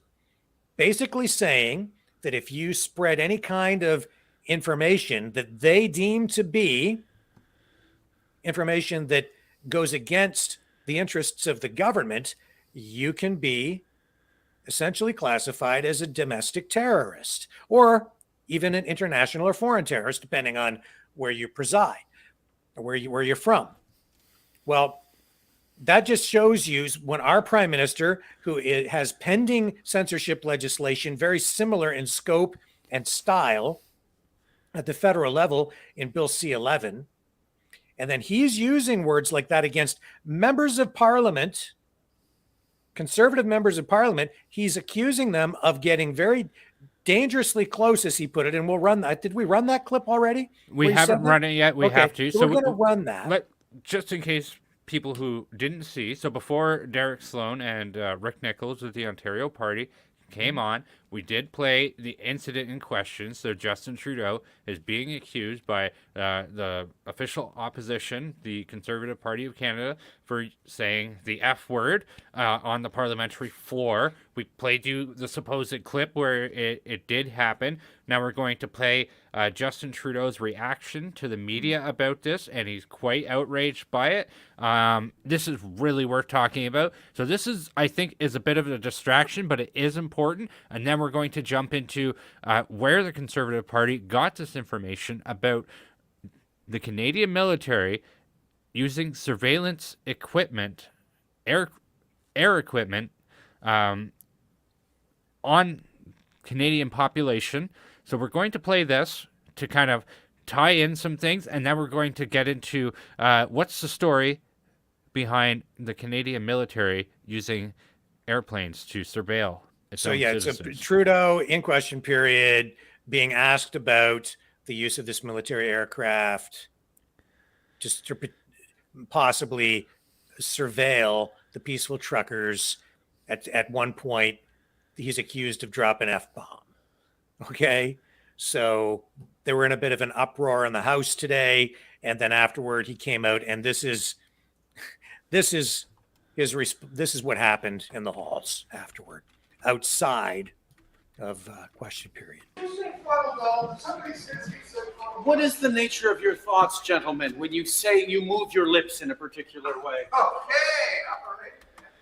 basically saying that if you spread any kind of information that they deem to be information that goes against the interests of the government, you can be essentially classified as a domestic terrorist, or even an international or foreign terrorist, depending on where you preside or where you're from. Well, that just shows you when our prime minister, who has pending censorship legislation very similar in scope and style at the federal level in Bill C-11, and then he's using words like that against members of parliament, conservative members of parliament. He's accusing them of getting very dangerously close, as he put it, and we'll run that. Did we run that clip already? We haven't run it yet. We have to. So we're going to run that. Just in case people who didn't see. So before Derek Sloan and Rick Nicholls of the Ontario Party came on, we did play the incident in question. So Justin Trudeau is being accused by the official opposition, the Conservative Party of Canada, for saying the F word on the parliamentary floor. We played you the supposed clip where it did happen. Now we're going to play Justin Trudeau's reaction to the media about this, and he's quite outraged by it. This is really worth talking about. So this is, I think, is a bit of a distraction, but it is important. And then we're going to jump into where the Conservative Party got this information about the Canadian military using surveillance equipment, air equipment, on Canadian population. So we're going to play this to kind of tie in some things, and then we're going to get into what's the story behind the Canadian military using airplanes to surveil its own citizens. So Trudeau in question period being asked about the use of this military aircraft just to possibly surveil the peaceful truckers. At one point, he's accused of dropping an F-bomb. Okay, so they were in a bit of an uproar in the House today, and then afterward he came out, and this is what happened in the halls afterward, outside of question period. What is the nature of your thoughts, gentlemen, when you say you move your lips in a particular way?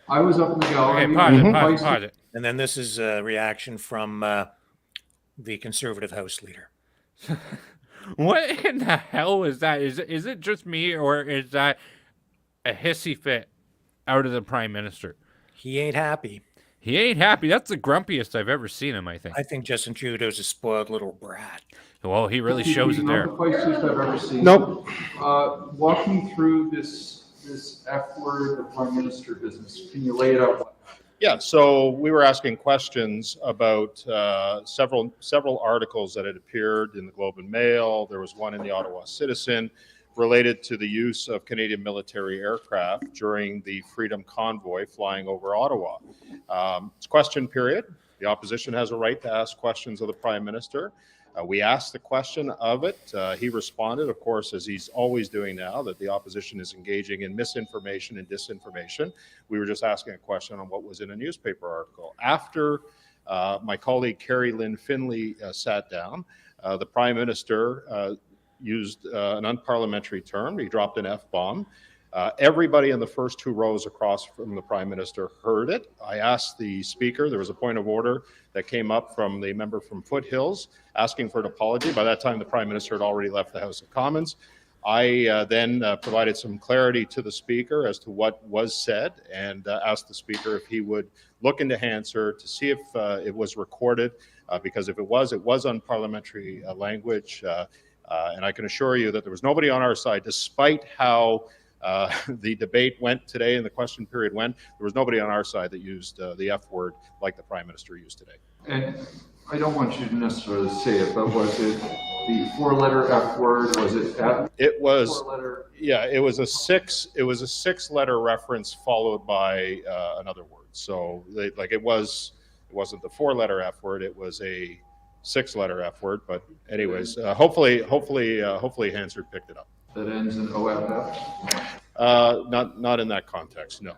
I was up in the gallery. Okay, pause it. And then this is a reaction from the Conservative House Leader. What in the hell is that? Is it just me, or is that a hissy fit out of the Prime Minister? He ain't happy. He ain't happy. That's the grumpiest I've ever seen him, I think. I think Justin Trudeau's a spoiled little brat. Well, he really shows it there. Not the feistiest I've ever seen. Nope. Walk me through this F word, the Prime Minister business. Can you lay it out? Yeah, so we were asking questions about several articles that had appeared in the Globe and Mail. There was one in the Ottawa Citizen related to the use of Canadian military aircraft during the Freedom Convoy flying over Ottawa. It's question period. The opposition has a right to ask questions of the Prime Minister. We asked the question of it. He responded, of course, as he's always doing now, that the opposition is engaging in misinformation and disinformation. We were just asking a question on what was in a newspaper article. After my colleague Carrie Lynn Finley sat down, the Prime Minister used an unparliamentary term. He dropped an F-bomb. Everybody in the first two rows across from the Prime Minister heard it. I asked the Speaker, there was a point of order that came up from the member from Foothills asking for an apology. By that time, the Prime Minister had already left the House of Commons. I then provided some clarity to the Speaker as to what was said, and asked the Speaker if he would look into Hansard to see if it was recorded, because if it was unparliamentary language. And I can assure you that there was nobody on our side, despite how the debate went today and the question period went. There was nobody on our side that used the F word like the Prime Minister used today. And I don't want you to necessarily say it, but was it the four-letter F word? Was it F? It was. Yeah, it was a six-letter reference followed by another word. So it wasn't the four-letter F word. It was a six-letter F word. But anyways, hopefully Hansard picked it up. That ends in OFF? Not in that context. No.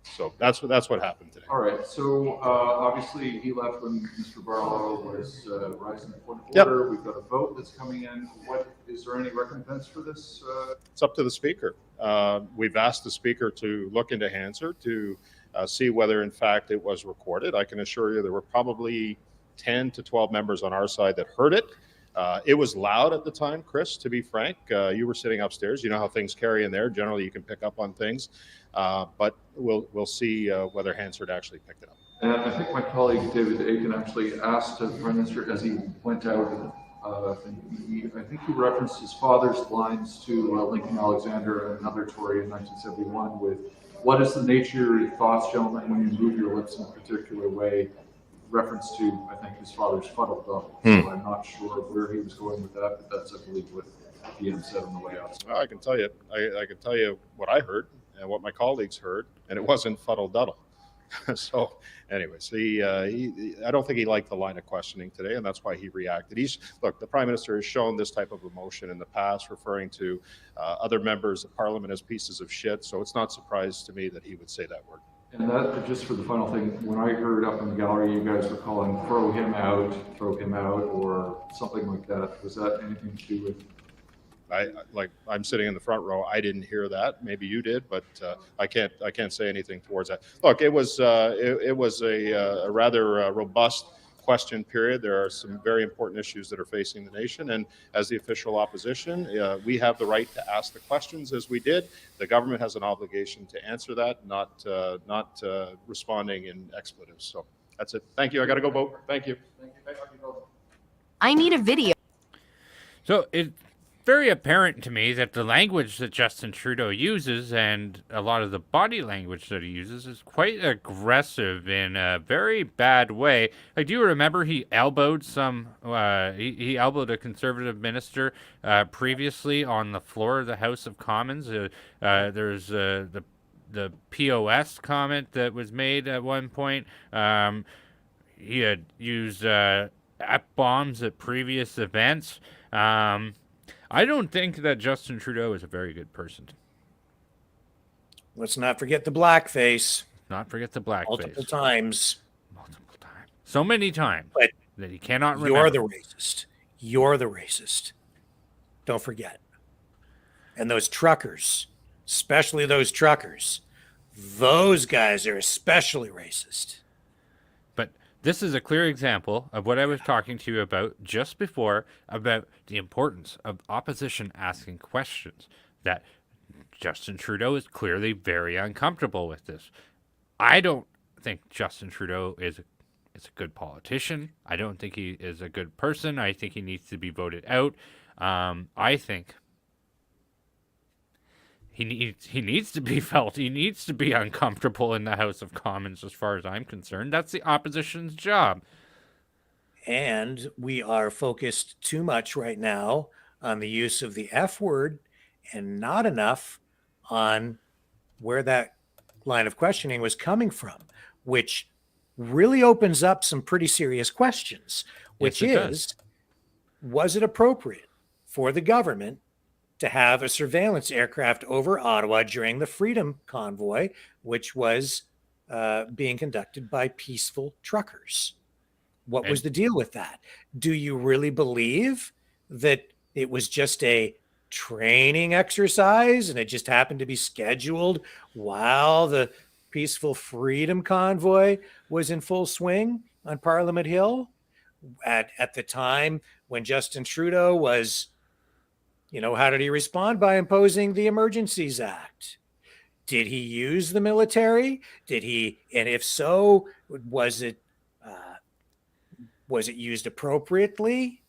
So that's what happened today. All right. So obviously he left when Mr. Barlow was rising to the point of order. We've got a vote that's coming in. Is there any recompense for this? It's up to the Speaker. We've asked the Speaker to look into Hansard to see whether in fact it was recorded. I can assure you there were probably 10 to 12 members on our side that heard it. It was loud at the time, Chris, to be frank. You were sitting upstairs. You know how things carry in there. Generally, you can pick up on things. But we'll see whether Hansard actually picked it up. And I think my colleague David Aiken actually asked the Prime Minister as he went out, I think he referenced his father's lines to Lincoln Alexander and another Tory in 1971 with, "What is the nature of your thoughts, gentlemen, when you move your lips in a particular way?" Reference to, I think, his father's fuddle double. So I'm not sure where he was going with that, but that's, I believe, what PM said on the way out. Well, I can tell you, I can tell you what I heard and what my colleagues heard, and it wasn't fuddle-duddle. So, anyways, I don't think he liked the line of questioning today, and that's why he reacted. Look, the Prime Minister has shown this type of emotion in the past, referring to other members of Parliament as pieces of shit. So it's not surprising to me that he would say that word. And that, just for the final thing, when I heard up in the gallery, you guys were calling throw him out, or something like that. Was that anything to do with? I'm sitting in the front row. I didn't hear that. Maybe you did, but I can't say anything towards that. Look, it was a rather robust question period. There are some very important issues that are facing the nation, and as the official opposition, we have the right to ask the questions as we did. The government has an obligation to answer that, not responding in expletives. So that's it. Thank you. I got to go vote. Thank you. I need a video. So it's very apparent to me that the language that Justin Trudeau uses and a lot of the body language that he uses is quite aggressive in a very bad way. I do remember he elbowed he elbowed a Conservative minister previously on the floor of the House of Commons. There's the POS comment that was made at one point. He had used F-bombs at previous events. I don't think that Justin Trudeau is a very good person. Let's not forget the blackface. Multiple times. So many times but that he cannot remember. You're the racist. Don't forget. And those truckers, especially those truckers, those guys are especially racist. This is a clear example of what I was talking to you about just before, about the importance of opposition asking questions, that Justin Trudeau is clearly very uncomfortable with this. I don't think Justin Trudeau is a good politician. I don't think he is a good person. I think he needs to be voted out. I think he needs to be felt. He needs to be uncomfortable in the House of Commons, as far as I'm concerned. That's the opposition's job. And we are focused too much right now on the use of the F word and not enough on where that line of questioning was coming from, which really opens up some pretty serious questions, which is, was it appropriate for the government to have a surveillance aircraft over Ottawa during the Freedom Convoy, which was being conducted by peaceful truckers? What was the deal with that? Do you really believe that it was just a training exercise and it just happened to be scheduled while the peaceful Freedom Convoy was in full swing on Parliament Hill at the time when Justin Trudeau was, how did he respond? By imposing the Emergencies Act. Did he use the military? And if so, was it used appropriately?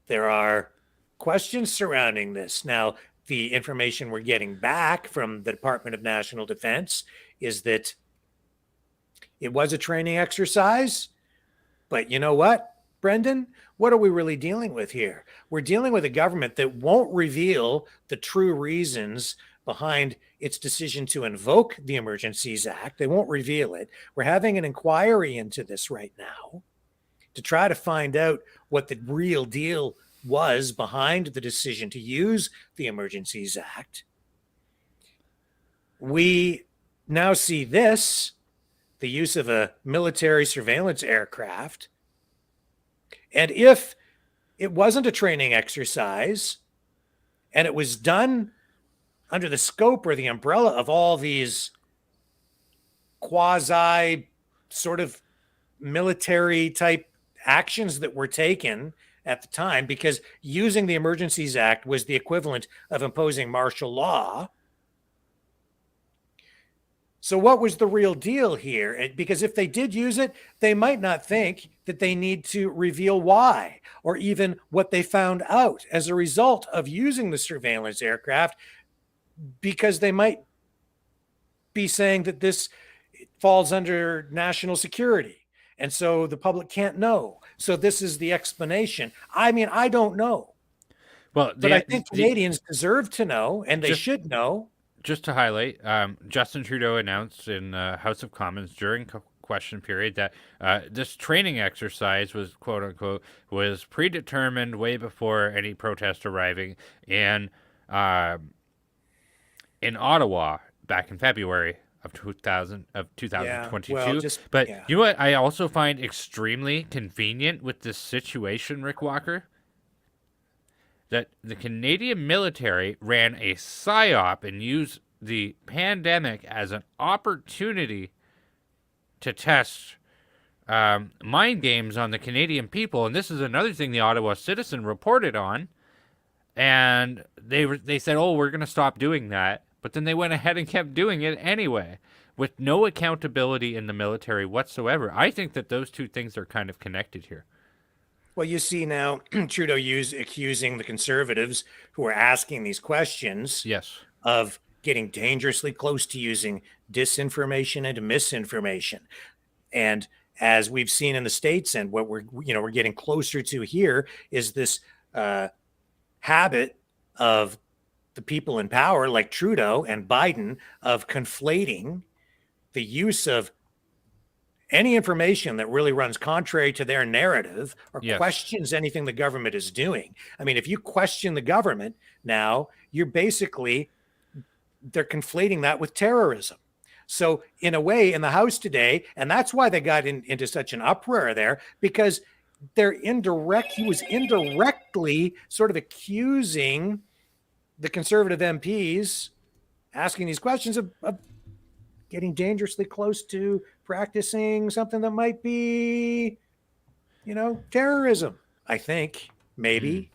There are questions surrounding this. Now, the information we're getting back from the Department of National Defense is that it was a training exercise. But you know what, Brendan? What are we really dealing with here? We're dealing with a government that won't reveal the true reasons behind its decision to invoke the Emergencies Act. They won't reveal it. We're having an inquiry into this right now to try to find out what the real deal was behind the decision to use the Emergencies Act. We now see this, the use of a military surveillance aircraft. And if it wasn't a training exercise and it was done under the scope or the umbrella of all these quasi sort of military type actions that were taken at the time, because using the Emergencies Act was the equivalent of imposing martial law. So what was the real deal here? Because if they did use it, they might not think that they need to reveal why or even what they found out as a result of using the surveillance aircraft, because they might be saying that this falls under national security. And so the public can't know. So this is the explanation. I mean, I don't know. Well, but I think Canadians deserve to know, and they should know. Just to highlight, Justin Trudeau announced in House of Commons during question period that this training exercise was, quote unquote, was predetermined way before any protest arriving in Ottawa back in February of 2022. Well, you know what I also find extremely convenient with this situation, Rick Walker? That the Canadian military ran a psyop and used the pandemic as an opportunity to test mind games on the Canadian people. And this is another thing the Ottawa Citizen reported on. And they said, oh, we're going to stop doing that. But then they went ahead and kept doing it anyway, with no accountability in the military whatsoever. I think that those two things are kind of connected here. Well, you see now Trudeau accusing the Conservatives who are asking these questions of getting dangerously close to using disinformation and misinformation. And as we've seen in the States, and what we're getting closer to here, is this habit of the people in power like Trudeau and Biden of conflating the use of any information that really runs contrary to their narrative or questions anything the government is doing. I mean, if you question the government now, they're conflating that with terrorism. So in a way, in the House today, and that's why they got into such an uproar there, because he was indirectly sort of accusing the Conservative MPs, asking these questions of getting dangerously close to practicing something that might be, terrorism, I think, maybe.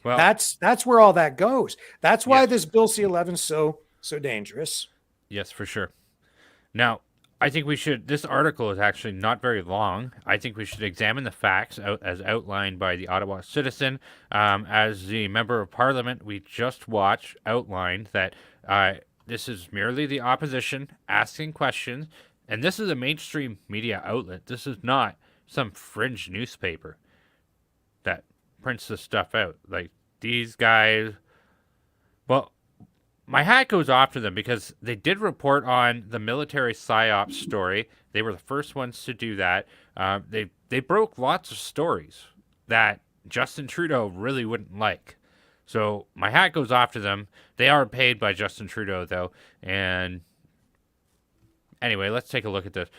Well, that's where all that goes. That's why this Bill C-11 is so dangerous. Yes, for sure. Now, I think this article is actually not very long. I think we should examine the facts as outlined by the Ottawa Citizen. As the Member of Parliament we just watched outlined that this is merely the opposition asking questions, and this is a mainstream media outlet. This is not some fringe newspaper that prints this stuff out. Like, these guys, well, my hat goes off to them because they did report on the military psyop story. They were the first ones to do that. They broke lots of stories that Justin Trudeau really wouldn't like. So my hat goes off to them. They are paid by Justin Trudeau, though. And anyway, let's take a look at this.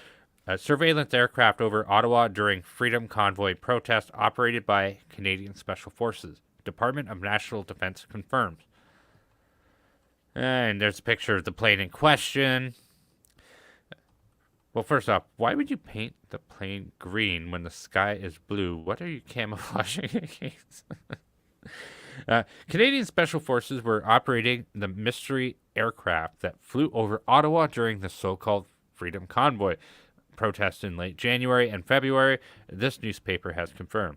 Surveillance aircraft over Ottawa during Freedom Convoy protest operated by Canadian Special Forces. Department of National Defense confirms. And there's a picture of the plane in question. Well, first off, why would you paint the plane green when the sky is blue? What are you camouflaging against? Canadian Special Forces were operating the mystery aircraft that flew over Ottawa during the so-called Freedom Convoy protest in late January and February, this newspaper has confirmed.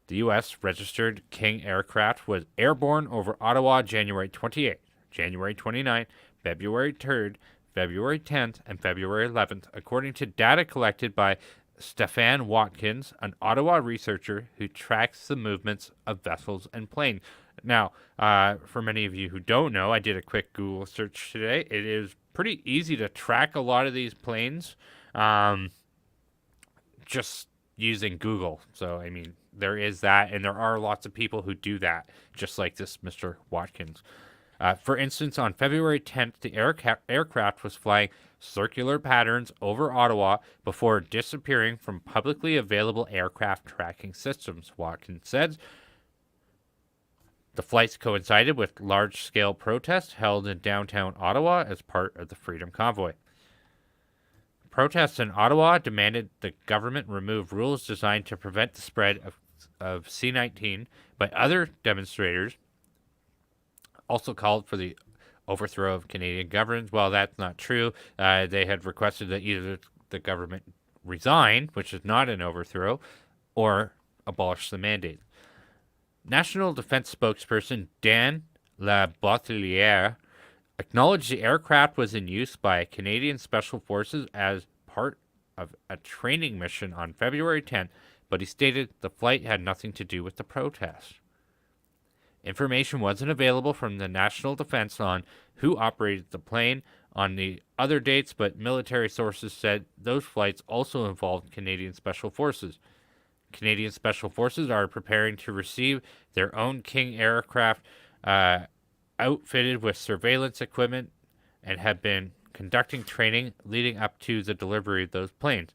The U.S. registered King aircraft was airborne over Ottawa January 28th, January 29th, February 3rd, February 10th, and February 11th, according to data collected by Stefan Watkins, an Ottawa researcher who tracks the movements of vessels and planes. Now, for many of you who don't know, I did a quick Google search today. It is pretty easy to track a lot of these planes just using Google. So, I mean, there is that, and there are lots of people who do that, just like this Mr. Watkins. For instance, on February 10th, the aircraft was flying circular patterns over Ottawa before disappearing from publicly available aircraft tracking systems, Watkins said. The flights coincided with large-scale protests held in downtown Ottawa as part of the Freedom Convoy. Protests in Ottawa demanded the government remove rules designed to prevent the spread of C-19, but other demonstrators also called for the overthrow of Canadian government. Well, that's not true. They had requested that either the government resign, which is not an overthrow, or abolish the mandate. National Defense spokesperson Dan Labotheliere acknowledged the aircraft was in use by Canadian Special Forces as part of a training mission on February 10th, but he stated the flight had nothing to do with the protest. Information wasn't available from the National Defense on who operated the plane on the other dates, but military sources said those flights also involved Canadian Special Forces. Canadian Special Forces are preparing to receive their own King aircraft outfitted with surveillance equipment and have been conducting training leading up to the delivery of those planes.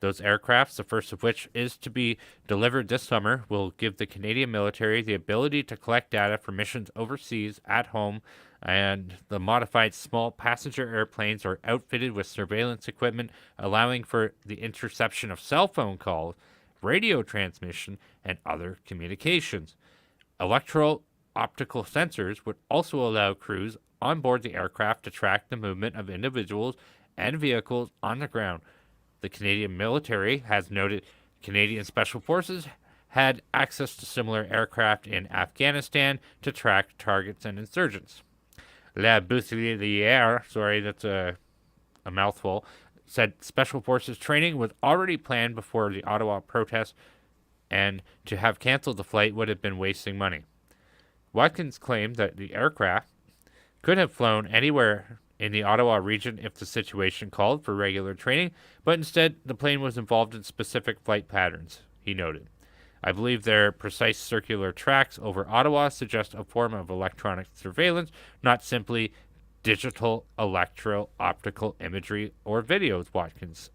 Those aircrafts, the first of which is to be delivered this summer, will give the Canadian military the ability to collect data for missions overseas, at home, and the modified small passenger airplanes are outfitted with surveillance equipment, allowing for the interception of cell phone calls, radio transmission, and other communications. Electro-optical sensors would also allow crews on board the aircraft to track the movement of individuals and vehicles on the ground. The Canadian military has noted Canadian Special Forces had access to similar aircraft in Afghanistan to track targets and insurgents. La Bousselière, sorry, that's a mouthful, said Special Forces training was already planned before the Ottawa protest, and to have canceled the flight would have been wasting money. Watkins claimed that the aircraft could have flown anywhere in the Ottawa region if the situation called for regular training, but instead the plane was involved in specific flight patterns, he noted. I believe their precise circular tracks over Ottawa suggest a form of electronic surveillance, not simply digital electro-optical imagery or videos, Watkins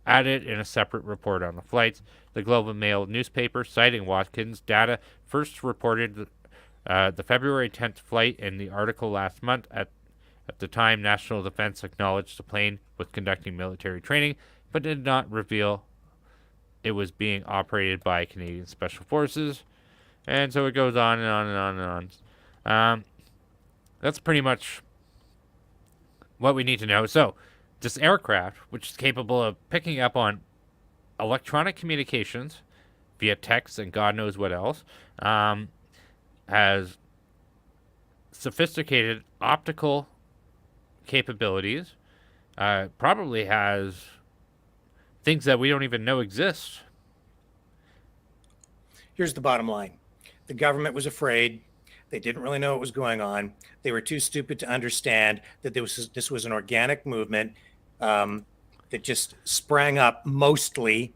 added in a separate report on the flights. The Globe and Mail newspaper, citing Watkins' data, first reported the February 10th flight in the article last month. At the time, National Defense acknowledged the plane was conducting military training, but did not reveal it was being operated by Canadian Special Forces. And so it goes on and on and on and on. That's pretty much what we need to know. So, this aircraft, which is capable of picking up on electronic communications via text and God knows what else, has sophisticated optical capabilities, probably has things that we don't even know exist. Here's the bottom line. The government was afraid. They didn't really know what was going on. They were too stupid to understand that this was an organic movement that just sprang up mostly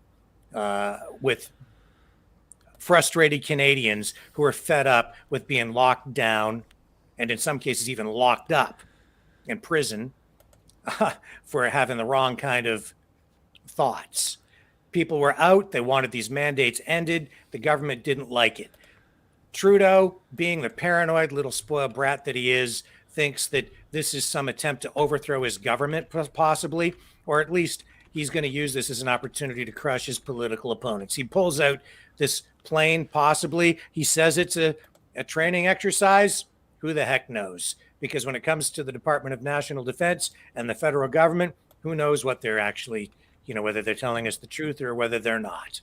with frustrated Canadians who are fed up with being locked down and in some cases even locked up in prison for having the wrong kind of thoughts. People were out. They wanted these mandates ended. The government didn't like it. Trudeau, being the paranoid little spoiled brat that he is, thinks that this is some attempt to overthrow his government, possibly, or at least he's going to use this as an opportunity to crush his political opponents. He pulls out this plane, possibly. He says it's a training exercise. Who the heck knows? Because when it comes to the Department of National Defense and the federal government, who knows what they're actually, whether they're telling us the truth or whether they're not.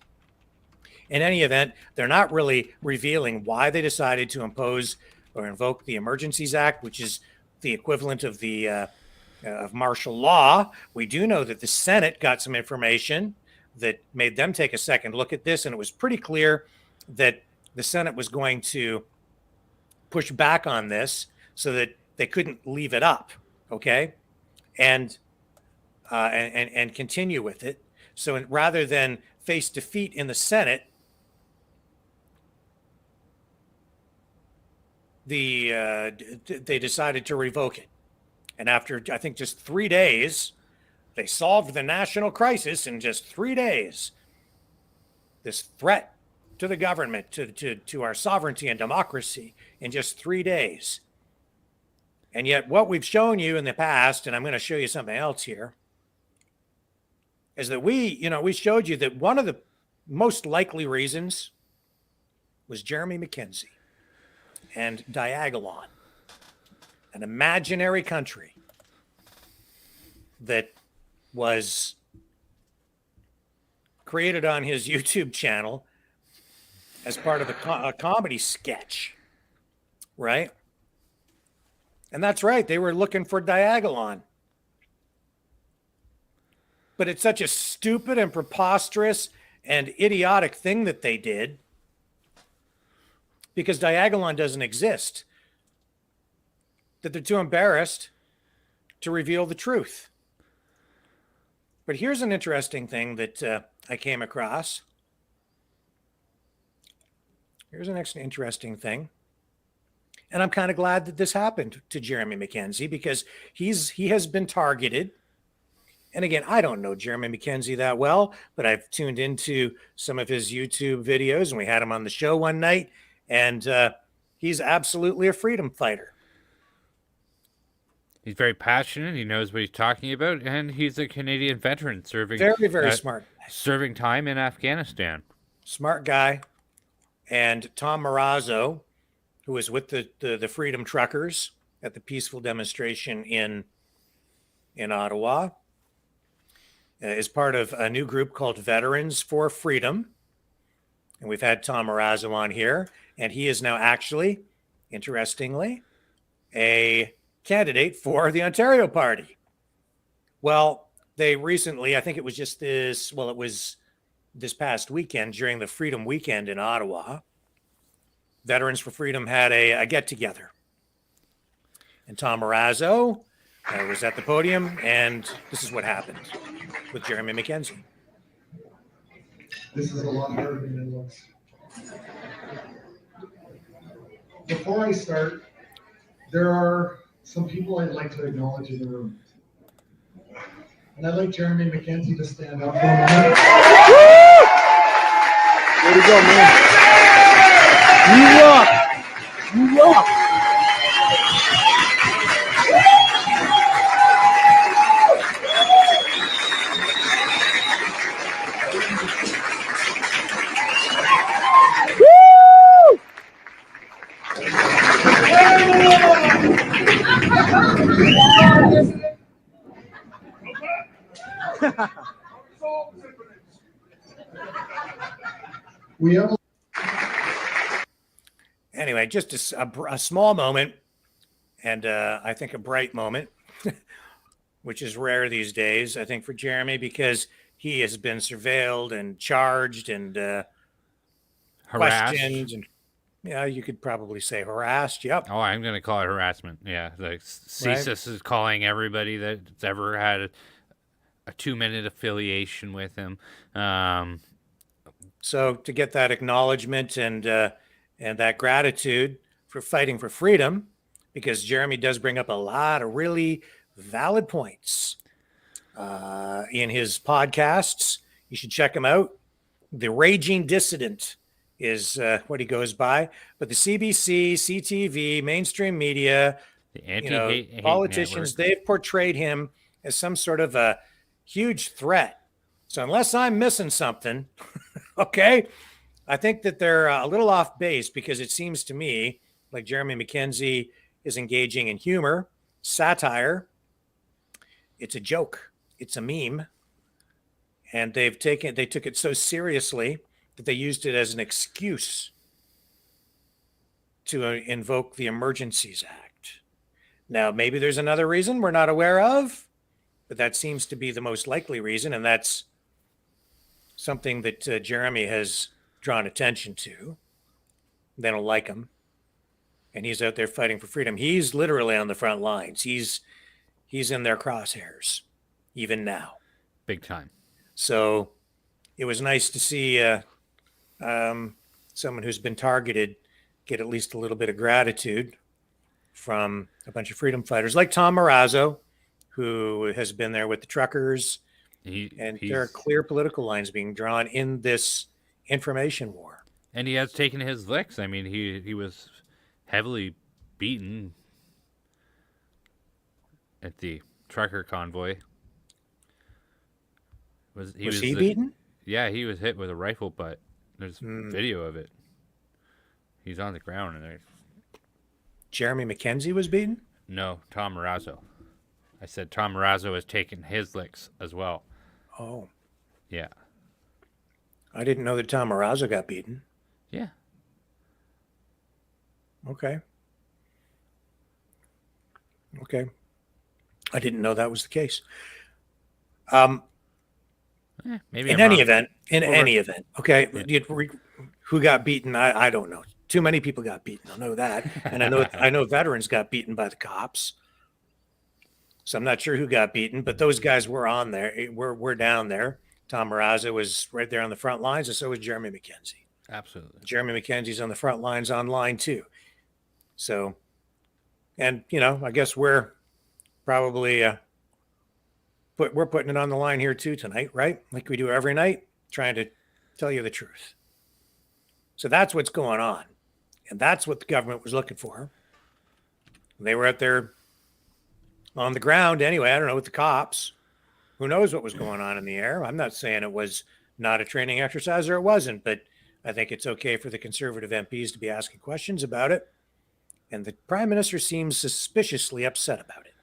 In any event, they're not really revealing why they decided to impose or invoke the Emergencies Act, which is the equivalent of the of martial law. We do know that the Senate got some information that made them take a second look at this, and it was pretty clear that the Senate was going to push back on this so that they couldn't leave it up, okay, and continue with it. So rather than face defeat in the Senate, they decided to revoke it. And after, I think, just 3 days, they solved the national crisis in just 3 days. This threat to the government, to our sovereignty and democracy in just 3 days. And yet what we've shown you in the past, and I'm going to show you something else here, is that we showed you that one of the most likely reasons was Jeremy McKenzie and Diagolon, an imaginary country that was created on his YouTube channel as part of a comedy sketch, right? And that's right, they were looking for Diagolon. But it's such a stupid and preposterous and idiotic thing that they did, because Diagolon doesn't exist, that they're too embarrassed to reveal the truth. But here's an interesting thing that I came across. Here's an interesting thing. And I'm kind of glad that this happened to Jeremy McKenzie, because he has been targeted. And again, I don't know Jeremy McKenzie that well, but I've tuned into some of his YouTube videos, and we had him on the show one night, and he's absolutely a freedom fighter. He's very passionate. He knows what he's talking about, and he's a Canadian veteran serving very smart, serving time in Afghanistan. Smart guy. And Tom Marazzo, who was with the Freedom Truckers at the peaceful demonstration in Ottawa, is part of a new group called Veterans for Freedom. And we've had Tom Marazzo on here, and he is now actually, interestingly, a candidate for the Ontario Party. Well, they recently, I think it was just this past weekend during the Freedom Weekend in Ottawa, Veterans for Freedom had a get-together. And Tom Marazzo was at the podium, and this is what happened with Jeremy McKenzie. This is a lot harder than it looks. Before I start, there are some people I'd like to acknowledge in the room. And I'd like Jeremy McKenzie to stand up for a moment. Way to go, man. You rock. You rock. We have anyway, just a small moment, and I think a bright moment, which is rare these days, I think, for Jeremy, because he has been surveilled and charged and harassed. Questioned, and yeah, you could probably say harassed. Yep. Oh, I'm going to call it harassment. Yeah, like CSIS is calling everybody that's ever had a 2-minute affiliation with him. So to get that acknowledgement and that gratitude for fighting for freedom, because Jeremy does bring up a lot of really valid points in his podcasts. You should check him out. The Raging Dissident is what he goes by. But the CBC, CTV, mainstream media, the anti-hate politicians, they've portrayed him as some sort of a huge threat. So unless I'm missing something, okay, I think that they're a little off base, because it seems to me like Jeremy McKenzie is engaging in humor, satire. It's a joke. It's a meme. And they took it so seriously that they used it as an excuse to invoke the Emergencies Act. Now, maybe there's another reason we're not aware of, but that seems to be the most likely reason, and that's something that Jeremy has drawn attention to. They don't like him, and he's out there fighting for freedom. He's literally on the front lines. He's in their crosshairs, even now. Big time. So it was nice to see someone who's been targeted get at least a little bit of gratitude from a bunch of freedom fighters like Tom Marazzo, who has been there with the truckers. There are clear political lines being drawn in this information war. And he has taken his licks. I mean, he was heavily beaten at the trucker convoy. Was he beaten? Yeah, he was hit with a rifle butt. There's video of it. He's on the ground and there's... Jeremy McKenzie was beaten? No, Tom Marazzo. I said Tom Marazzo has taken his licks as well. Oh. Yeah. I didn't know that Tom Marazzo got beaten. Yeah. Okay. I didn't know that was the case. Maybe in any event, okay. Yeah. Who got beaten? I don't know. Too many people got beaten. I know that, and I know veterans got beaten by the cops. So I'm not sure who got beaten, but those guys were on there. We're down there. Tom Marazzo was right there on the front lines, and so was Jeremy McKenzie. Absolutely. Jeremy McKenzie's on the front lines online too. So, and I guess we're probably we're putting it on the line here too tonight, right? Like we do every night, trying to tell you the truth. So that's what's going on. And that's what the government was looking for. They were out there on the ground anyway. I don't know, with the cops. Who knows what was going on in the air? I'm not saying it was not a training exercise or it wasn't, but I think it's okay for the conservative MPs to be asking questions about it. And the prime minister seems suspiciously upset about it.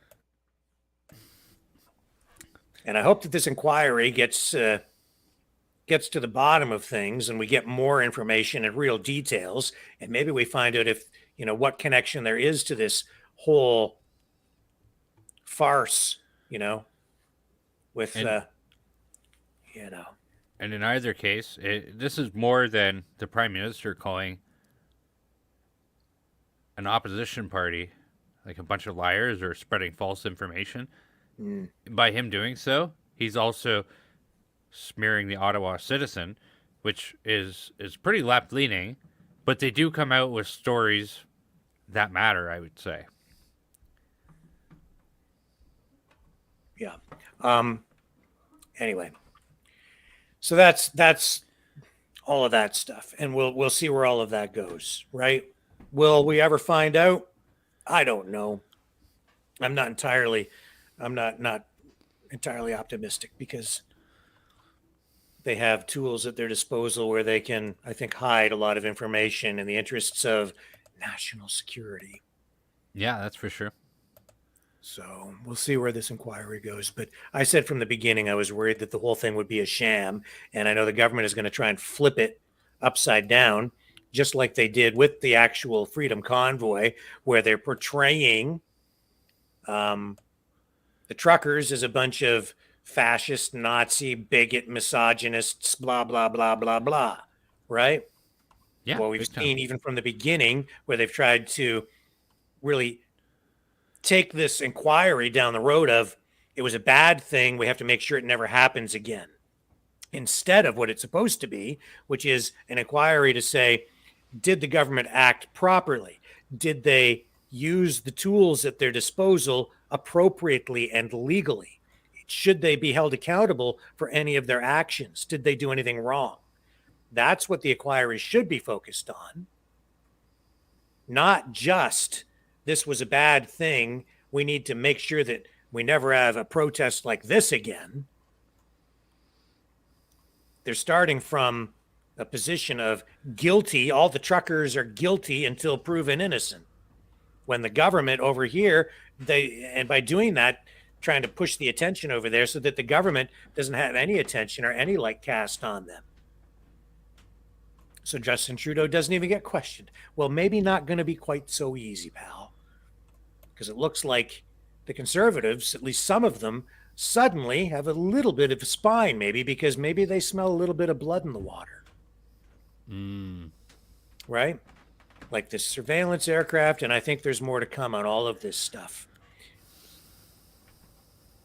And I hope that this inquiry gets to the bottom of things and we get more information and real details. And maybe we find out if, what connection there is to this whole farce, with, And in either case, this is more than the prime minister calling an opposition party like a bunch of liars or spreading false information. By him doing so, he's also smearing the Ottawa Citizen, which is pretty left-leaning, but they do come out with stories that matter, I would say. Yeah. Anyway, so that's all of that stuff, and we'll see where all of that goes, right? Will we ever find out? I don't know. I'm not entirely optimistic because they have tools at their disposal where they can, I think, hide a lot of information in the interests of national security. Yeah, that's for sure. So we'll see where this inquiry goes. But I said from the beginning, I was worried that the whole thing would be a sham. And I know the government is going to try and flip it upside down, just like they did with the actual Freedom Convoy, where they're portraying the truckers as a bunch of fascist, Nazi, bigot, misogynists, blah, blah, blah, blah, blah. Right? Yeah. Well, we've seen even from the beginning where they've tried to really take this inquiry down the road of it was a bad thing. We have to make sure it never happens again. Instead of what it's supposed to be, which is an inquiry to say, did the government act properly? Did they use the tools at their disposal appropriately and legally? Should they be held accountable for any of their actions? Did they do anything wrong? That's what the inquiry should be focused on. Not just, this was a bad thing. We need to make sure that we never have a protest like this again. They're starting from a position of guilty. All the truckers are guilty until proven innocent. When the government over here, and by doing that, trying to push the attention over there so that the government doesn't have any attention or any light cast on them. So Justin Trudeau doesn't even get questioned. Well, maybe not going to be quite so easy, pal. Because it looks like the Conservatives, at least some of them, suddenly have a little bit of a spine, maybe because maybe they smell a little bit of blood in the water. Right? Like this surveillance aircraft, and I think there's more to come on all of this stuff.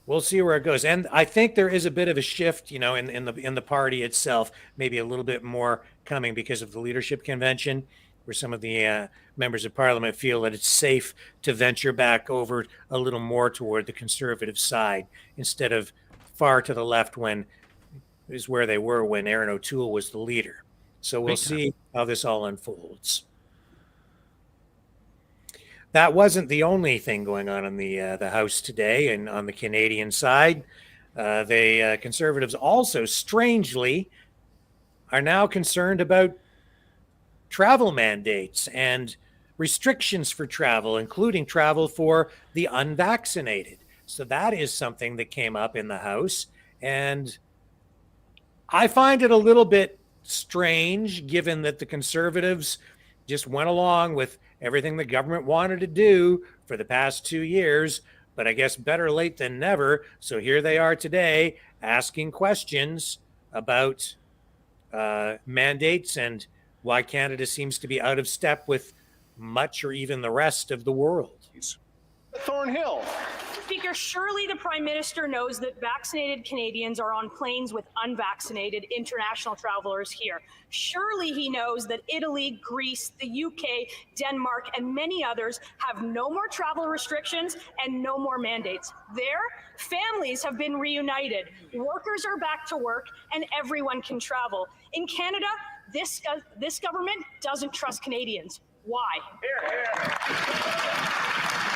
We'll see where it goes. And I think there is a bit of a shift, in the party itself, maybe a little bit more coming because of the leadership convention, where some of the members of parliament feel that it's safe to venture back over a little more toward the Conservative side instead of far to the left is where they were when Aaron O'Toole was the leader. So we'll see how this all unfolds. That wasn't the only thing going on in the House today, and on the Canadian side, the Conservatives also strangely are now concerned about travel mandates and restrictions for travel, including travel for the unvaccinated. So that is something that came up in the House, and I find it a little bit strange, given that the Conservatives just went along with everything the government wanted to do for the past 2 years, but I guess better late than never. So here they are today asking questions about mandates and why Canada seems to be out of step with much or even the rest of the world. Thornhill. Speaker, surely the Prime Minister knows that vaccinated Canadians are on planes with unvaccinated international travelers here. Surely he knows that Italy, Greece, the UK, Denmark, and many others have no more travel restrictions and no more mandates. There, families have been reunited, workers are back to work, and everyone can travel. In Canada, this government doesn't trust Canadians. Why? Here, here.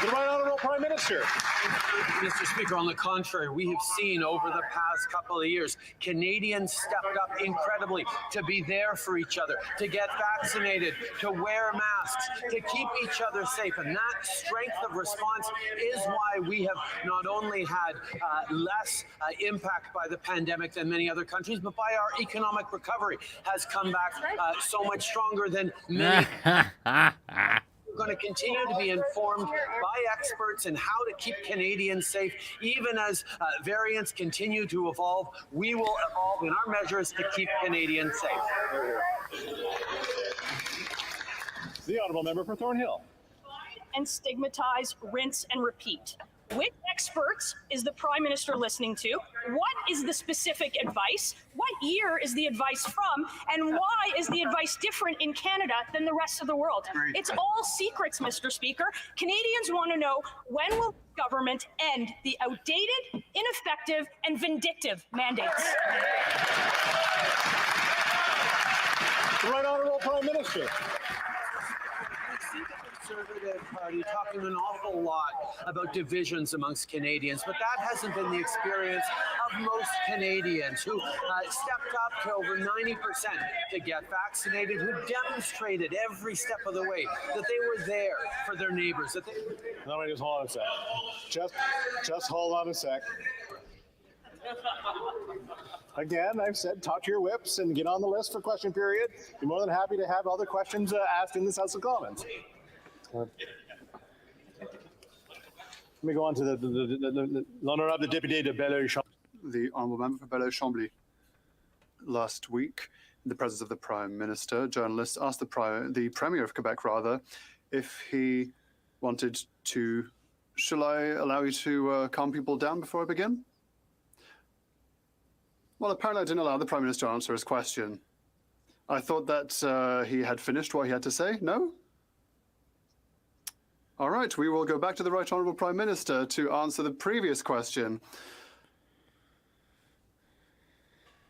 The Right Honourable Prime Minister. Mr. Speaker, on the contrary, we have seen over the past couple of years, Canadians stepped up incredibly to be there for each other, to get vaccinated, to wear masks, to keep each other safe. And that strength of response is why we have not only had less impact by the pandemic than many other countries, but by our economic recovery has come back so much stronger than many. We're going to continue to be informed by experts in how to keep Canadians safe. Even as variants continue to evolve, we will evolve in our measures to keep Canadians safe. The Honourable Member for Thornhill. And stigmatize, rinse, and repeat. Which experts is the Prime Minister listening to? What is the specific advice? What year is the advice from? And why is the advice different in Canada than the rest of the world? It's all secrets, Mr. Speaker. Canadians want to know, when will government end the outdated, ineffective, and vindictive mandates? The Right Honourable Prime Minister. Conservative Party talking an awful lot about divisions amongst Canadians, but that hasn't been the experience of most Canadians who stepped up to over 90% to get vaccinated, who demonstrated every step of the way that they were there for their neighbors. That they... Let me just hold on a sec. Just hold on a sec. Again, I've said, talk to your whips and get on the list for question period. Be more than happy to have other questions asked in this House of Commons. Let me go on to the Honourable Deputy de Belleuil-Chambly. The Honourable Member for Belleuil-Chambly. Last week, in the presence of the Prime Minister, journalists asked the Premier of Quebec, if he wanted to, shall I allow you to calm people down before I begin? Well, apparently I didn't allow the Prime Minister to answer his question. I thought that he had finished what he had to say. No? All right, we will go back to the Right Honourable Prime Minister to answer the previous question.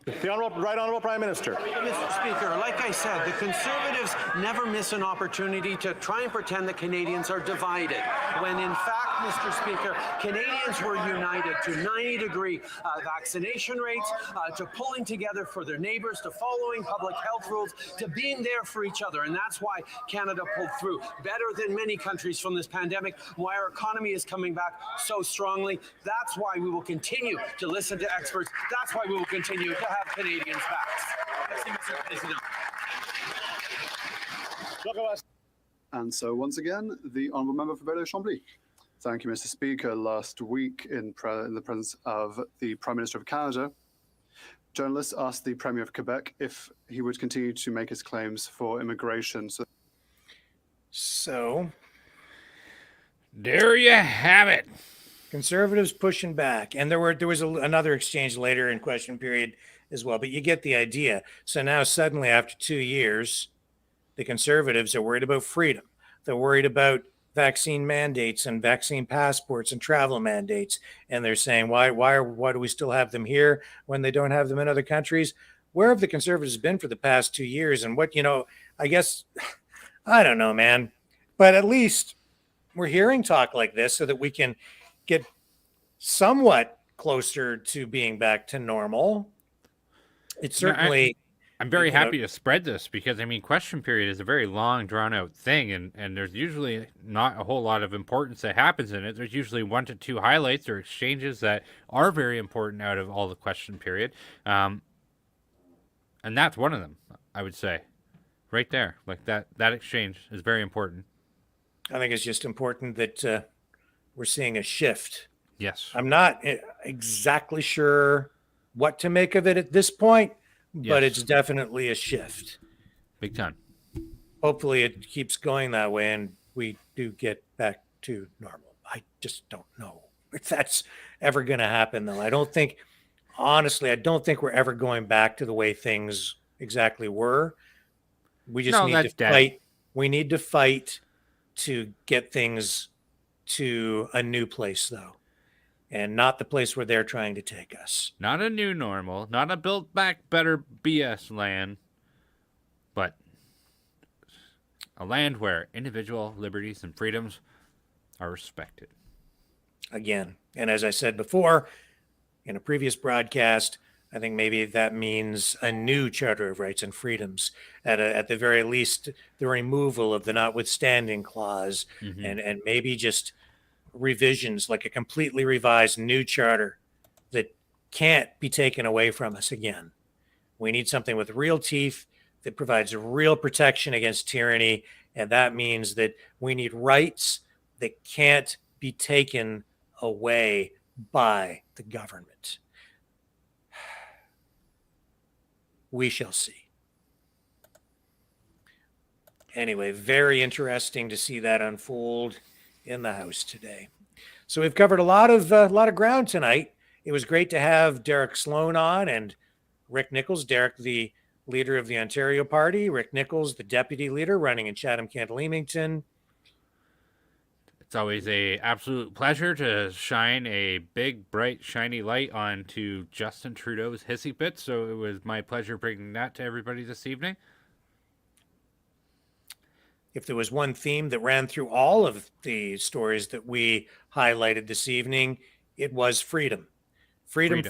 The Right Honourable Prime Minister. Mr. Speaker, like I said, the Conservatives never miss an opportunity to try and pretend that Canadians are divided, when in fact, Mr. Speaker, Canadians were united to 90-degree vaccination rates, to pulling together for their neighbours, to following public health rules, to being there for each other. And that's why Canada pulled through better than many countries from this pandemic, why our economy is coming back so strongly. That's why we will continue to listen to experts. That's why we will continue to have Canadians' backs. Merci, Monsieur le Président. And so once again, the Honourable Member for Bordeaux-Chambly. Thank you, Mr. Speaker. Last week, in the presence of the Prime Minister of Canada, journalists asked the Premier of Quebec if he would continue to make his claims for immigration. So there you have it. Conservatives pushing back, and there was another exchange later in question period as well. But you get the idea. So now suddenly, after 2 years, the Conservatives are worried about freedom. They're worried about vaccine mandates and vaccine passports and travel mandates, and they're saying, why do we still have them here when they don't have them in other countries? Where have the Conservatives been for the past 2 years? And I guess, I don't know, man. But at least we're hearing talk like this so that we can get somewhat closer to being back to normal. It's certainly... I'm very happy to spread this because, question period is a very long, drawn-out thing, and there's usually not a whole lot of importance that happens in it. There's usually 1 to 2 highlights or exchanges that are very important out of all the question period. And that's one of them, I would say. Right there. Like that exchange is very important. I think it's just important that we're seeing a shift. Yes. I'm not exactly sure what to make of it at this point, but it's definitely a shift. Big time. Hopefully it keeps going that way and we do get back to normal. I just don't know if that's ever going to happen, though. Honestly, I don't think we're ever going back to the way things exactly were. We just need to fight. We need to fight to get things to a new place, though. And not the place where they're trying to take us. Not a new normal, not a build back better BS land, but a land where individual liberties and freedoms are respected. Again, and as I said before, in a previous broadcast, I think maybe that means a new Charter of Rights and Freedoms, at the very least, the removal of the notwithstanding clause, and maybe just revisions, like a completely revised new charter that can't be taken away from us again. We need something with real teeth that provides real protection against tyranny, and that means that we need rights that can't be taken away by the government. We shall see. Anyway, very interesting to see that unfold in the House today. So we've covered a lot of ground tonight. It was great to have Derek Sloan on and Rick Nicholls. Derek, the leader of the Ontario Party. Rick Nicholls, the deputy leader running in Chatham-Kent-Leamington. It's always an absolute pleasure to shine a big, bright, shiny light onto Justin Trudeau's hissy fit. So it was my pleasure bringing that to everybody this evening. If there was one theme that ran through all of the stories that we highlighted this evening, it was freedom. Freedom.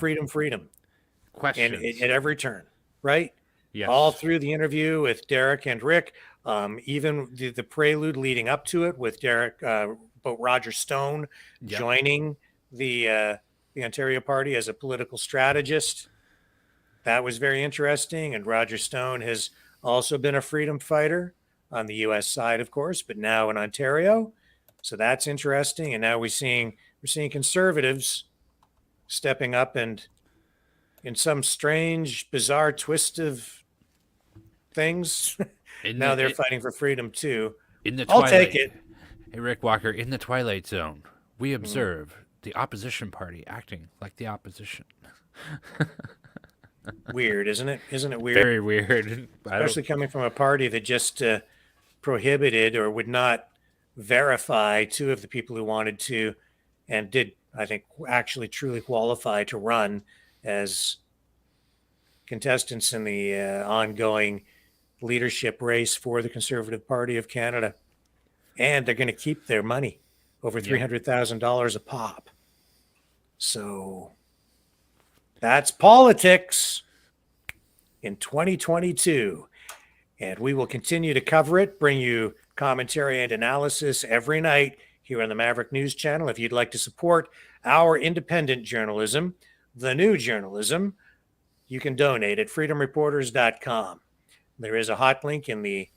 Questions. And at every turn, right? Yes. All through the interview with Derek and Rick, even the prelude leading up to it with Derek about Roger Stone joining the Ontario Party as a political strategist. That was very interesting. And Roger Stone has also been a freedom fighter on the U.S. side, of course, but now in Ontario. So that's interesting. And now we're seeing conservatives stepping up and in some strange, bizarre twist of things. Now they're fighting for freedom too. I'll take it. Hey, Rick Walker, in the Twilight Zone, we observe the opposition party acting like the opposition. Weird, isn't it? Isn't it weird? Very weird. Especially coming from a party that just prohibited or would not verify two of the people who wanted to and did, I think, actually truly qualify to run as contestants in the ongoing leadership race for the Conservative Party of Canada. And they're going to keep their money, over $300,000 a pop. So that's politics in 2022. And we will continue to cover it, bring you commentary and analysis every night here on the Maverick News Channel. If you'd like to support our independent journalism, the new journalism, you can donate at freedomreporters.com. There is a hot link in the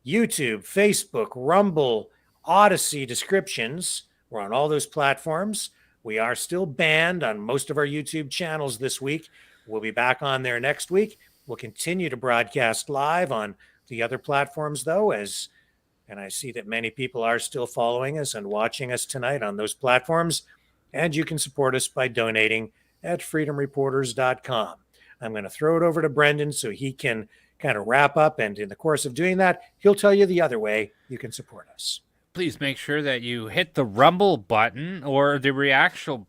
YouTube, Facebook, Rumble, Odyssey descriptions. We're on all those platforms. We are still banned on most of our YouTube channels this week. We'll be back on there next week. We'll continue to broadcast live on the other platforms, though, and I see that many people are still following us and watching us tonight on those platforms. And you can support us by donating at freedomreporters.com. I'm going to throw it over to Brendan so he can kind of wrap up. And in the course of doing that, he'll tell you the other way you can support us. Please make sure that you hit the Rumble button or the reaction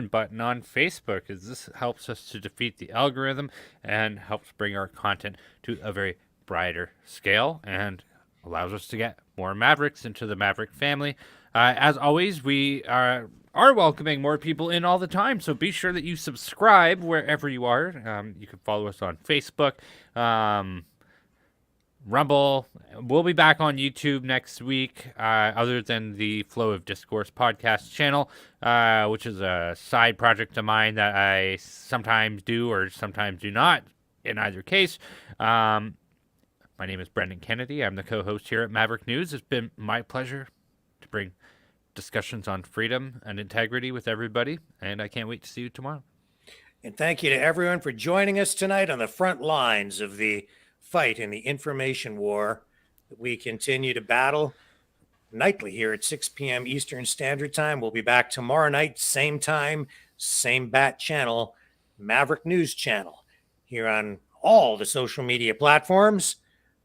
button on Facebook, as this helps us to defeat the algorithm and helps bring our content to a very brighter scale and allows us to get more Mavericks into the Maverick family. As always, we are welcoming more people in all the time, so be sure that you subscribe wherever you are. You can follow us on Facebook, Rumble. We'll be back on YouTube next week, other than the Flow of Discourse podcast channel, which is a side project of mine that I sometimes do or sometimes do not, in either case. My name is Brendan Kennedy. I'm the co-host here at Maverick News. It's been my pleasure to bring discussions on freedom and integrity with everybody, and I can't wait to see you tomorrow. And thank you to everyone for joining us tonight on the front lines of the fight in the information war that we continue to battle nightly here at 6 p.m. Eastern Standard Time. We'll be back tomorrow night, same time, same bat channel, Maverick News Channel, here on all the social media platforms.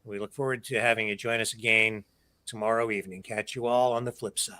We look forward to having you join us again tomorrow evening. Catch you all on the flip side.